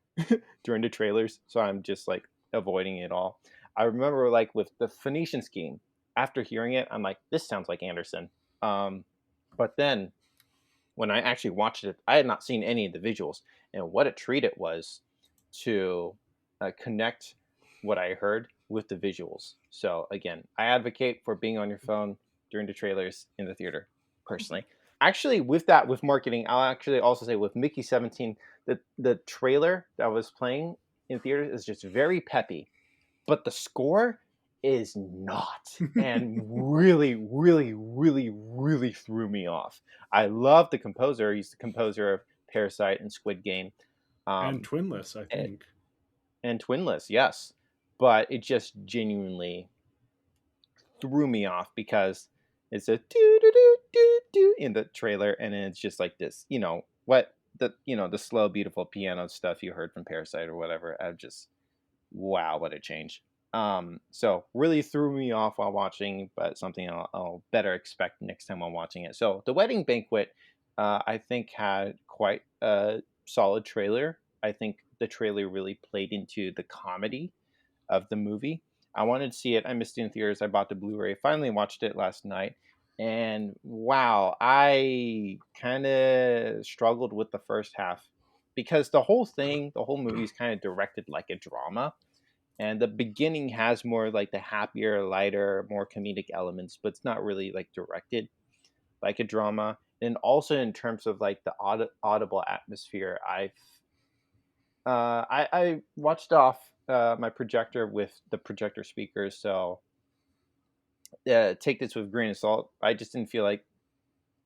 during the trailers, so I'm just like avoiding it all. I remember like with the Phoenician Scheme. After hearing it, I'm like, this sounds like Anderson. But then when I actually watched it, I had not seen any of the visuals, and what a treat it was to connect what I heard with the visuals. So again, I advocate for being on your phone during the trailers in the theater, personally. Actually, with marketing, I'll actually also say with Mickey 17, the trailer that was playing in theaters is just very peppy, but the score is not, and really, really, really, really threw me off. I love the composer. He's the composer of Parasite and Squid Game, And um, Twinless, I and, think. and Twinless, yes. But it just genuinely threw me off because it's a do do do do do in the trailer, and then it's just like this, the slow, beautiful piano stuff you heard from Parasite or whatever. I just wow, what a change. So really threw me off while watching, but something I'll better expect next time I'm watching it. So The Wedding Banquet, I think had quite a solid trailer. I think the trailer really played into the comedy of the movie. I wanted to see it. I missed it in theaters. I bought the Blu-ray. Finally watched it last night, and wow, I kind of struggled with the first half because the whole movie is kind of directed like a drama, and the beginning has more like the happier, lighter, more comedic elements, but it's not really like directed like a drama. And also in terms of like the audible atmosphere, I watched off my projector with the projector speakers, so take this with a grain of salt. I just didn't feel like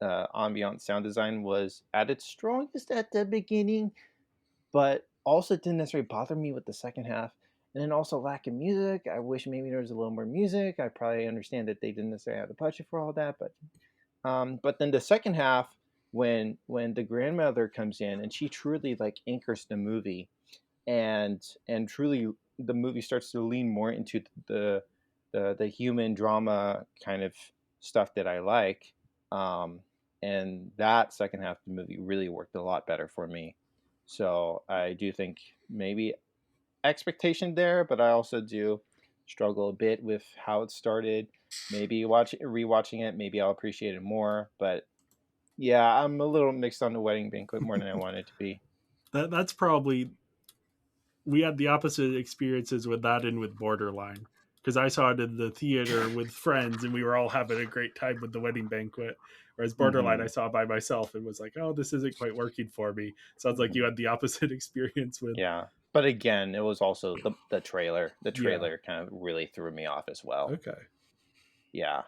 ambient sound design was at its strongest at the beginning, but also it didn't necessarily bother me with the second half. And then also lack of music. I wish maybe there was a little more music. I probably understand that they didn't necessarily have the budget for all that, but then the second half, when the grandmother comes in and she truly like anchors the movie, and truly the movie starts to lean more into the human drama kind of stuff that I like. Um, and that second half of the movie really worked a lot better for me. So I do think maybe expectation there, but I also do struggle a bit with how it started. Maybe rewatching it, maybe I'll appreciate it more. But yeah, I'm a little mixed on The Wedding Banquet more than I want it to be. That's probably, we had the opposite experiences with that and with Borderline, because I saw it in the theater with friends and we were all having a great time with The Wedding Banquet. Whereas Borderline, I Hmm. saw by myself and was like, "Oh, this isn't quite working for me." Sounds like you had the opposite experience with. Yeah, but again, it was also the trailer. The Yeah. trailer kind of really threw me off as well. Okay. Yeah,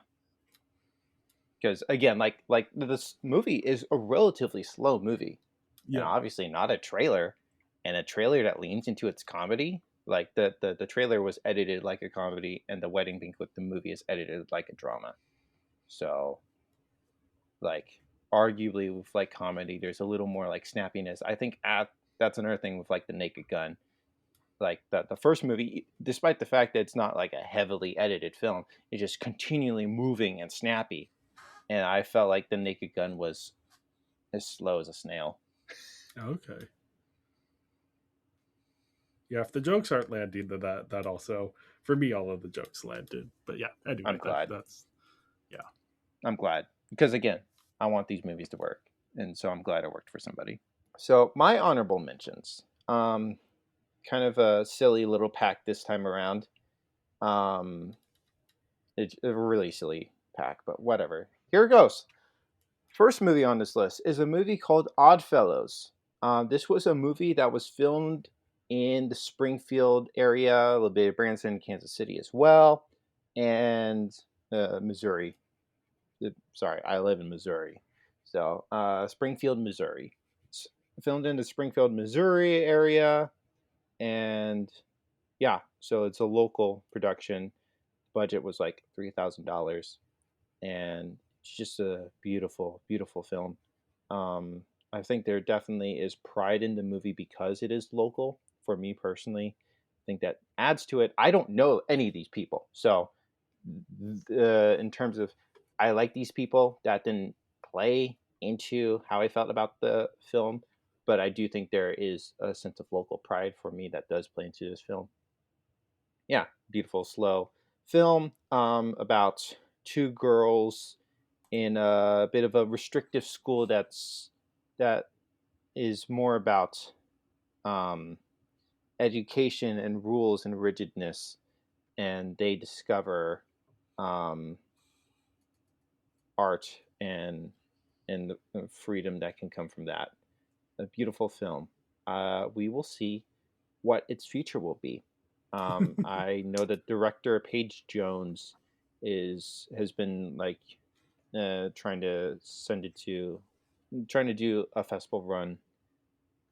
because again, like this movie is a relatively slow movie, and Yeah. obviously not a trailer, and a trailer that leans into its comedy. Like the trailer was edited like a comedy, and The Wedding Banquet, the movie, is edited like a drama. So like arguably with like comedy, there's a little more like snappiness. I think that's another thing with like The Naked Gun. Like the first movie, despite the fact that it's not like a heavily edited film, it's just continually moving and snappy. And I felt like The Naked Gun was as slow as a snail. Okay. Yeah, if the jokes aren't landing, then that also, for me, all of the jokes landed. But yeah, I'm anyway, glad. that's yeah. I'm glad because again, I want these movies to work, and so I'm glad it worked for somebody. So my honorable mentions, kind of a silly little pack this time around. Um, it's a really silly pack, but whatever. Here it goes. First movie on this list is a movie called Oddfellows. This was a movie that was filmed in the Springfield area, a little bit of Branson, Kansas City as well, and Missouri. Sorry, I live in Missouri. So Springfield, Missouri. Filmed in the Springfield, Missouri area, and yeah, so it's a local production. Budget was like $3,000, and it's just a beautiful, beautiful film. I think there definitely is pride in the movie because it is local. For me personally, I think that adds to it. I don't know any of these people, so in terms of I like these people, that didn't play into how I felt about the film, but I do think there is a sense of local pride for me that does play into this film. Yeah, beautiful, slow film about two girls in a bit of a restrictive school that is more about um, education and rules and rigidness, and they discover um, art and the freedom that can come from that. A beautiful film. We will see what its future will be. I know that director Paige Jones has been like trying to do a festival run,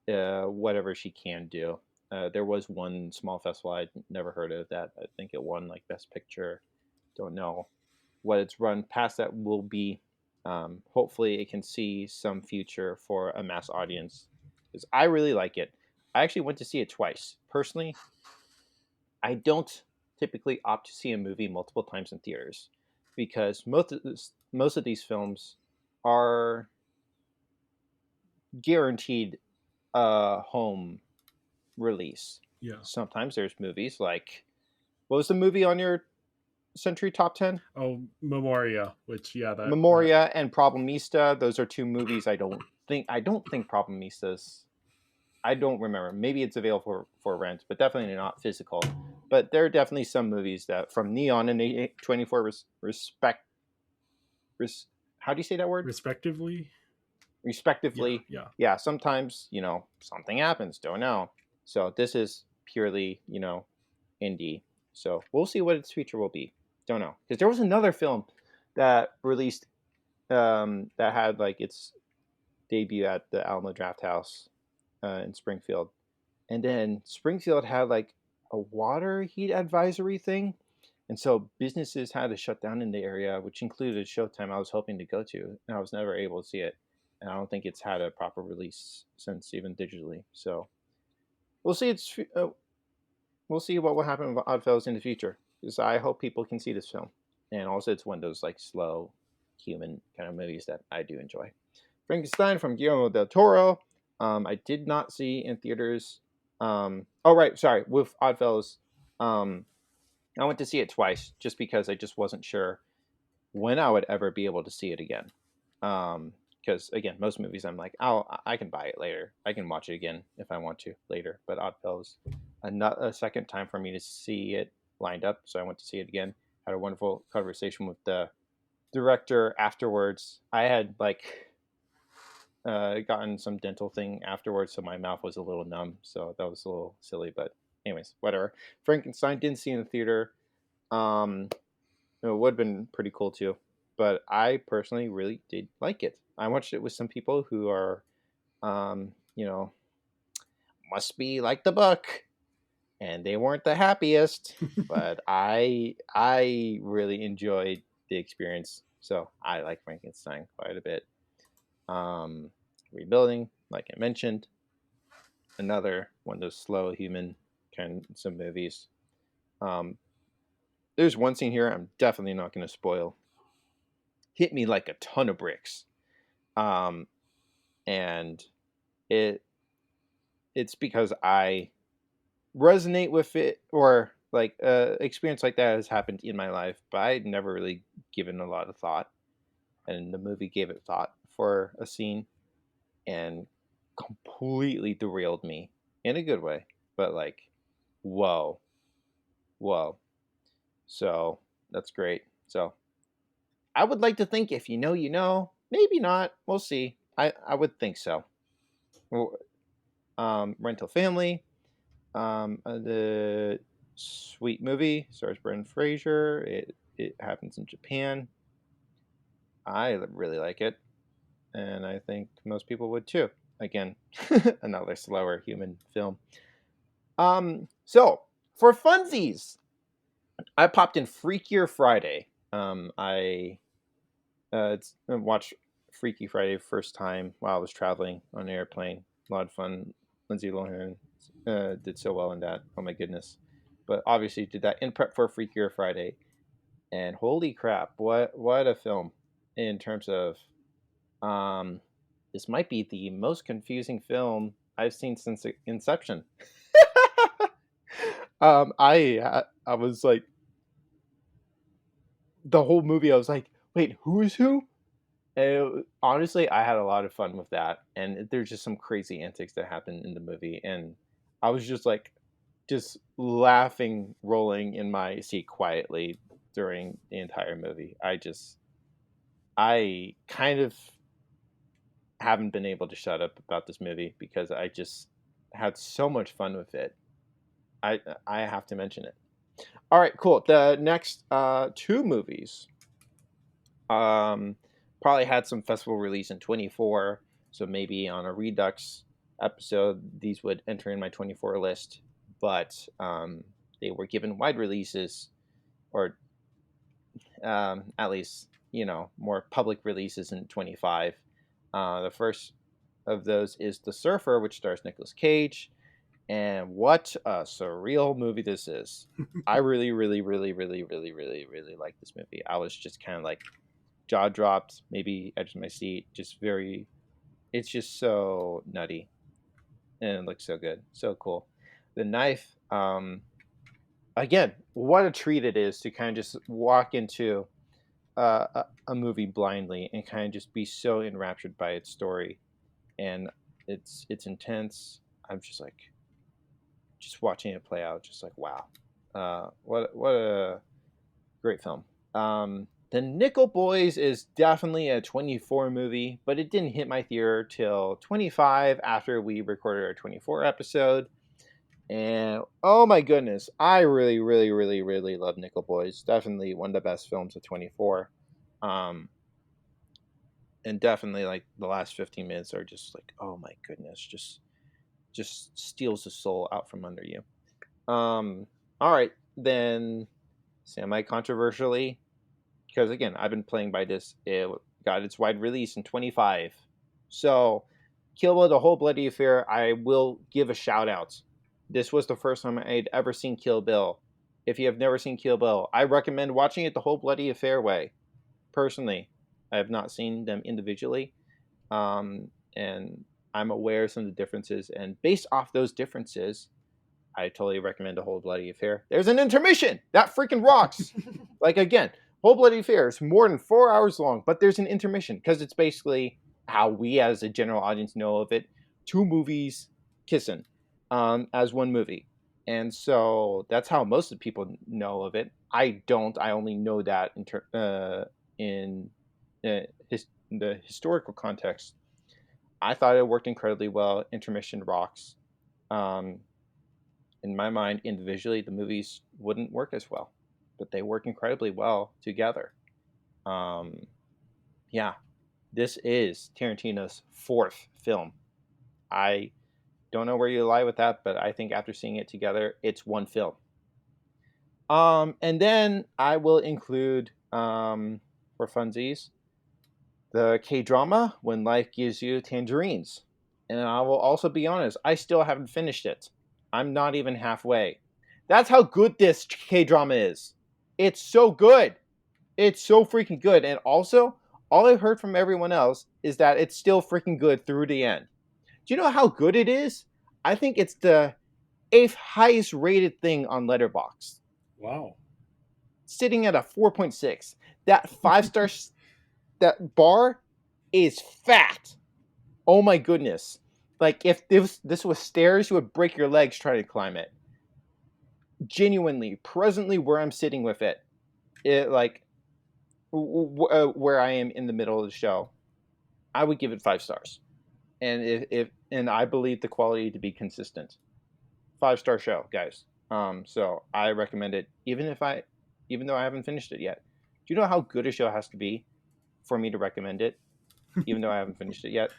whatever she can do. There was one small festival I'd never heard of that I think it won like Best Picture. Don't know what its run past that will be. Hopefully, it can see some future for a mass audience because I really like it. I actually went to see it twice. Personally, I don't typically opt to see a movie multiple times in theaters because most of these films are guaranteed a home release. Yeah. Sometimes there's movies like what was the movie on your Century Top 10? Oh, Memoria, which that Memoria and Problemista. Those are two movies I don't think Problemista's. I don't remember. Maybe it's available for rent, but definitely not physical. But there are definitely some movies that from Neon and A24 how do you say that word? respectively. Respectively. Yeah, sometimes, something happens, don't know. So this is purely, indie. So we'll see what its future will be. Don't know. Because there was another film that released that had like its debut at the Alamo Drafthouse in Springfield. And then Springfield had like a water heat advisory thing. And so businesses had to shut down in the area, which included Showtime I was hoping to go to. And I was never able to see it. And I don't think it's had a proper release since, even digitally. So we'll see. We'll see what will happen with Oddfellows in the future. Because I hope people can see this film. And also, it's one of those like slow, human kind of movies that I do enjoy. Frankenstein from Guillermo del Toro. I did not see in theaters. With Oddfellows. I went to see it twice just because I just wasn't sure when I would ever be able to see it again. Because again, most movies I'm like, I can buy it later. I can watch it again if I want to later. But Oddfellows, a second time for me to see it lined up, so I went to see it again. Had a wonderful conversation with the director afterwards. I had gotten some dental thing afterwards, so my mouth was a little numb. So that was a little silly, but anyways, whatever. Frankenstein didn't see in the theater. It would have been pretty cool too, but I personally really did like it. I watched it with some people who are, must be like the book, and they weren't the happiest. But I really enjoyed the experience, so I like Frankenstein quite a bit. Rebuilding, like I mentioned, another one of those slow human kinds of movies. There's one scene here I'm definitely not going to spoil. Hit me like a ton of bricks, and it's because I resonate with it, or like experience like that has happened in my life, but I'd never really given a lot of thought, and the movie gave it thought for a scene, and completely derailed me in a good way, but like, whoa. So that's great. So I would like to think if you know, you know. Maybe not. We'll see. I would think so. Rental Family. The Sweet movie stars Brendan Fraser. It happens in Japan. I really like it, and I think most people would too. Again, another slower human film. So for funsies, I popped in Freakier Friday. I watched Freaky Friday first time while I was traveling on an airplane. A lot of fun. Lindsay Lohan did so well in that. Oh my goodness! But obviously did that in prep for Freakier Friday, and holy crap, what a film! In terms of, this might be the most confusing film I've seen since Inception. I was like, the whole movie, I was like, wait, who is who? And honestly, I had a lot of fun with that, and there's just some crazy antics that happen in the movie, and I was just like, just laughing, rolling in my seat quietly during the entire movie. I kind of haven't been able to shut up about this movie because I just had so much fun with it. I have to mention it. All right, cool. The next two movies probably had some festival release in 24, so maybe on a Redux episode these would enter in my 24 list, but they were given wide releases, or at least, more public releases in 25. The first of those is The Surfer, which stars Nicolas Cage. And what a surreal movie this is. I really, really, really, really, really, really, really like this movie. I was just kind of like jaw dropped, maybe edge of my seat. It's just so nutty. And it looks so good. So cool. The Knife, again, what a treat it is to kind of just walk into a movie blindly and kind of just be so enraptured by its story. And it's intense. I'm just like, just watching it play out, just like, wow, what a great film. The Nickel Boys is definitely a 24 movie, but it didn't hit my theater till 25 after we recorded our 24 episode. And oh my goodness, I really, really, really, really love Nickel Boys. Definitely one of the best films of 24. And definitely like the last 15 minutes are just like, oh my goodness, just steals the soul out from under you. All right, then, semi-controversially, because again, I've been playing by this, it got its wide release in 25. So, Kill Bill, The Whole Bloody Affair, I will give a shout out. This was the first time I'd ever seen Kill Bill. If you have never seen Kill Bill, I recommend watching it the Whole Bloody Affair way. Personally, I have not seen them individually. And I'm aware of some of the differences, and based off those differences, I totally recommend A Whole Bloody Affair. There's an intermission! That freaking rocks! Like, again, Whole Bloody Affair is more than 4 hours long, but there's an intermission, because it's basically how we as a general audience know of it. Two movies kissing as one movie. And so that's how most of the people know of it. I don't. I only know that in the historical context. I thought it worked incredibly well. Intermission rocks. In my mind, individually, the movies wouldn't work as well, but they work incredibly well together. Yeah, this is Tarantino's fourth film. I don't know where you lie with that, but I think after seeing it together, it's one film. And then I will include, for funsies, the K-drama, When Life Gives You Tangerines. And I will also be honest, I still haven't finished it. I'm not even halfway. That's how good this K-drama is. It's so good. It's so freaking good. And also, all I've heard from everyone else is that it's still freaking good through the end. Do you know how good it is? I think it's the 8th highest rated thing on Letterboxd. Wow. Sitting at a 4.6. That 5-star that bar is fat. Oh my goodness. Like, if this was stairs, you would break your legs trying to climb it. Genuinely, presently where I'm sitting with it, like, where I am in the middle of the show, I would give it 5 stars. And if I believe the quality to be consistent. 5-star show, guys. So I recommend it, even though I haven't finished it yet. Do you know how good a show has to be for me to recommend it, even though I haven't finished it yet?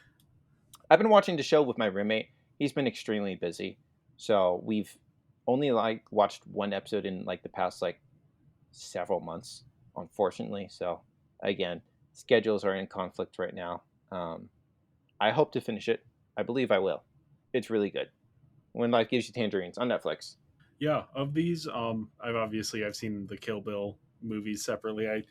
I've been watching the show with my roommate. He's been extremely busy, so we've only watched one episode in like the past several months, unfortunately. So again, schedules are in conflict right now. I hope to finish it. I believe I will. It's really good. When Life Gives You Tangerines on Netflix. Yeah, of these, I've seen the Kill Bill movies separately. I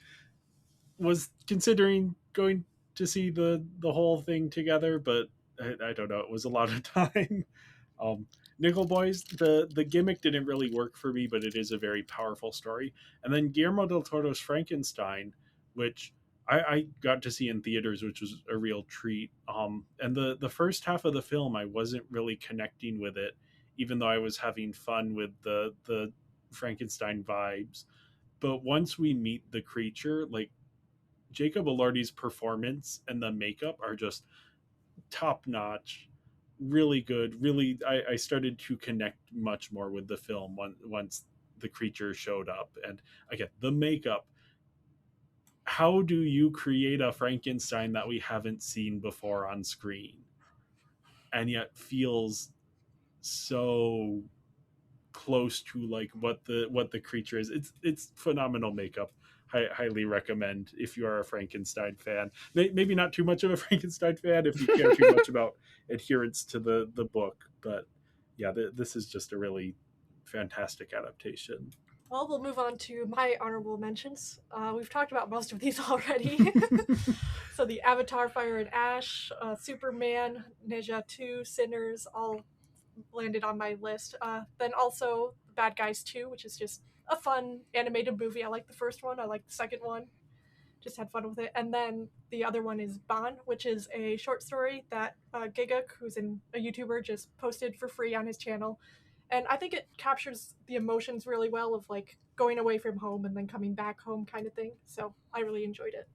was considering going to see the whole thing together, but I don't know. It was a lot of time. um, Nickel Boys, the gimmick didn't really work for me, but it is a very powerful story. And then Guillermo del Toro's Frankenstein, which I got to see in theaters, which was a real treat. And the first half of the film, I wasn't really connecting with it, even though I was having fun with the Frankenstein vibes. But once we meet the creature, like Jacob Elordi's performance and the makeup are just top notch, really good. Really, I started to connect much more with the film once the creature showed up. And again, the makeup. How do you create a Frankenstein that we haven't seen before on screen, and yet feels so close to like what the creature is? It's phenomenal makeup. Highly recommend if you are a Frankenstein fan. Maybe not too much of a Frankenstein fan if you care too much about adherence to the book, but yeah, this is just a really fantastic adaptation. Well, we'll move on to my honorable mentions. We've talked about most of these already. So the Avatar, Fire and Ash, Superman, Ninja 2, Sinners, all landed on my list. Then also Bad Guys 2, which is just a fun animated movie. I like the first one. I like the second one. Just had fun with it. And then the other one is Ban, which is a short story that Giguk, who's a YouTuber, just posted for free on his channel. And I think it captures the emotions really well of like going away from home and then coming back home kind of thing. So I really enjoyed it.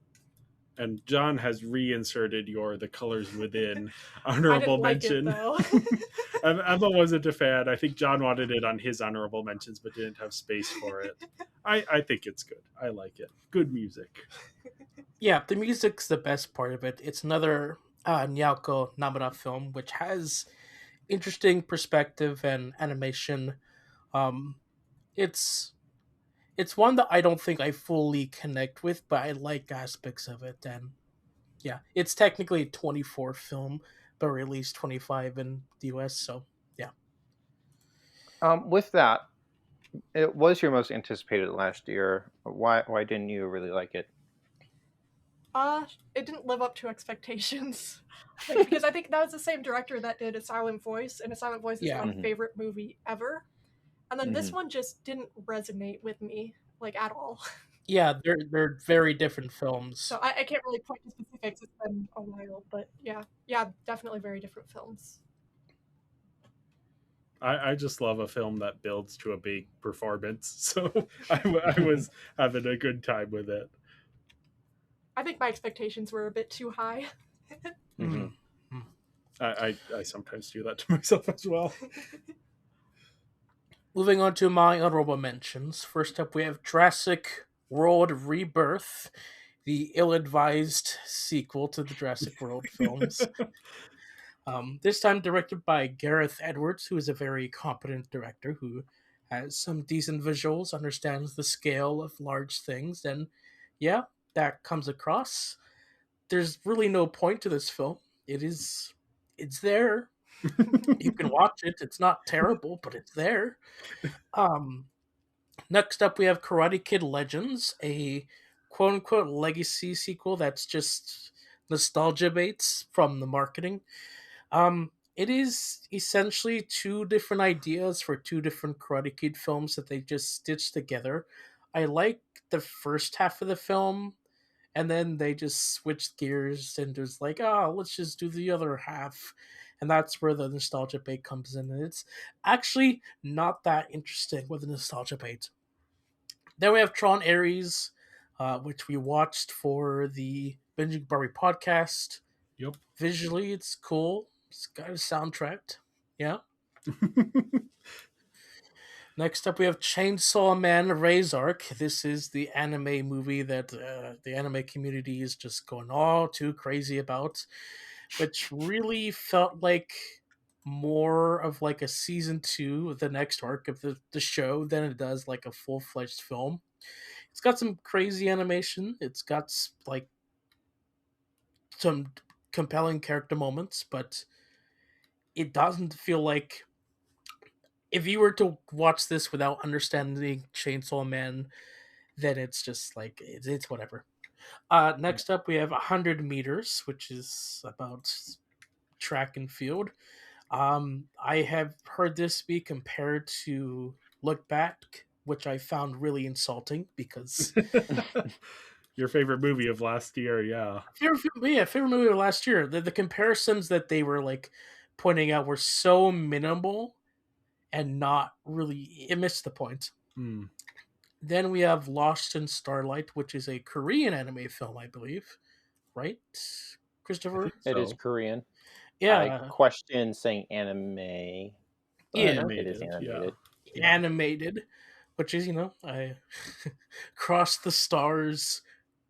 And John has reinserted your The Colors Within I honorable didn't like mention. it though. Emma wasn't a fan. I think John wanted it on his honorable mentions, but didn't have space for it. I think it's good. I like it. Good music. Yeah, the music's the best part of it. It's another Nyako Namura film, which has interesting perspective and animation. Um, it's it's one that I don't think I fully connect with, but I like aspects of it. And yeah, it's technically a 24 film, but released 25 in the US. So yeah, With that, it was your most anticipated last year. Why didn't you really like it? It didn't live up to expectations. Like, because I think that was the same director that did A Silent Voice, and A Silent Voice is Yeah. my favorite movie ever. And then this Mhm. one just didn't resonate with me, like, at all. yeah, they're very different films. So I can't really point to specifics. It's been a while, but yeah, definitely very different films. I just love a film that builds to a big performance. So I was having a good time with it. I think my expectations were a bit too high. Mhm. I sometimes do that to myself as well. Moving on to my honorable mentions. First up, we have Jurassic World Rebirth, the ill-advised sequel to the Jurassic World films. This time directed by Gareth Edwards, who is a very competent director who has some decent visuals, understands the scale of large things, and yeah, that comes across. There's really no point to this film. It's there. You can watch it. It's not terrible, but it's there. Um, Next up, we have Karate Kid Legends, a quote unquote legacy sequel that's just nostalgia baits from the marketing. It is essentially two different ideas for two different Karate Kid films that they just stitched together. I like the first half of the film, and then they just switched gears and just like, let's just do the other half. And that's where the nostalgia bait comes in. And it's actually not that interesting with the nostalgia bait. Then we have Tron Ares, which we watched for the Binging Barbie podcast. Yep. Visually, it's cool. It's got a soundtrack. Yeah. Next up, we have Chainsaw Man Ray's Arc. This is the anime movie that the anime community is just going all too crazy about, which really felt like more of like a season 2 of the next arc of the show than it does like a full-fledged film. It's got some crazy animation. It's got like some compelling character moments, but it doesn't feel like if you were to watch this without understanding Chainsaw Man, then it's just like it's whatever. Next up, we have 100 meters, which is about track and field. I have heard this be compared to Look Back, which I found really insulting because Your favorite movie of last year, yeah. favorite movie of last year. The comparisons that they were like pointing out were so minimal and not really. It missed the point. Hmm. Then we have Lost in Starlight, which is a Korean anime film, I believe. Right, I Christopher? think It is so. Korean. I Yeah, question saying anime, but yeah, it is Animated, yeah. animated. animated, which is I cross the stars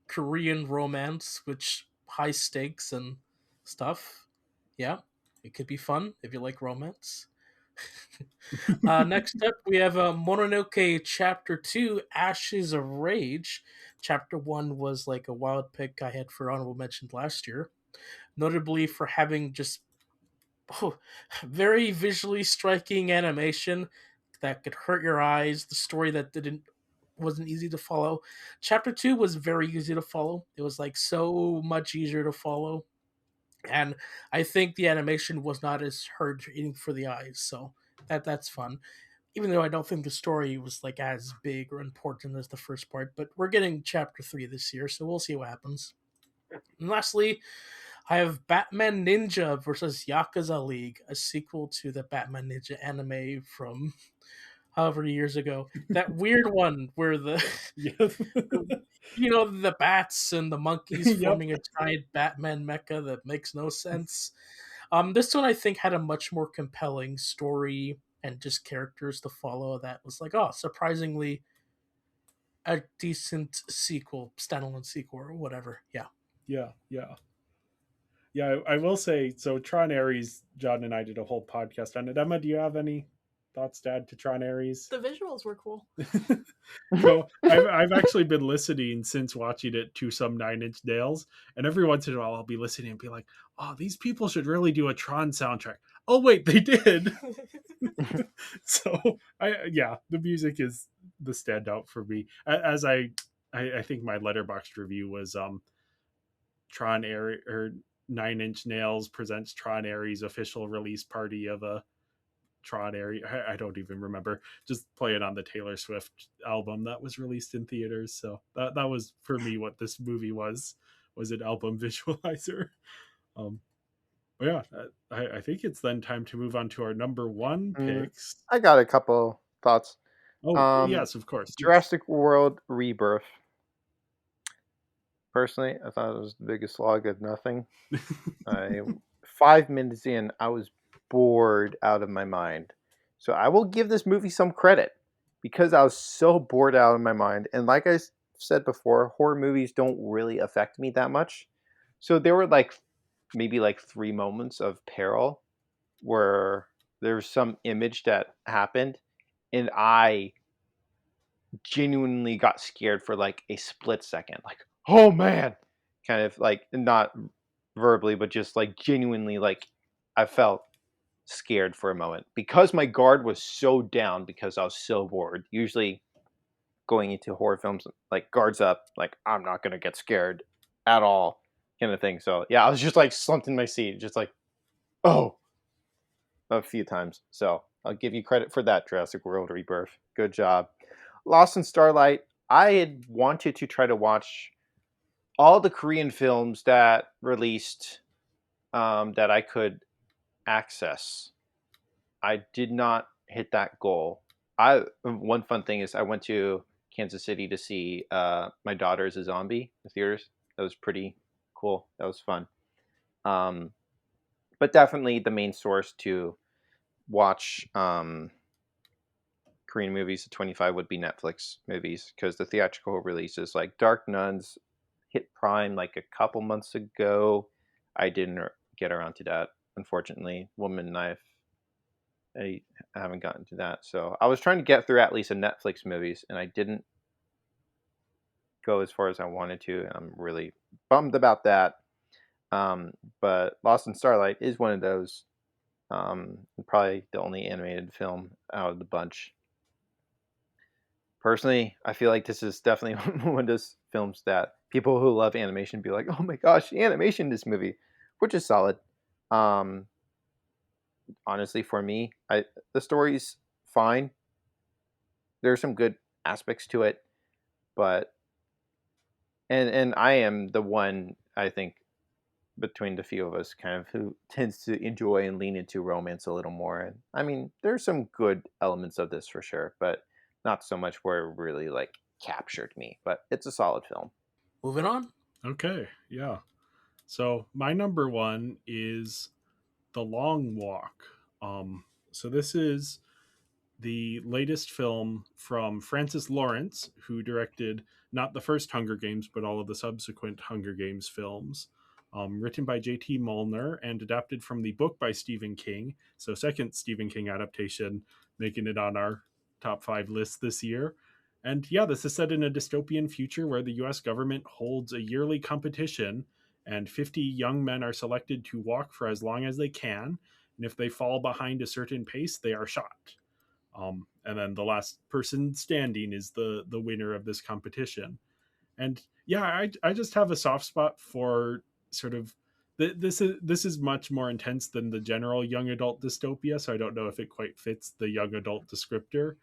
Korean romance, which high stakes and stuff. Yeah, it could be fun if you like romance. Next up, we have Mononoke Chapter 2, Ashes of Rage. Chapter 1 was like a wild pick I had for honorable mention last year, notably for having just very visually striking animation that could hurt your eyes, the story that wasn't easy to follow. Chapter 2 was very easy to follow. It was like so much easier to follow. And I think the animation was not as hurting for the eyes, so that's fun. Even though I don't think the story was like as big or important as the first part, but we're getting chapter 3 this year, so we'll see what happens. And lastly, I have Batman Ninja versus Yakuza League, a sequel to the Batman Ninja anime from however many years ago. That weird one where the Yeah. the bats and the monkeys Yep. forming a giant Batman mecha that makes no sense. This one I think had a much more compelling story and just characters to follow. That was like, oh, surprisingly a decent sequel, standalone sequel or whatever. Yeah. Yeah, yeah. Yeah, I will say, so Tron Ares, John and I did a whole podcast on it. Emma, do you have any thoughts to add to Tron Ares? The visuals were cool. So I've actually been listening since watching it to some Nine Inch Nails, and every once in a while I'll be listening and be like, "Oh, these people should really do a Tron soundtrack." Oh wait, they did. So the music is the standout for me. As I think my Letterboxd review was Tron Ares or Nine Inch Nails presents Tron Ares official release party of a Tron Ares. I don't even remember. Just play it on the Taylor Swift album that was released in theaters. So that was for me what this movie was an album visualizer. But yeah, I think it's then time to move on to our number one picks. I got a couple thoughts. Oh yes, of course. Jurassic World Rebirth. Personally, I thought it was the biggest slog of nothing. 5 minutes in, I was bored out of my mind. So I will give this movie some credit because I was so bored out of my mind. And like I said before, horror movies don't really affect me that much. So there were maybe 3 moments of peril where there was some image that happened and I genuinely got scared for a split second. Like, oh man, kind of not verbally, but just genuinely I felt scared for a moment because my guard was so down because I was so bored. Usually going into horror films, guards up, I'm not gonna get scared at all, kind of thing. So yeah, I was just slumped in my seat, just oh, a few times. So I'll give you credit for that, Jurassic World Rebirth. Good job. Lost in Starlight. I had wanted to try to watch all the Korean films that released that I could access. I did not hit that goal. One fun thing is I went to Kansas City to see My Daughter is a Zombie in the theaters. That was pretty cool. That was fun. But definitely the main source to watch Korean movies, the 25 would be Netflix movies, because the theatrical releases like Dark Nuns hit Prime like a couple months ago. I didn't get around to that, unfortunately. Woman Knife, I haven't gotten to that. So I was trying to get through at least a Netflix movies, and I didn't go as far as I wanted to, and I'm really bummed about that. But Lost in Starlight is one of those. Probably the only animated film out of the bunch. Personally, I feel like this is definitely one of those films that people who love animation be like, "Oh my gosh, the animation in this movie," which is solid. Um, Honestly, for me, the story's fine. There's some good aspects to it, but and I am the one, I think, between the few of us kind of who tends to enjoy and lean into romance a little more. And I mean, there's some good elements of this for sure, but not so much where it really like captured me. But it's a solid film. Moving on. Okay, yeah. So my number one is The Long Walk. So this is the latest film from Francis Lawrence, who directed not the first Hunger Games, but all of the subsequent Hunger Games films. Written by J.T. Molnar and adapted from the book by Stephen King. So, second Stephen King adaptation, making it on our top 5 list this year. And yeah, this is set in a dystopian future where the US government holds a yearly competition, and 50 young men are selected to walk for as long as they can. And if they fall behind a certain pace, they are shot. And then the last person standing is the winner of this competition. And yeah, I just have a soft spot for sort of this is much more intense than the general young adult dystopia, so I don't know if it quite fits the young adult descriptor.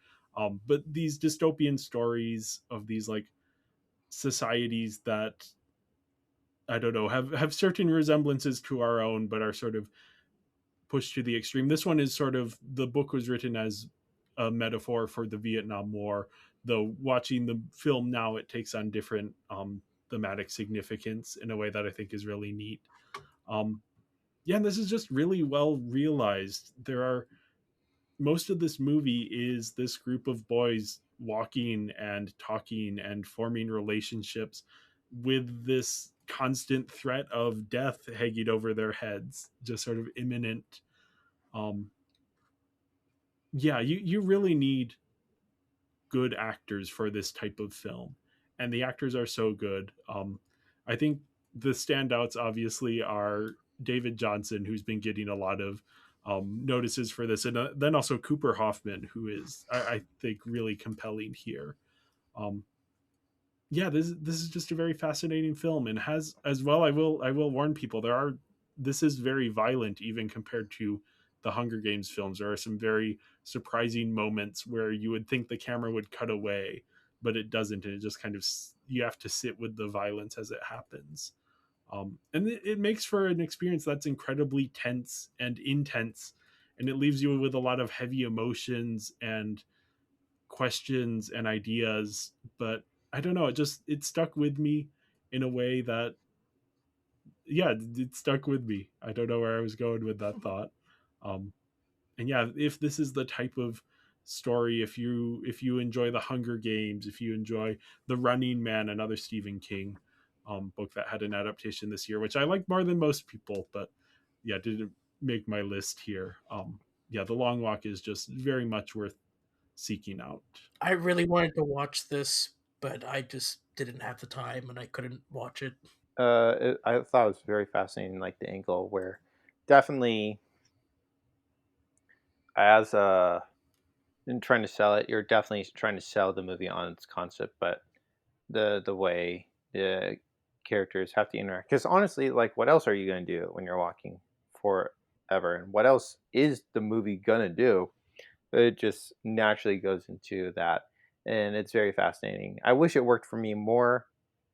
But these dystopian stories of these like societies that I don't know have certain resemblances to our own, but are sort of pushed to the extreme. This one is sort of, the book was written as a metaphor for the Vietnam War, though watching the film now it takes on different thematic significance in a way that I think is really neat. Um, yeah, and this is just really well realized. There are, most of this movie is this group of boys walking and talking and forming relationships with this constant threat of death hanging over their heads, just sort of imminent. um yeah, you really need good actors for this type of film, and the actors are so good. I think the standouts obviously are David Johnson, who's been getting a lot of notices for this, and then also Cooper Hoffman, who is I think really compelling here. um yeah, this is just a very fascinating film, and has as well, I will warn people, this is very violent even compared to the Hunger Games films. There are some very surprising moments where you would think the camera would cut away, but it doesn't, and it just kind of, you have to sit with the violence as it happens. And it makes for an experience that's incredibly tense and intense, and it leaves you with a lot of heavy emotions and questions and ideas. But I don't know, it stuck with me in a way that, yeah, it stuck with me. I don't know where I was going with that thought. um and yeah, if this is the type of story, if you enjoy the Hunger Games, if you enjoy The Running Man, another Stephen King book that had an adaptation this year, which I like more than most people, but yeah, didn't make my list here. Yeah, The Long Walk is just very much worth seeking out. I really wanted to watch this, but I just didn't have the time and I couldn't watch it. I thought it was very fascinating, like the angle where definitely as in trying to sell it, you're definitely trying to sell the movie on its concept, but the way the characters have to interact. Because honestly, like, what else are you gonna do when you're walking forever? And what else is the movie gonna do? It just naturally goes into that, and it's very fascinating. I wish it worked for me more,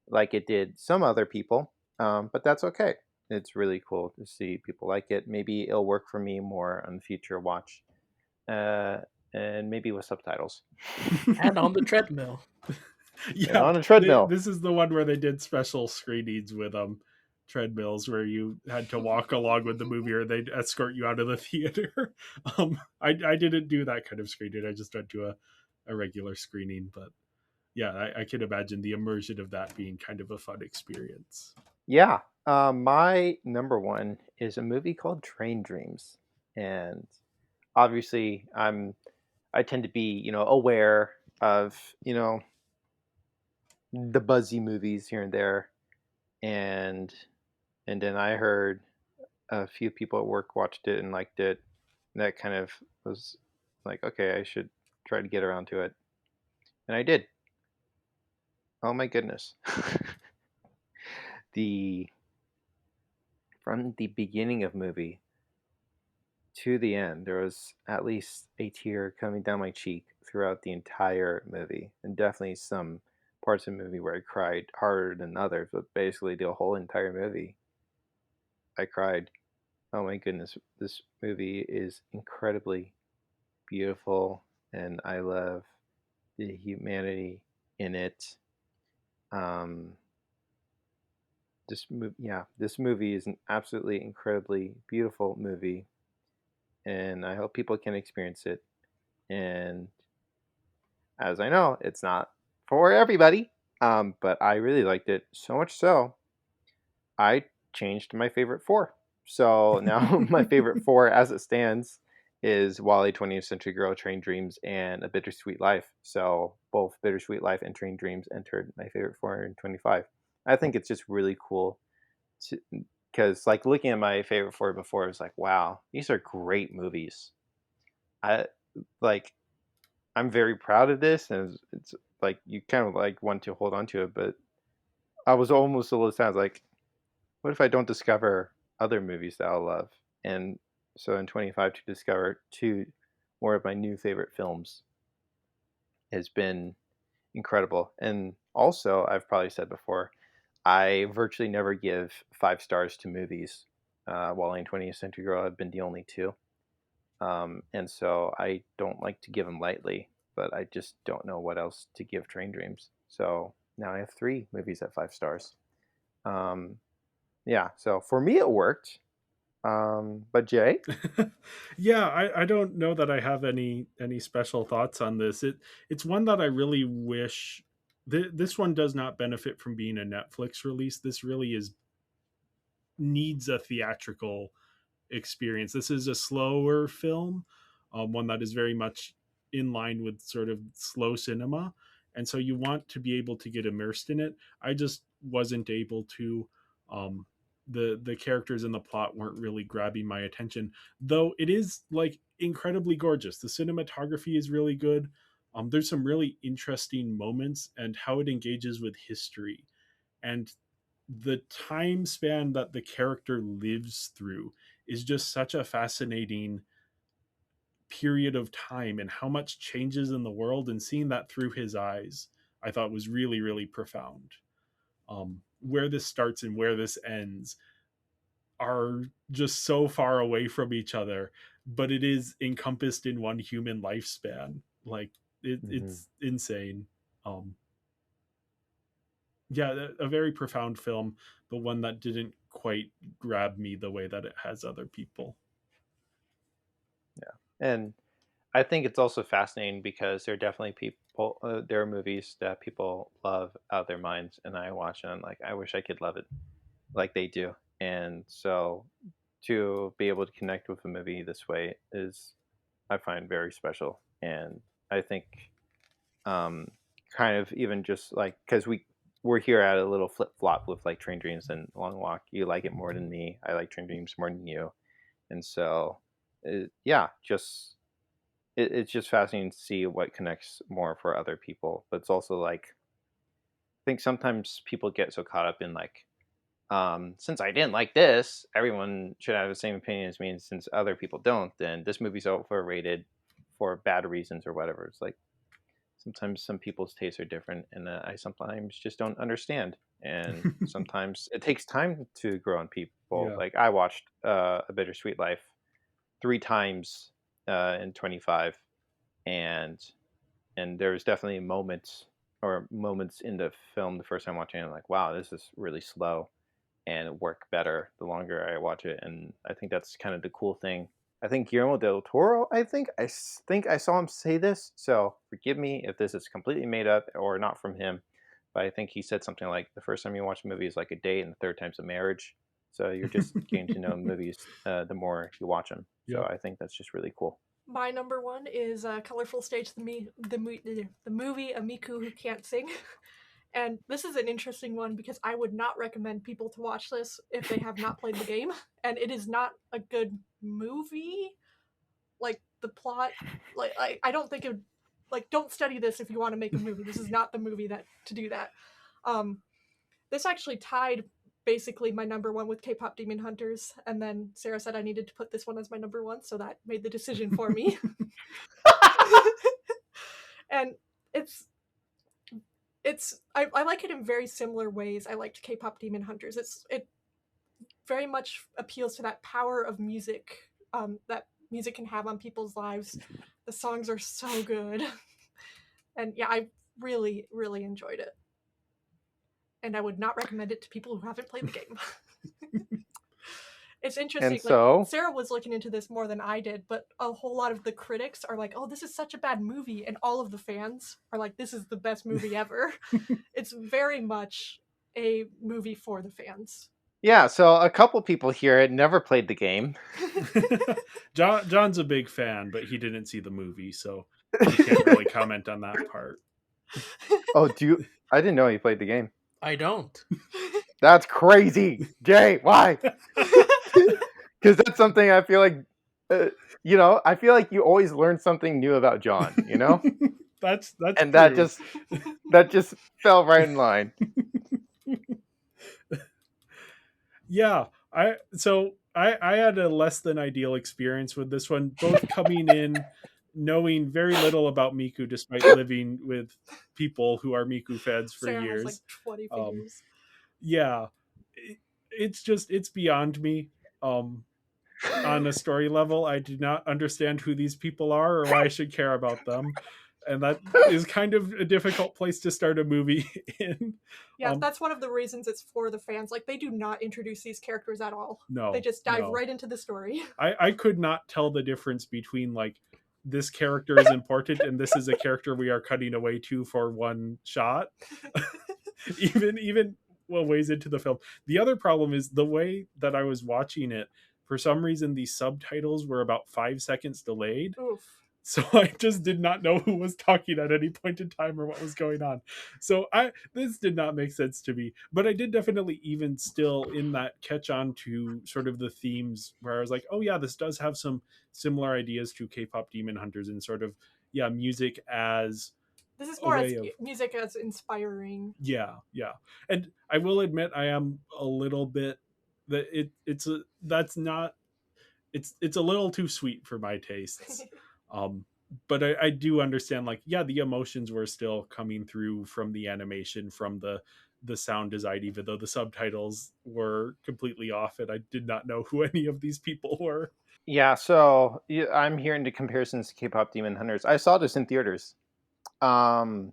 like it did some other people, but that's okay. It's really cool to see people like it. Maybe it'll work for me more on the future watch, uh, and maybe with subtitles. And on the treadmill. And on a treadmill. This is the one where they did special screenings with treadmills where you had to walk along with the movie or they'd escort you out of the theater. I didn't do that kind of screening. I just went to a regular screening, but yeah, I can imagine the immersion of that being kind of a fun experience. Yeah. My number one is a movie called Train Dreams, and obviously I tend to be aware of the buzzy movies here and there, and then I heard a few people at work watched it and liked it, and that kind of was like, okay, I should try to get around to it, and I did. Oh my goodness. the From the beginning of movie to the end, there was at least a tear coming down my cheek throughout the entire movie, and definitely some parts of the movie where I cried harder than others, but basically the whole entire movie, I cried. Oh my goodness, this movie is incredibly beautiful, and I love the humanity in it. Um, this movie is an absolutely incredibly beautiful movie, and I hope people can experience it. And as I know, it's not for everybody, but I really liked it so much so I changed my favorite four. So now my favorite four, as it stands, is Wally, 20th Century Girl, Train Dreams, and A Bittersweet Life. So both Bittersweet Life and Train Dreams entered my favorite 425. I think it's just really cool because, like, looking at my favorite four before, I was like, wow, these are great movies. I like. I'm very proud of this, and it's like you kind of like want to hold on to it, but I was almost a little sad, like, what if I don't discover other movies that I'll love? And so in 25 to discover two more of my new favorite films has been incredible. And also, I've probably said before, I virtually never give 5 stars to movies. Wally and 20th Century Girl have been the only two. And so I don't like to give them lightly, but I just don't know what else to give Train Dreams. So now I have 3 movies at 5 stars. Yeah, so for me it worked. But Jay? Yeah, I don't know that I have any special thoughts on this. It's one that I really wish this one does not benefit from being a Netflix release. This really is needs a theatrical experience. This is a slower film, one that is very much in line with sort of slow cinema, and so you want to be able to get immersed in it. I just wasn't able to. Um, the characters and the plot weren't really grabbing my attention, though it is like incredibly gorgeous. The cinematography is really good. There's some really interesting moments and how it engages with history and the time span that the character lives through is just such a fascinating period of time and how much changes in the world, and seeing that through his eyes I thought was really, really profound. Where this starts and where this ends are just so far away from each other, but it is encompassed in one human lifespan. Like it's insane. um yeah, a very profound film, but one that didn't quite grab me the way that it has other people. Yeah. And I think it's also fascinating because there are definitely people, there are movies that people love out of their minds, and I watch and I'm like, I wish I could love it like they do. And so to be able to connect with a movie this way is, I find, very special. And I think um, kind of even just like, because we're here at a little flip flop with like Train Dreams and Long Walk. You like it more than me. I like Train Dreams more than you, and so yeah, just it's just fascinating to see what connects more for other people. But it's also like, I think sometimes people get so caught up in like, since I didn't like this, everyone should have the same opinion as me, and since other people don't, then this movie's overrated for bad reasons or whatever. It's like sometimes some people's tastes are different, and I sometimes just don't understand. And sometimes it takes time to grow on people. Yeah. Like I watched A Bittersweet Life 3 times in 25, and there's definitely moments in the film the first time watching it, I'm like, wow, this is really slow. and work better the longer I watch it. And I think that's kind of the cool thing. I think Guillermo del Toro, I think I saw him say this, so forgive me if this is completely made up or not from him, but I think he said something like the first time you watch a movie is like a date and the third time's a marriage. So you're just getting to know movies the more you watch them. So Yep. I think that's just really cool. My number one is Colorful Stage, the movie A Miku Who Can't Sing. And this is an interesting one because I would not recommend people to watch this if they have not played the game. And it is not a good movie. Like, the plot, like, I don't think it, like, don't study this if you want to make a movie. This is not the movie that to do that. This actually tied basically my number one with K-pop Demon Hunters, and then Sarah said I needed to put this one as my number one, so that made the decision for me. And I like it in very similar ways. I liked K-pop Demon Hunters. It very much appeals to that power of music that music can have on people's lives. The songs are so good. And yeah, I really, really enjoyed it. And I would not recommend it to people who haven't played the game. It's interesting. And so, like, Sarah was looking into this more than I did, but a whole lot of the critics are like, "Oh, this is such a bad movie," and all of the fans are like, "This is the best movie ever." It's very much a movie for the fans. yeah, so a couple people here had never played the game. John's a big fan, but he didn't see the movie, so he can't really comment on that part. Oh, I didn't know you played the game. I don't. That's crazy. Jay, why? Because that's something I feel like, I feel like you always learn something new about John, That's and true. that just fell right in line. Yeah, I had a less than ideal experience with this one, both coming in knowing very little about Miku despite living with people who are Miku fans for Sarah years. has like 20 fingers. Yeah, it's beyond me. On a story level, I do not understand who these people are or why I should care about them. And that is kind of a difficult place to start a movie in. Yeah, that's one of the reasons it's for the fans. Like, they do not introduce these characters at all. No. They just dive right into the story. I could not tell the difference between, like, this character is important and this is a character we are cutting away to for one shot. even ways into the film. The other problem is the way that I was watching it. For some reason, the subtitles were about 5 seconds delayed. Oof. So I just did not know who was talking at any point in time or what was going on. So this did not make sense to me. But I did definitely even still in that catch on to sort of the themes where I was like, oh yeah, this does have some similar ideas to K-pop Demon Hunters and sort of, yeah, music as... This is more as music as inspiring. Yeah. And I will admit I am a little bit... that it's a little too sweet for my tastes. But I do understand, like, yeah, the emotions were still coming through from the animation, from the sound design, even though the subtitles were completely off and I did not know who any of these people were. Yeah, so I'm hearing the comparisons to K-pop Demon Hunters. I saw this in theaters. I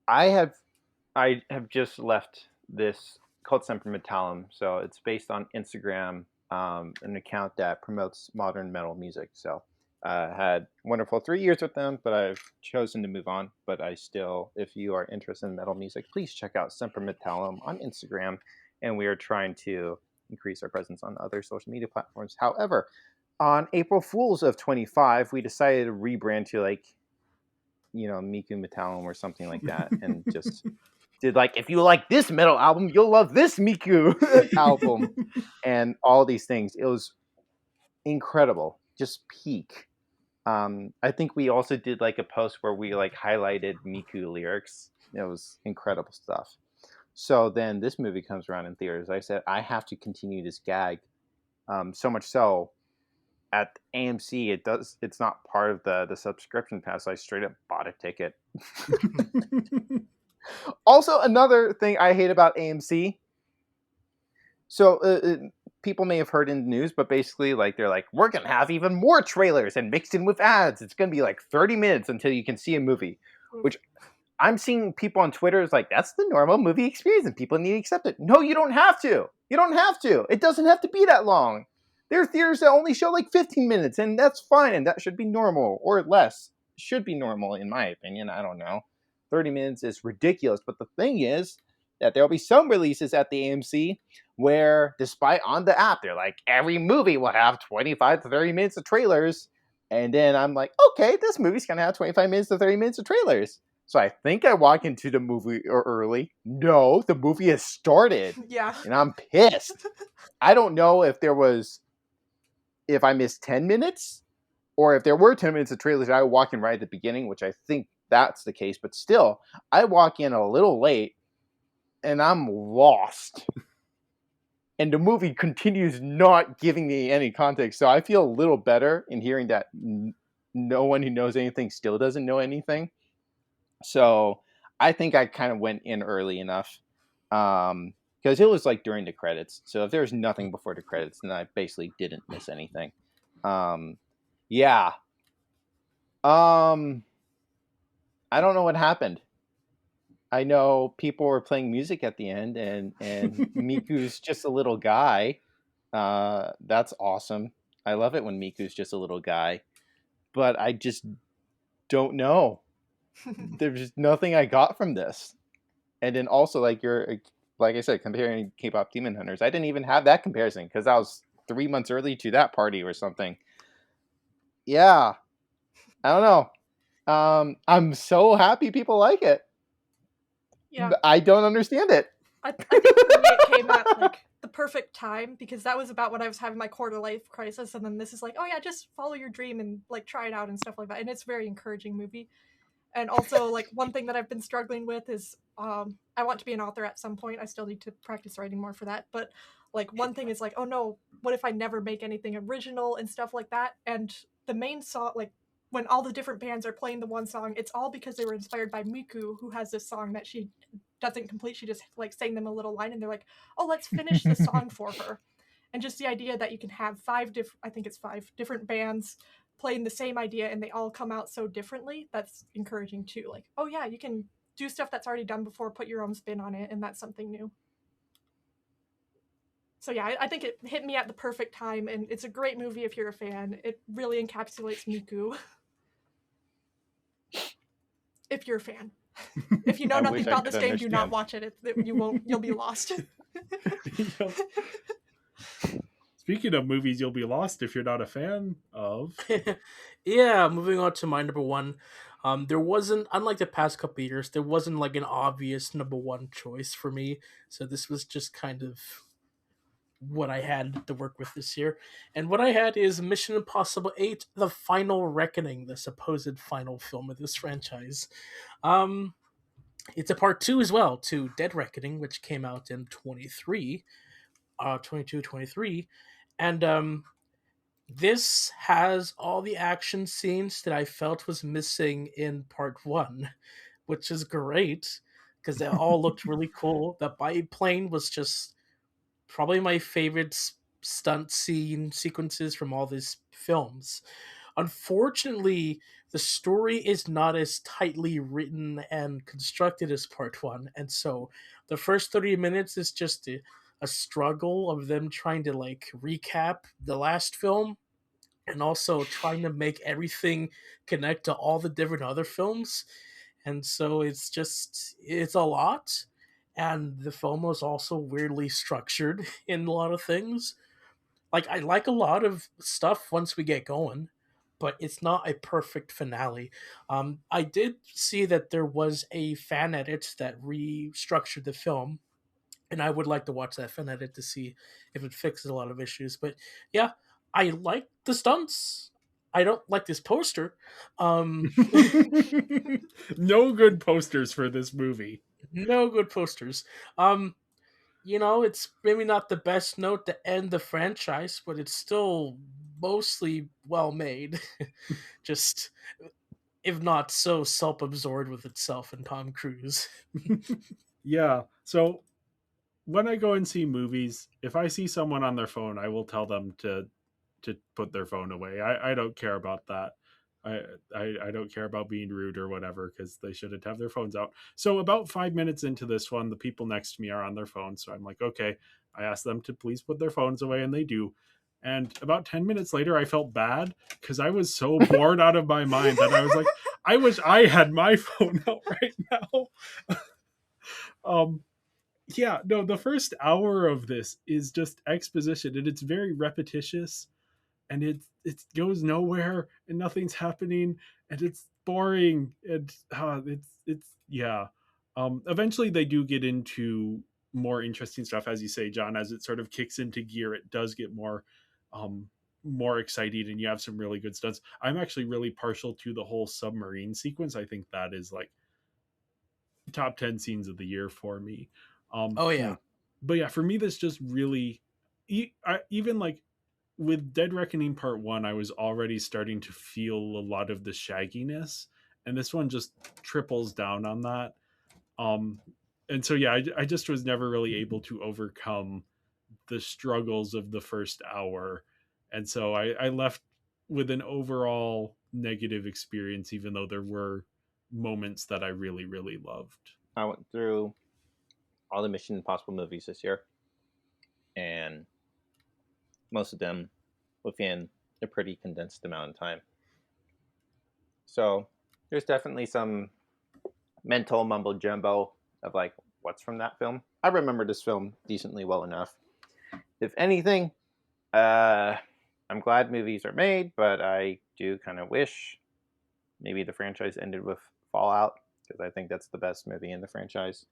have just left this called Semper Metallum. So it's based on Instagram, an account that promotes modern metal music. So had wonderful 3 years with them, but I've chosen to move on. But I still, if you are interested in metal music, please check out Semper Metallum on Instagram. And we are trying to increase our presence on other social media platforms. However, on April Fools of 25, we decided to rebrand to Miku Metallum or something like that, and just did like, if you like this metal album, you'll love this Miku album, and all these things. It was incredible, just peak. I think we also did like a post where we like highlighted Miku lyrics. It was incredible stuff. So then this movie comes around in theaters. I said I have to continue this gag. So much so, at AMC, it's not part of the subscription pass. So I straight up bought a ticket. Also, another thing I hate about AMC. So people may have heard in the news, but basically, like, they're like, we're gonna have even more trailers and mixed in with ads. It's gonna be like 30 minutes until you can see a movie, which I'm seeing people on Twitter is like, that's the normal movie experience and people need to accept it. No, you don't have to. You don't have to. It doesn't have to be that long. There are theaters that only show like 15 minutes, and that's fine, and that should be normal, or less. Should be normal, in my opinion. I don't know. 30 minutes is ridiculous. But the thing is that there'll be some releases at the AMC where, despite on the app, they're like, every movie will have 25 to 30 minutes of trailers. And then I'm like, okay, this movie's going to have 25 minutes to 30 minutes of trailers. So I think I walk into the movie early. No, the movie has started. Yeah. And I'm pissed. I don't know if I missed 10 minutes or if there were 10 minutes of trailers, I would walk in right at the beginning, which I think that's the case. But still, I walk in a little late and I'm lost. And the movie continues not giving me any context. So I feel a little better in hearing that no one who knows anything still doesn't know anything. So I think I kind of went in early enough because it was like during the credits. So if there's nothing before the credits, then I basically didn't miss anything. Yeah. I don't know what happened. I know people were playing music at the end, and Miku's just a little guy. That's awesome. I love it when Miku's just a little guy. But I just don't know. There's just nothing I got from this. And then also, like I said, comparing K-pop Demon Hunters, I didn't even have that comparison because I was 3 months early to that party or something. Yeah, I don't know. I'm so happy people like it. Yeah. I don't understand it. I think for me it came at like the perfect time because that was about when I was having my quarter life crisis, and then this is like, oh yeah, just follow your dream and like try it out and stuff like that. And it's a very encouraging movie. And also, like, one thing that I've been struggling with is I want to be an author at some point. I still need to practice writing more for that. But, like, one thing is, like, oh no, what if I never make anything original and stuff like that? And the main song, like, when all the different bands are playing the one song, it's all because they were inspired by Miku, who has this song that she doesn't complete. She just, like, sang them a little line, and they're like, oh, let's finish the song for her. And just the idea that you can have five different bands playing the same idea and they all come out so differently, that's encouraging too. Like, oh yeah, you can do stuff that's already done before, put your own spin on it, and that's something new. So yeah, I think it hit me at the perfect time, and it's a great movie if you're a fan. It really encapsulates Miku. If you're a fan. If you know nothing about this game, do not watch it. You'll be lost. Speaking of movies you'll be lost if you're not a fan of. Yeah, moving on to my number one. There wasn't, unlike the past couple of years, there wasn't like an obvious number one choice for me. So this was just kind of what I had to work with this year. And what I had is Mission Impossible 8, The Final Reckoning, the supposed final film of this franchise. It's a part 2 as well to Dead Reckoning, which came out in 23. And this has all the action scenes that I felt was missing in part 1, which is great because they all looked really cool. The biplane was just probably my favorite stunt scene sequences from all these films. Unfortunately, the story is not as tightly written and constructed as part 1, and so the first 30 minutes is just a struggle of them trying to like recap the last film and also trying to make everything connect to all the different other films. And so it's a lot. And the film was also weirdly structured in a lot of things. Like, I like a lot of stuff once we get going, but it's not a perfect finale. I did see that there was a fan edit that restructured the film, and I would like to watch that fan edit to see if it fixes a lot of issues. But yeah, I like the stunts. I don't like this poster. No good posters for this movie. No good posters. It's maybe not the best note to end the franchise, but it's still mostly well made. Just, if not so self-absorbed with itself and Tom Cruise. Yeah. So when I go and see movies, if I see someone on their phone, I will tell them to put their phone away. I don't care about that. I don't care about being rude or whatever, because they shouldn't have their phones out. So about 5 minutes into this one, the people next to me are on their phones. So I'm like, okay. I asked them to please put their phones away, and they do. And about 10 minutes later, I felt bad because I was so bored out of my mind that I was like, I wish I had my phone out right now. Yeah, no, the first hour of this is just exposition, and it's very repetitious, and it goes nowhere, and nothing's happening, and it's boring, and it's yeah. Eventually they do get into more interesting stuff, as you say, John. As it sort of kicks into gear, it does get um more exciting, and you have some really good stunts. I'm actually really partial to the whole submarine sequence. I think that is like top 10 scenes of the year for me. Oh yeah. But yeah, for me, this just really, even like with Dead Reckoning Part 1, I was already starting to feel a lot of the shagginess, and this one just triples down on that. Um, and so yeah, I just was never really able to overcome the struggles of the first hour, and so I left with an overall negative experience, even though there were moments that I really really loved. I went through all the Mission Impossible movies this year, and most of them within a pretty condensed amount of time. So there's definitely some mental mumbo jumbo of like, what's from that film? I remember this film decently well enough. If anything, I'm glad movies are made, but I do kind of wish maybe the franchise ended with Fallout, because I think that's the best movie in the franchise.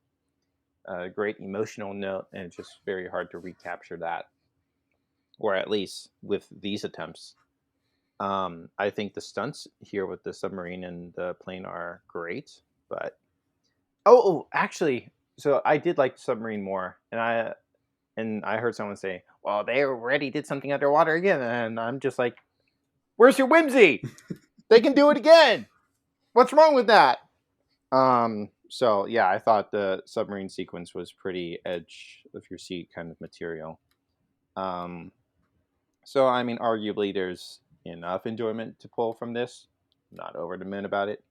Great emotional note, and it's just very hard to recapture that, or at least with these attempts. I think the stunts here with the submarine and the plane are great, but actually, so I did like the submarine more, and I heard someone say, "Well, they already did something underwater again," and I'm just like, "Where's your whimsy? They can do it again. What's wrong with that?" So yeah, I thought the submarine sequence was pretty edge of your seat kind of material. So I mean, arguably, there's enough enjoyment to pull from this. I'm not over the moon about it.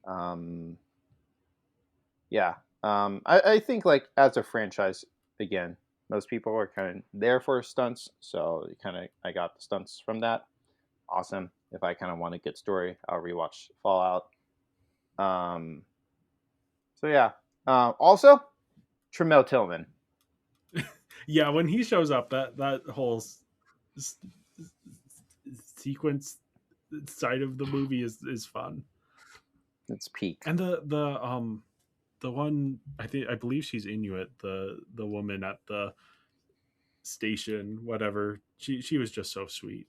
Um, yeah, I think like as a franchise, again, most people are kind of there for stunts, so I got the stunts from that. Awesome. If I kind of want a good story, I'll rewatch Fallout. So yeah. Also, Tremel Tillman. Yeah, when he shows up, that whole sequence side of the movie is fun. It's peak. And the one, I believe she's Inuit, the woman at the station, whatever. She was just so sweet.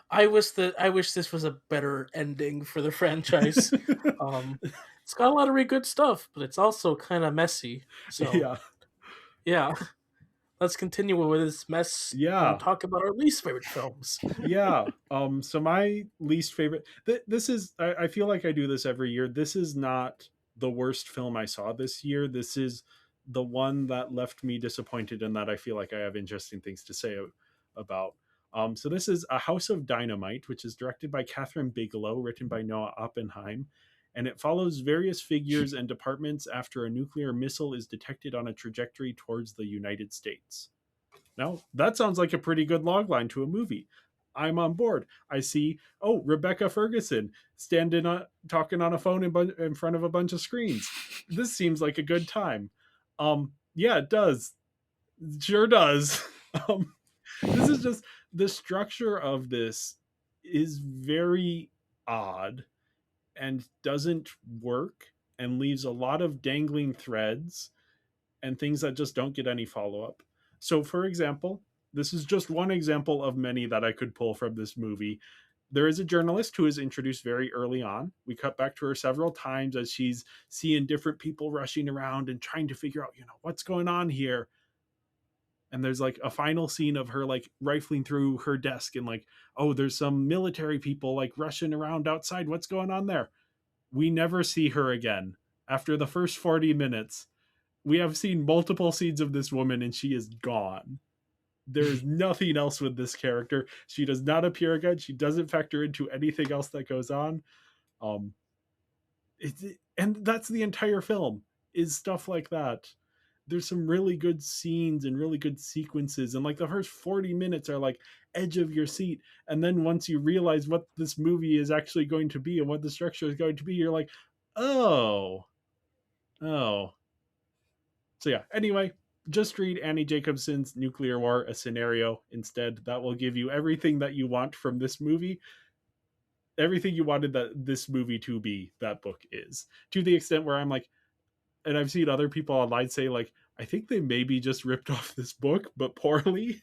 I wish this was a better ending for the franchise. It's got a lot of really good stuff, but it's also kind of messy. So yeah. Let's continue with this mess. Yeah. And talk about our least favorite films. Yeah. So my least favorite. This is. I feel like I do this every year. This is not the worst film I saw this year. This is the one that left me disappointed, and that I feel like I have interesting things to say about. So this is A House of Dynamite, which is directed by Catherine Bigelow, written by Noah Oppenheim, and it follows various figures and departments after a nuclear missile is detected on a trajectory towards the United States. Now, that sounds like a pretty good logline to a movie. I'm on board. I see, Rebecca Ferguson talking on a phone in front of a bunch of screens. This seems like a good time. Yeah, it does. It sure does. This is just, the structure of this is very odd and doesn't work, and leaves a lot of dangling threads and things that just don't get any follow-up. So for example, this is just one example of many that I could pull from this movie. There is a journalist who is introduced very early on. We cut back to her several times as she's seeing different people rushing around and trying to figure out, what's going on here. And there's like a final scene of her like rifling through her desk and like, there's some military people like rushing around outside. What's going on there? We never see her again. After the first 40 minutes, we have seen multiple scenes of this woman and she is gone. There is nothing else with this character. She does not appear again. She doesn't factor into anything else that goes on. Um, and that's the entire film, is stuff like that. There's some really good scenes and really good sequences, and like the first 40 minutes are like edge of your seat, and then once you realize what this movie is actually going to be and what the structure is going to be, you're like, oh. So yeah, anyway, just read Annie Jacobson's Nuclear War, a Scenario instead. That will give you everything that you want from this movie. Everything you wanted that this movie to be, that book is. To the extent where I'm like, and I've seen other people online say like, I think they maybe just ripped off this book, but poorly.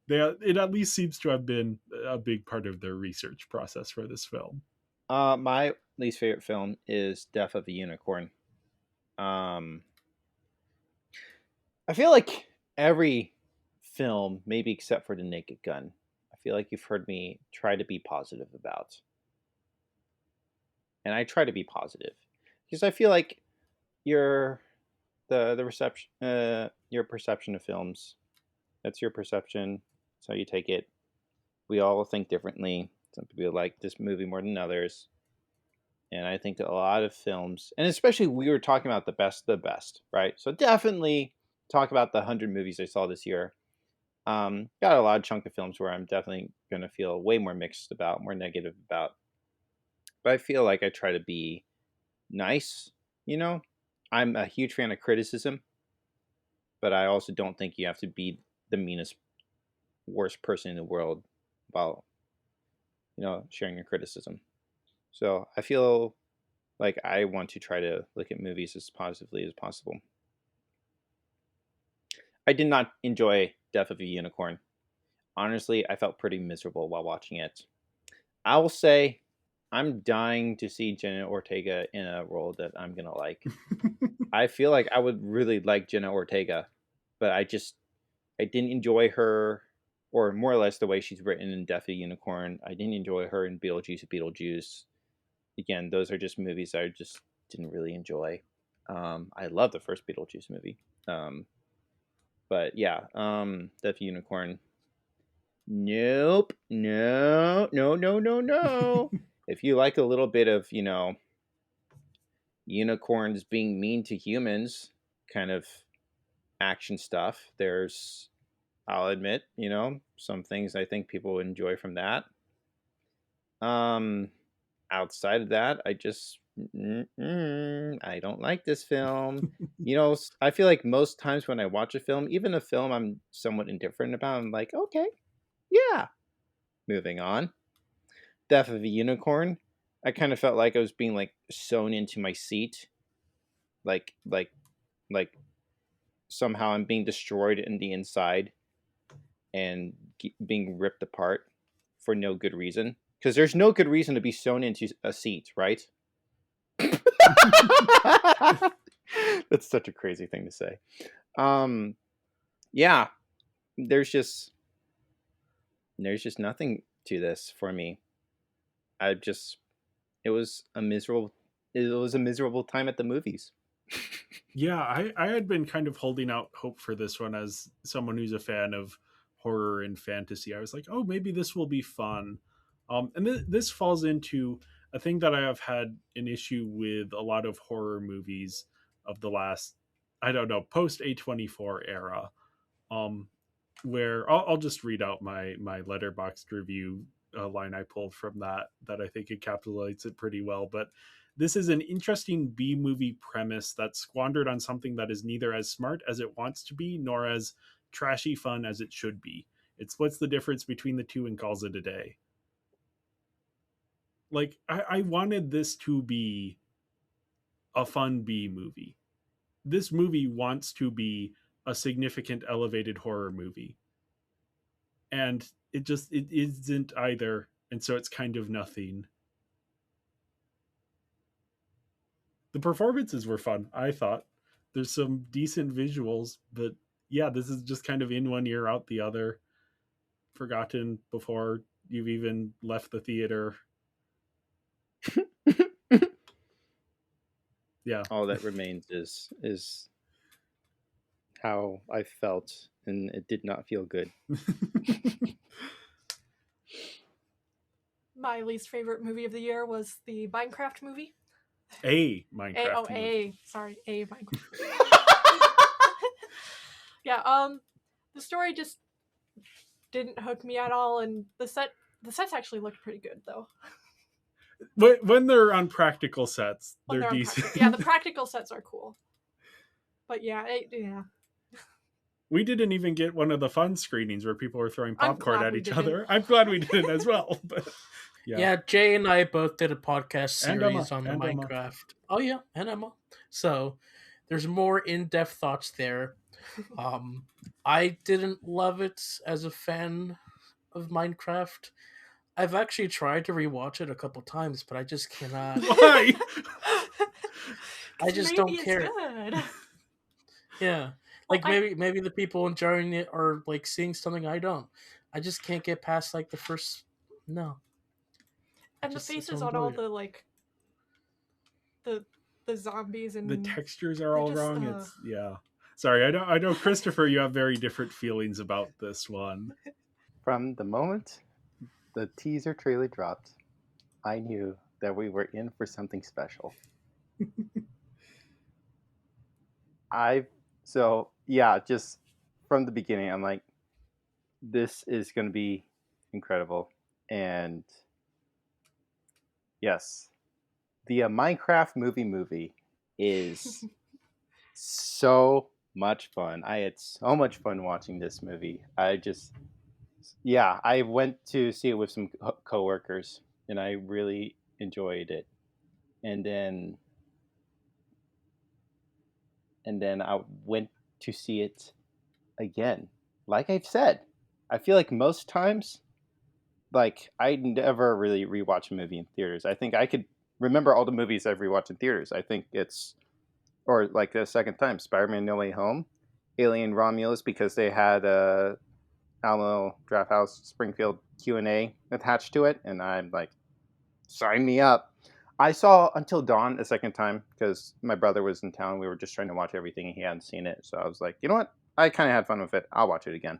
It at least seems to have been a big part of their research process for this film. My least favorite film is Death of a Unicorn. I feel like every film, maybe except for The Naked Gun, I feel like you've heard me try to be positive about. And I try to be positive because I feel like your reception, your perception of films, that's your perception. That's how you take it. We all think differently. Some people like this movie more than others. And I think that a lot of films, and especially we were talking about the best, right? So definitely talk about the 100 movies I saw this year. Got a lot of chunk of films where I'm definitely going to feel way more mixed about, more negative about. But I feel like I try to be nice, you know? I'm a huge fan of criticism, but I also don't think you have to be the meanest, worst person in the world about, sharing your criticism. So I feel like I want to try to look at movies as positively as possible. I did not enjoy Death of a Unicorn. Honestly, I felt pretty miserable while watching it. I will say I'm dying to see Jenna Ortega in a role that I'm going to like. I feel like I would really like Jenna Ortega, but I didn't enjoy her, or more or less the way she's written in Death of a Unicorn. I didn't enjoy her in Beetlejuice. Again, those are just movies I just didn't really enjoy. I love the first Beetlejuice movie. But yeah, Death of a Unicorn. Nope. No. If you like a little bit of, unicorns being mean to humans kind of action stuff, I'll admit, some things I think people would enjoy from that. Outside of that, I don't like this film. I feel like most times when I watch a film, even a film I'm somewhat indifferent about, I'm like, okay, yeah. Moving on. Death of a Unicorn. I kind of felt like I was being like sewn into my seat. Like somehow I'm being destroyed in the inside and being ripped apart for no good reason. Because there's no good reason to be sewn into a seat, right? That's such a crazy thing to say. Yeah, there's just nothing to this for me. It was a miserable time at the movies. Yeah, I had been kind of holding out hope for this one as someone who's a fan of horror and fantasy. I was like, oh, maybe this will be fun. And this falls into a thing that I have had an issue with a lot of horror movies of the last, I don't know, post A24 era, where I'll just read out my Letterboxd review line I pulled from that I think encapsulates it pretty well. But this is an interesting B movie premise that's squandered on something that is neither as smart as it wants to be, nor as trashy fun as it should be. It splits the difference between the two and calls it a day. Like, I wanted this to be a fun B movie. This movie wants to be a significant elevated horror movie. And it isn't either, and so it's kind of nothing. The performances were fun, I thought. There's some decent visuals, but yeah, this is just kind of in one ear, out the other. Forgotten before you've even left the theater. Yeah. All that remains is how I felt, and it did not feel good. My least favorite movie of the year was the Minecraft movie. A Minecraft movie. A Minecraft. Yeah, the story just didn't hook me at all, and the sets actually looked pretty good though. When they're on practical sets, When they're they're decent. yeah, the practical sets are cool. But yeah, yeah. We didn't even get one of the fun screenings where people were throwing popcorn at each other. I'm glad we didn't as well. But yeah, Jay and I both did a podcast And Emma, series on the and Emma. Minecraft. Oh yeah, and Emma. So there's more in-depth thoughts there. I didn't love it as a fan of Minecraft. I've actually tried to rewatch it a couple times, but I just cannot. Why? I just Maybe don't it's care. good. Yeah, Well, like maybe the people enjoying it are like seeing something I don't. I just can't get past like the first. No. And the Just- I faces don't on all enjoy it. the like the zombies and The textures are They're all just, wrong. It's Sorry, I know, Christopher. You have very different feelings about this one. From the moment the teaser trailer dropped, I knew that we were in for something special. Just from the beginning, I'm like, this is going to be incredible. And yes, the Minecraft movie is so much fun. I had so much fun watching this movie. I went to see it with some coworkers, and I really enjoyed it. And then I went to see it again. Like I've said, I feel like most times, like I never really rewatch a movie in theaters. I think I could remember all the movies I've rewatched in theaters. I think or like the second time, Spider-Man: No Way Home, Alien Romulus, because they had Alamo Drafthouse Springfield Q&A attached to it, and I'm like, sign me up. I saw Until Dawn a second time because my brother was in town. We were just trying to watch everything, and he hadn't seen it. So I was like, you know what? I kind of had fun with it. I'll watch it again.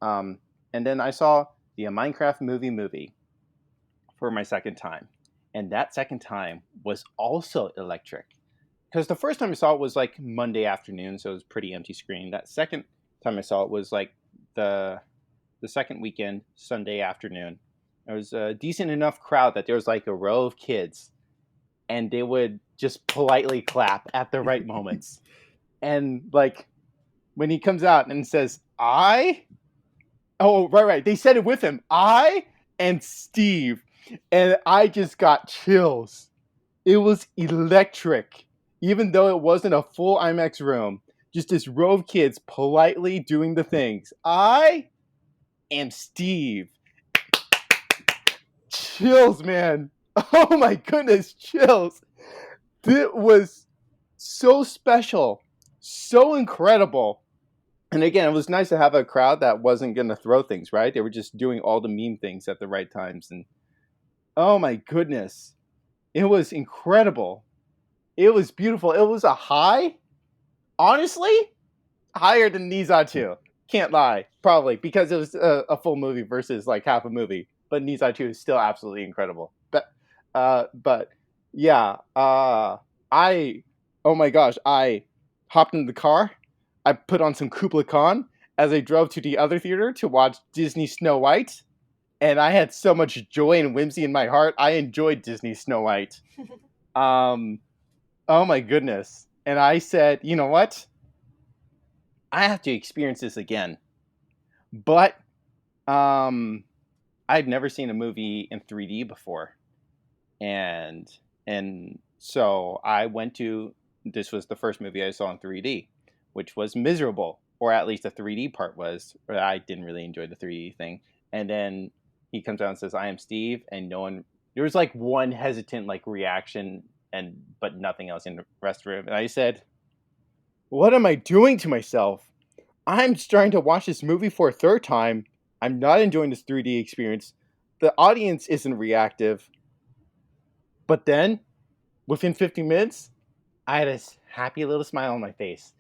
And then I saw the Minecraft movie for my second time. And that second time was also electric. Because the first time I saw it was like Monday afternoon, so it was pretty empty screen. That second time I saw it was like the second weekend, Sunday afternoon. There was a decent enough crowd that there was like a row of kids, and they would just politely clap at the right moments. And like when he comes out and says, right. They said it with him. I and Steve. And I just got chills. It was electric. Even though it wasn't a full IMAX room, just this row of kids politely doing the things. I am Steve. Chills, man. Oh my goodness, chills. It was so special, so incredible. And again, it was nice to have a crowd that wasn't going to throw things, right? They were just doing all the meme things at the right times. And oh my goodness, it was incredible. It was beautiful. It was a high, honestly, higher than Nizar 2. Can't lie, probably, because it was a full movie versus like half a movie. But Nizar 2 is still absolutely incredible. But yeah, oh my gosh, I hopped in the car. I put on some Kubla Khan as I drove to the other theater to watch Disney Snow White. And I had so much joy and whimsy in my heart. I enjoyed Disney Snow White. Oh my goodness. And I said, you know what? I have to experience this again. But I'd never seen a movie in 3D before. And so I went to, this was the first movie I saw in 3D, which was miserable, or at least the 3D part was. I didn't really enjoy the 3D thing. And then he comes out and says, I am Steve, and there was like one hesitant like reaction, but nothing else in the rest of the room. And I said, what am I doing to myself? I'm trying to watch this movie for a third time. I'm not enjoying this 3D experience. The audience isn't reactive. But then, within 15 minutes, I had a happy little smile on my face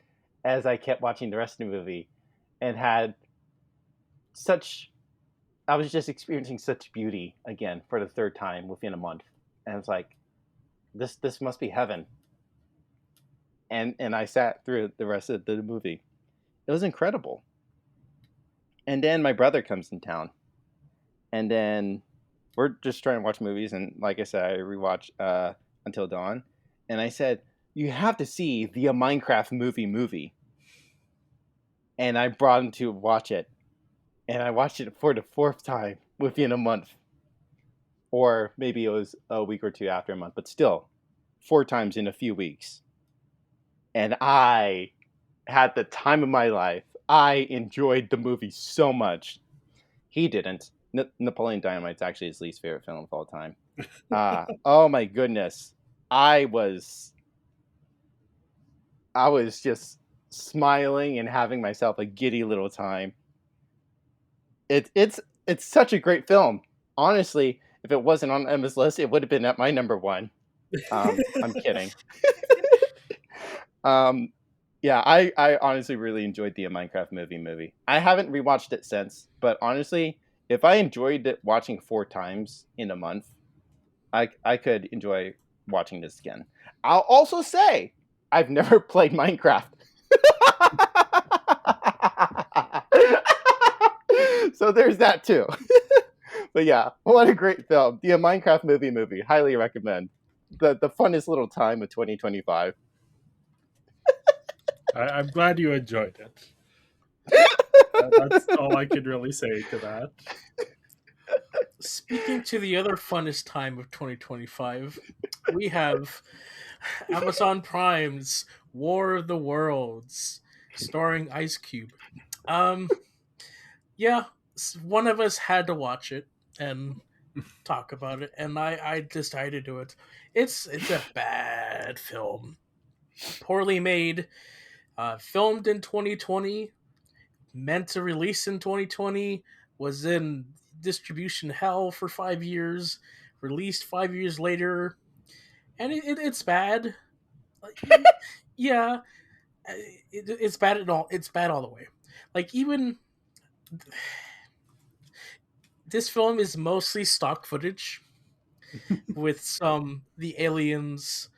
as I kept watching the rest of the movie, and had such. I was just experiencing such beauty again for the third time within a month, and I was like, "This must be heaven." And I sat through the rest of the movie. It was incredible. And then my brother comes in town, and then we're just trying to watch movies. And like I said, I rewatched Until Dawn, and I said, "You have to see the Minecraft movie." And I brought him to watch it, and I watched it for the fourth time within a month, or maybe it was a week or two after a month, but still, 4 times in a few weeks. And I had the time of my life. I enjoyed the movie so much. He didn't. Napoleon Dynamite's actually his least favorite film of all time. Oh my goodness. I was just smiling and having myself a giddy little time. It's such a great film. Honestly, if it wasn't on Emma's list, it would have been at my number one. I'm kidding. Yeah, I honestly really enjoyed the Minecraft movie. I haven't rewatched it since, but honestly, if I enjoyed it watching 4 times in a month, I could enjoy watching this again. I'll also say I've never played Minecraft. So there's that too. But yeah, what a great film. The Minecraft movie. Highly recommend. The funnest little time of 2025. I'm glad you enjoyed it. That's all I could really say to that. Speaking to the other funnest time of 2025, we have Amazon Prime's War of the Worlds, starring Ice Cube. Yeah, one of us had to watch it and talk about it, and I decided to do it. It's a bad film, poorly made, filmed in 2020, meant to release in 2020, was in distribution hell for 5 years, released 5 years later, and it's bad. Yeah, it's bad at all. It's bad all the way. Like, even this film is mostly stock footage with some the aliens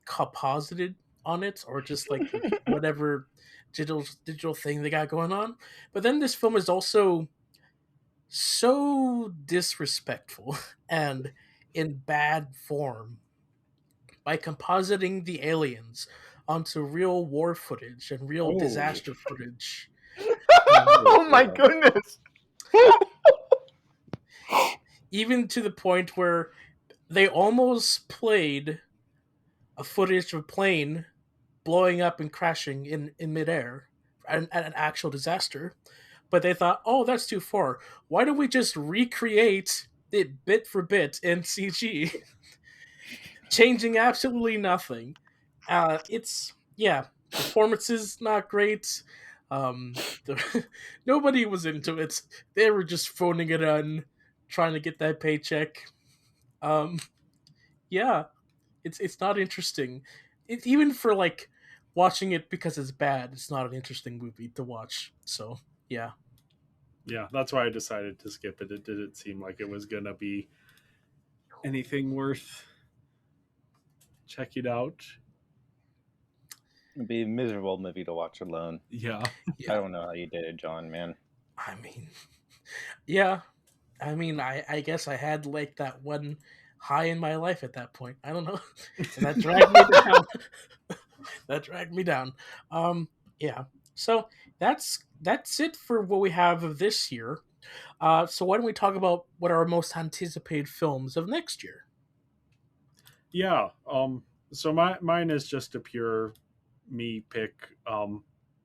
composited on it, or just like whatever digital thing they got going on. But then this film is also so disrespectful and in bad form by compositing the aliens onto real war footage and real disaster footage. Oh my goodness. Even to the point where they almost played a footage of a plane blowing up and crashing in midair at an actual disaster. But they thought, oh, that's too far. Why don't we just recreate it bit for bit in CG? Changing absolutely nothing. Performances not great. Nobody was into it. They were just phoning it in, trying to get that paycheck. Yeah, it's not interesting. Even for like watching it because it's bad, it's not an interesting movie to watch. So yeah. Yeah, that's why I decided to skip it. It didn't seem like it was gonna be anything worth checking out. It'd be a miserable movie to watch alone. Yeah. I don't know how you did it, John, man. I mean, yeah. I mean, I guess I had like that one high in my life at that point. I don't know. And that dragged me down. That dragged me down. Yeah. So that's it for what we have of this year. So why don't we talk about what are our most anticipated films of next year? Yeah. So mine is just a pure me pick.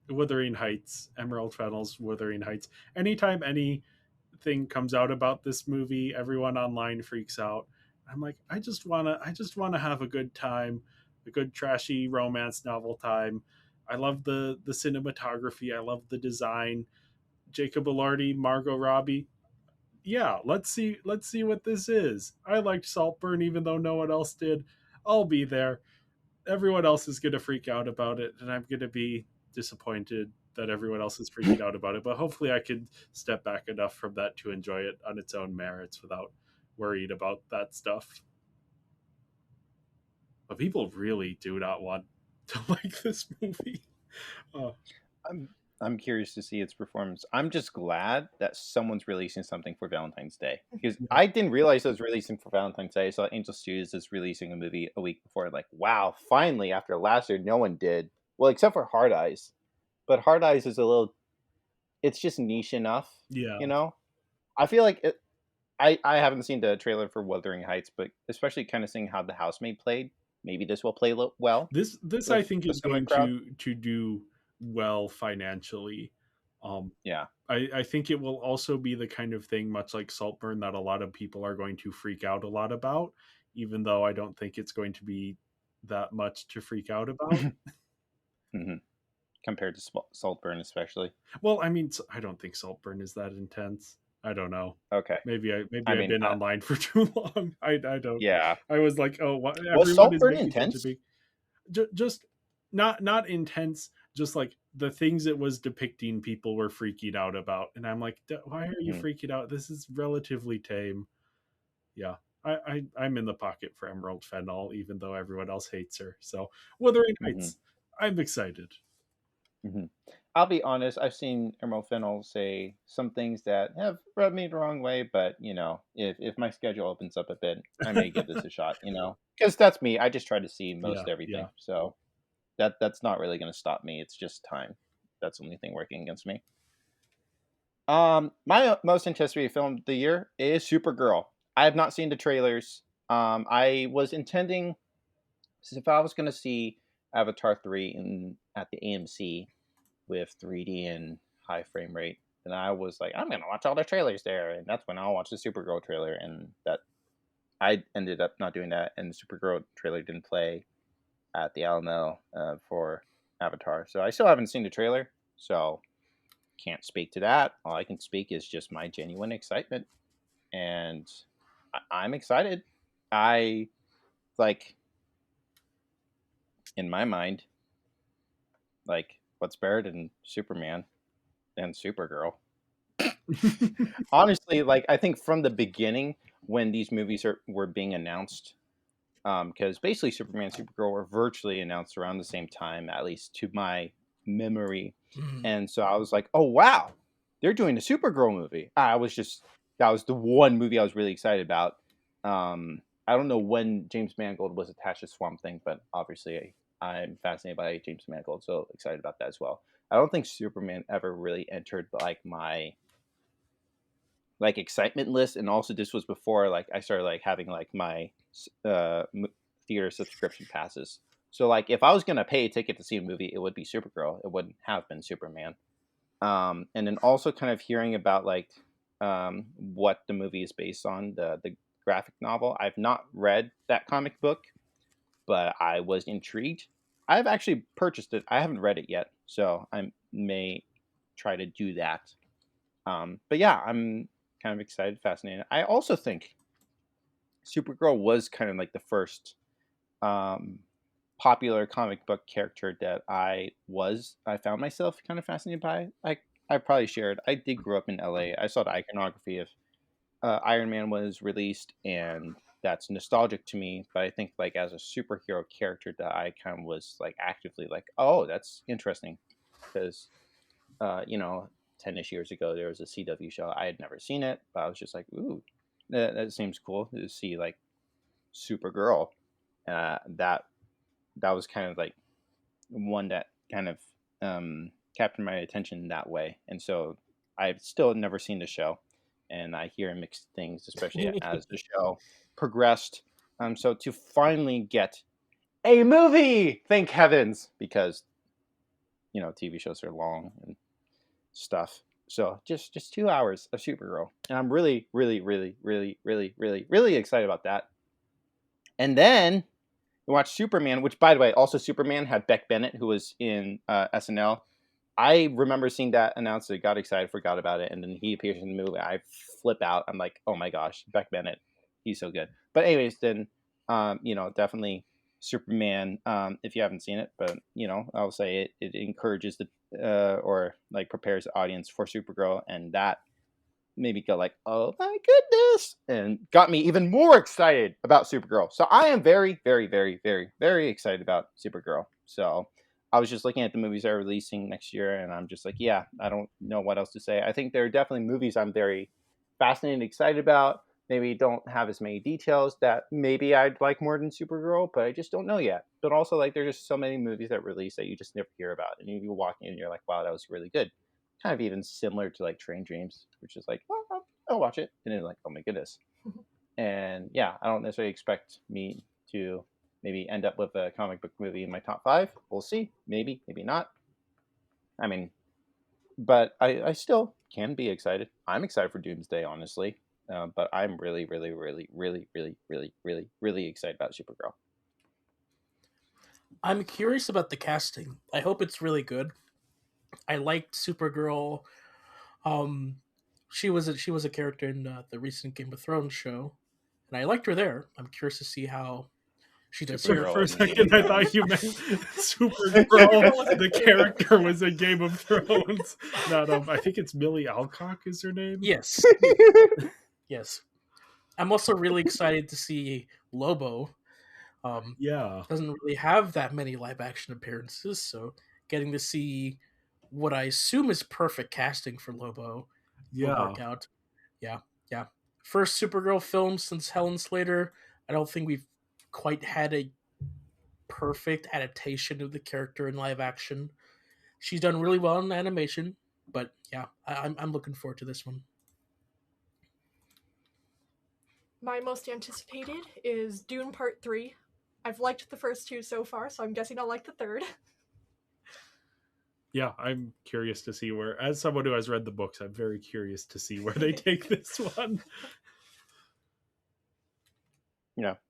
Wuthering Heights, Emerald Fennell's Wuthering Heights. Anytime anything comes out about this movie, everyone online freaks out. I'm like, I just wanna have a good time, a good trashy romance novel time. I love the cinematography. I love the design. Jacob Elordi, Margot Robbie. Yeah, let's see what this is. I liked Saltburn even though no one else did. I'll be there. Everyone else is gonna freak out about it, and I'm gonna be disappointed that everyone else is freaking out about it. But hopefully, I could step back enough from that to enjoy it on its own merits without worried about that stuff. But people really do not want to like this movie. I'm curious to see its performance. I'm just glad that someone's releasing something for Valentine's Day, because I didn't realize it was releasing for Valentine's Day. I saw Angel Studios is releasing a movie a week before. Like, wow, finally, after last year, no one did. Well, except for Hard Eyes, but Hard Eyes is a little. It's just niche enough. Yeah. You know, I feel like it. I haven't seen the trailer for Wuthering Heights, but especially kind of seeing how The Housemaid played, maybe this will play well. This with- I think with is some of the going crowd. to do well financially. Yeah. I think it will also be the kind of thing, much like Saltburn, that a lot of people are going to freak out a lot about, even though I don't think it's going to be that much to freak out about. hmm Compared to Saltburn, especially. Well, I mean, I don't think Saltburn is that intense. I don't know. Okay. Maybe I've mean, been online for too long. I don't. Yeah. I was like, oh, what? Was Everyone is Saltburn making such a intense? big. Just not intense. Just like the things it was depicting, people were freaking out about, and I'm like, why are you Mhm. freaking out? This is relatively tame. Yeah. I'm in the pocket for Emerald Fennell, even though everyone else hates her. So Wuthering Heights, I'm excited. I'll be honest, I've seen Emerald Fennell say some things that have rubbed me the wrong way, but if my schedule opens up a bit, I may give this a shot, because that's me. I just try to see most Yeah, everything. yeah. So that's not really going to stop me. It's just time. That's the only thing working against me. My most anticipated film of the year is Supergirl. I have not seen the trailers. I was intending, if I was going to see Avatar 3 at the AMC with 3D and high frame rate, then I was like, I'm going to watch all the trailers there, and that's when I'll watch the Supergirl trailer. And that I ended up not doing that, and the Supergirl trailer didn't play at the Alamo for Avatar. So I still haven't seen the trailer, so can't speak to that. All I can speak is just my genuine excitement, and I'm excited. I like, in my mind, like, what's better than Superman and Supergirl? Honestly, like, I think from the beginning when these movies were being announced, because basically Superman and Supergirl were virtually announced around the same time, at least to my memory. And so I was like, oh wow, they're doing a Supergirl movie. That was the one movie I was really excited about. I don't know when James Mangold was attached to Swamp Thing, but obviously I'm fascinated by James Mangold, so excited about that as well. I don't think Superman ever really entered like my excitement list, and also this was before like I started like having like my theater subscription passes. So like if I was gonna pay a ticket to see a movie, it would be Supergirl. It wouldn't have been Superman. And then also kind of hearing about like what the movie is based on, the graphic novel. I've not read that comic book, but I was intrigued. I've actually purchased it. I haven't read it yet, so I may try to do that. But yeah, I'm kind of excited, fascinated. I also think Supergirl was kind of like the first popular comic book character that I found myself kind of fascinated by. I probably shared. I did grow up in LA. I saw the iconography of Iron Man was released, and that's nostalgic to me. But I think like as a superhero character that I kind of was like actively like, oh, that's interesting, because 10ish years ago there was a CW show. I had never seen it, but I was just like, ooh, that seems cool to see like Supergirl. That was kind of like one that kind of captured my attention that way. And so I've still never seen the show, and I hear mixed things, especially as the show progressed. So to finally get a movie, thank heavens, because TV shows are long and stuff. So just 2 hours of Supergirl, and I'm really, really, really, really, really, really, really excited about that. And then we watched Superman, which, by the way, also Superman had Beck Bennett, who was in SNL. I remember seeing that announced. I got excited, forgot about it, and then he appears in the movie. I flip out. I'm like, oh my gosh, Beck Bennett, he's so good. But anyways, then definitely Superman, if you haven't seen it, but I'll say it encourages the or like prepares the audience for Supergirl, and that made me go like, oh my goodness, and got me even more excited about Supergirl. So I am very, very, very, very, very excited about Supergirl. So I was just looking at the movies that are releasing next year, and I'm just like, yeah, I don't know what else to say. I think there are definitely movies I'm very fascinated and excited about. Maybe don't have as many details that maybe I'd like more than Supergirl, but I just don't know yet. But also, like, there's just so many movies that release that you just never hear about, and you walk in and you're like, wow, that was really good. Kind of even similar to like Train Dreams, which is like, well, I'll watch it, and then like, oh my goodness. And yeah, I don't necessarily expect me to maybe end up with a comic book movie in my top 5. We'll see. Maybe, maybe not. I mean, but I still can be excited. I'm excited for Doomsday, honestly. But I'm really, really, really, really, really, really, really, really excited about Supergirl. I'm curious about the casting. I hope it's really good. I liked Supergirl. She was a character in the recent Game of Thrones show, and I liked her there. I'm curious to see how she does here. Supergirl For a in Game second, of I thought Thrones. you meant Supergirl. The character was in Game of Thrones. Not I think it's Millie Alcock is her name. Yes, yes. I'm also really excited to see Lobo. Yeah. Doesn't really have that many live action appearances, so getting to see what I assume is perfect casting for Lobo will Yeah. work out. Yeah, yeah. First Supergirl film since Helen Slater. I don't think we've quite had a perfect adaptation of the character in live action. She's done really well in animation, but yeah, I'm looking forward to this one. My most anticipated is Dune Part 3. I've liked the first 2 so far, so I'm guessing I'll like the third. Yeah, I'm curious to see where, as someone who has read the books, I'm very curious to see where they take this one.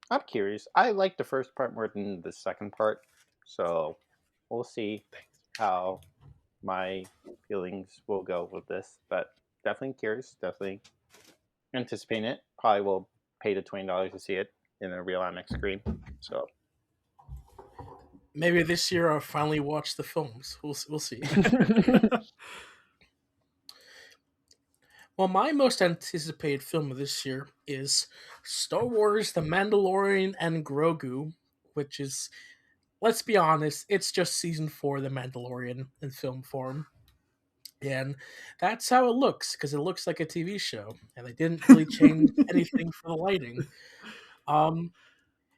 I'm curious. I like the first part more than the second part, so we'll see how my feelings will go with this. But definitely curious, definitely anticipating it. Probably will pay the $20 to see it in a real IMAX screen. So Maybe this year I'll finally watch the films. We'll see. Well, my most anticipated film of this year is Star Wars The Mandalorian and Grogu, which is, let's be honest, it's just season 4 of The Mandalorian in film form. And that's how it looks, because it looks like a TV show, and they didn't really change anything for the lighting.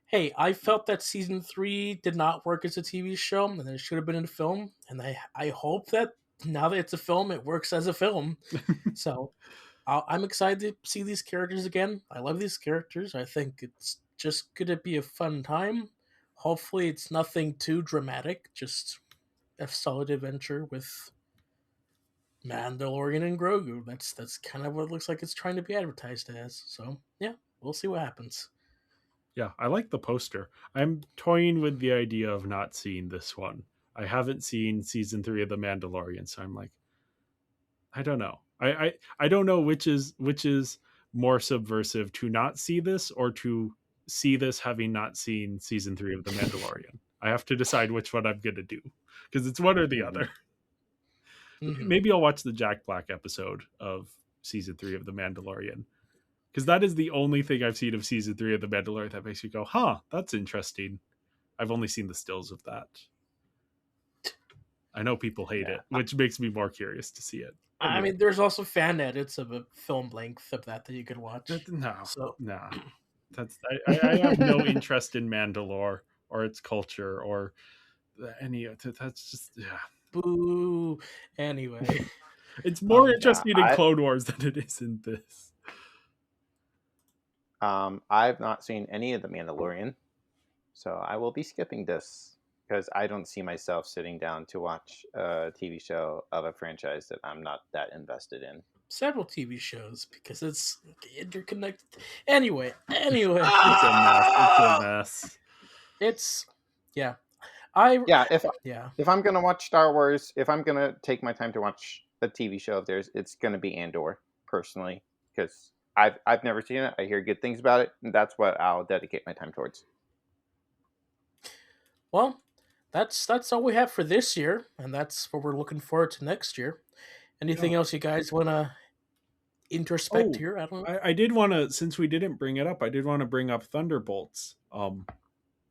Hey, I felt that season 3 did not work as a TV show, and it should have been in a film, and I hope that now that it's a film, it works as a film. So I'm excited to see these characters again. I love these characters. I think it's just going to be a fun time. Hopefully, it's nothing too dramatic, just a solid adventure with Mandalorian and Grogu. That's kind of what it looks like it's trying to be advertised as. So, yeah, we'll see what happens. Yeah, I like the poster. I'm toying with the idea of not seeing this one. I haven't seen season 3 of The Mandalorian, so I'm like, I don't know. I don't know which is more subversive, to not see this or to see this having not seen season 3 of The Mandalorian. I have to decide which one I'm gonna do, because it's one or the other. Mm-hmm. Maybe I'll watch the Jack Black episode of season 3 of The Mandalorian, because that is the only thing I've seen of season 3 of The Mandalorian that makes me go, huh, that's interesting. I've only seen the stills of that. I know people hate it, which makes me more curious to see it. I mean, there's also fan edits of a film length of that you could watch. No. I have no interest in Mandalore or its culture or any of that. That's just, yeah. Boo. Anyway. It's more interesting in Clone Wars than it is in this. I've not seen any of The Mandalorian, so I will be skipping this because I don't see myself sitting down to watch a TV show of a franchise that I'm not that invested in. Several TV shows, because it's interconnected. Anyway. It's a mess. It's, yeah. If I'm gonna watch Star Wars, if I'm gonna take my time to watch a TV show of theirs, it's gonna be Andor, personally, because I've never seen it. I hear good things about it, and that's what I'll dedicate my time towards. Well, that's all we have for this year, and that's what we're looking forward to next year. Anything Yeah. else you guys want to introspect Oh, here? I don't know. I did want to, since we didn't bring it up, I did want to bring up Thunderbolts.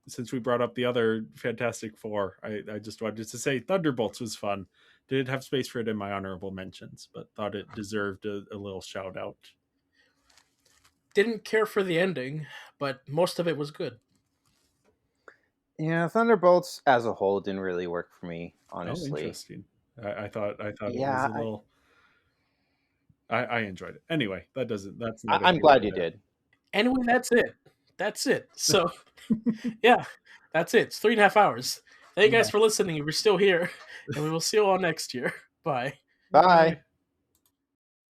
Since we brought up the other Fantastic Four, I just wanted to say Thunderbolts was fun. Did have space for it in my honorable mentions, but thought it deserved a little shout out. Didn't care for the ending, but most of it was good. Yeah, Thunderbolts as a whole didn't really work for me, Oh, honestly. interesting. I thought it was Yeah, a little. I enjoyed it. Anyway, that's I'm glad you did. Anyway, that's it. That's it. So, yeah, that's it. It's 3.5 hours. Thank you guys for listening. If you're still here, and we will see you all next year. Bye. Bye.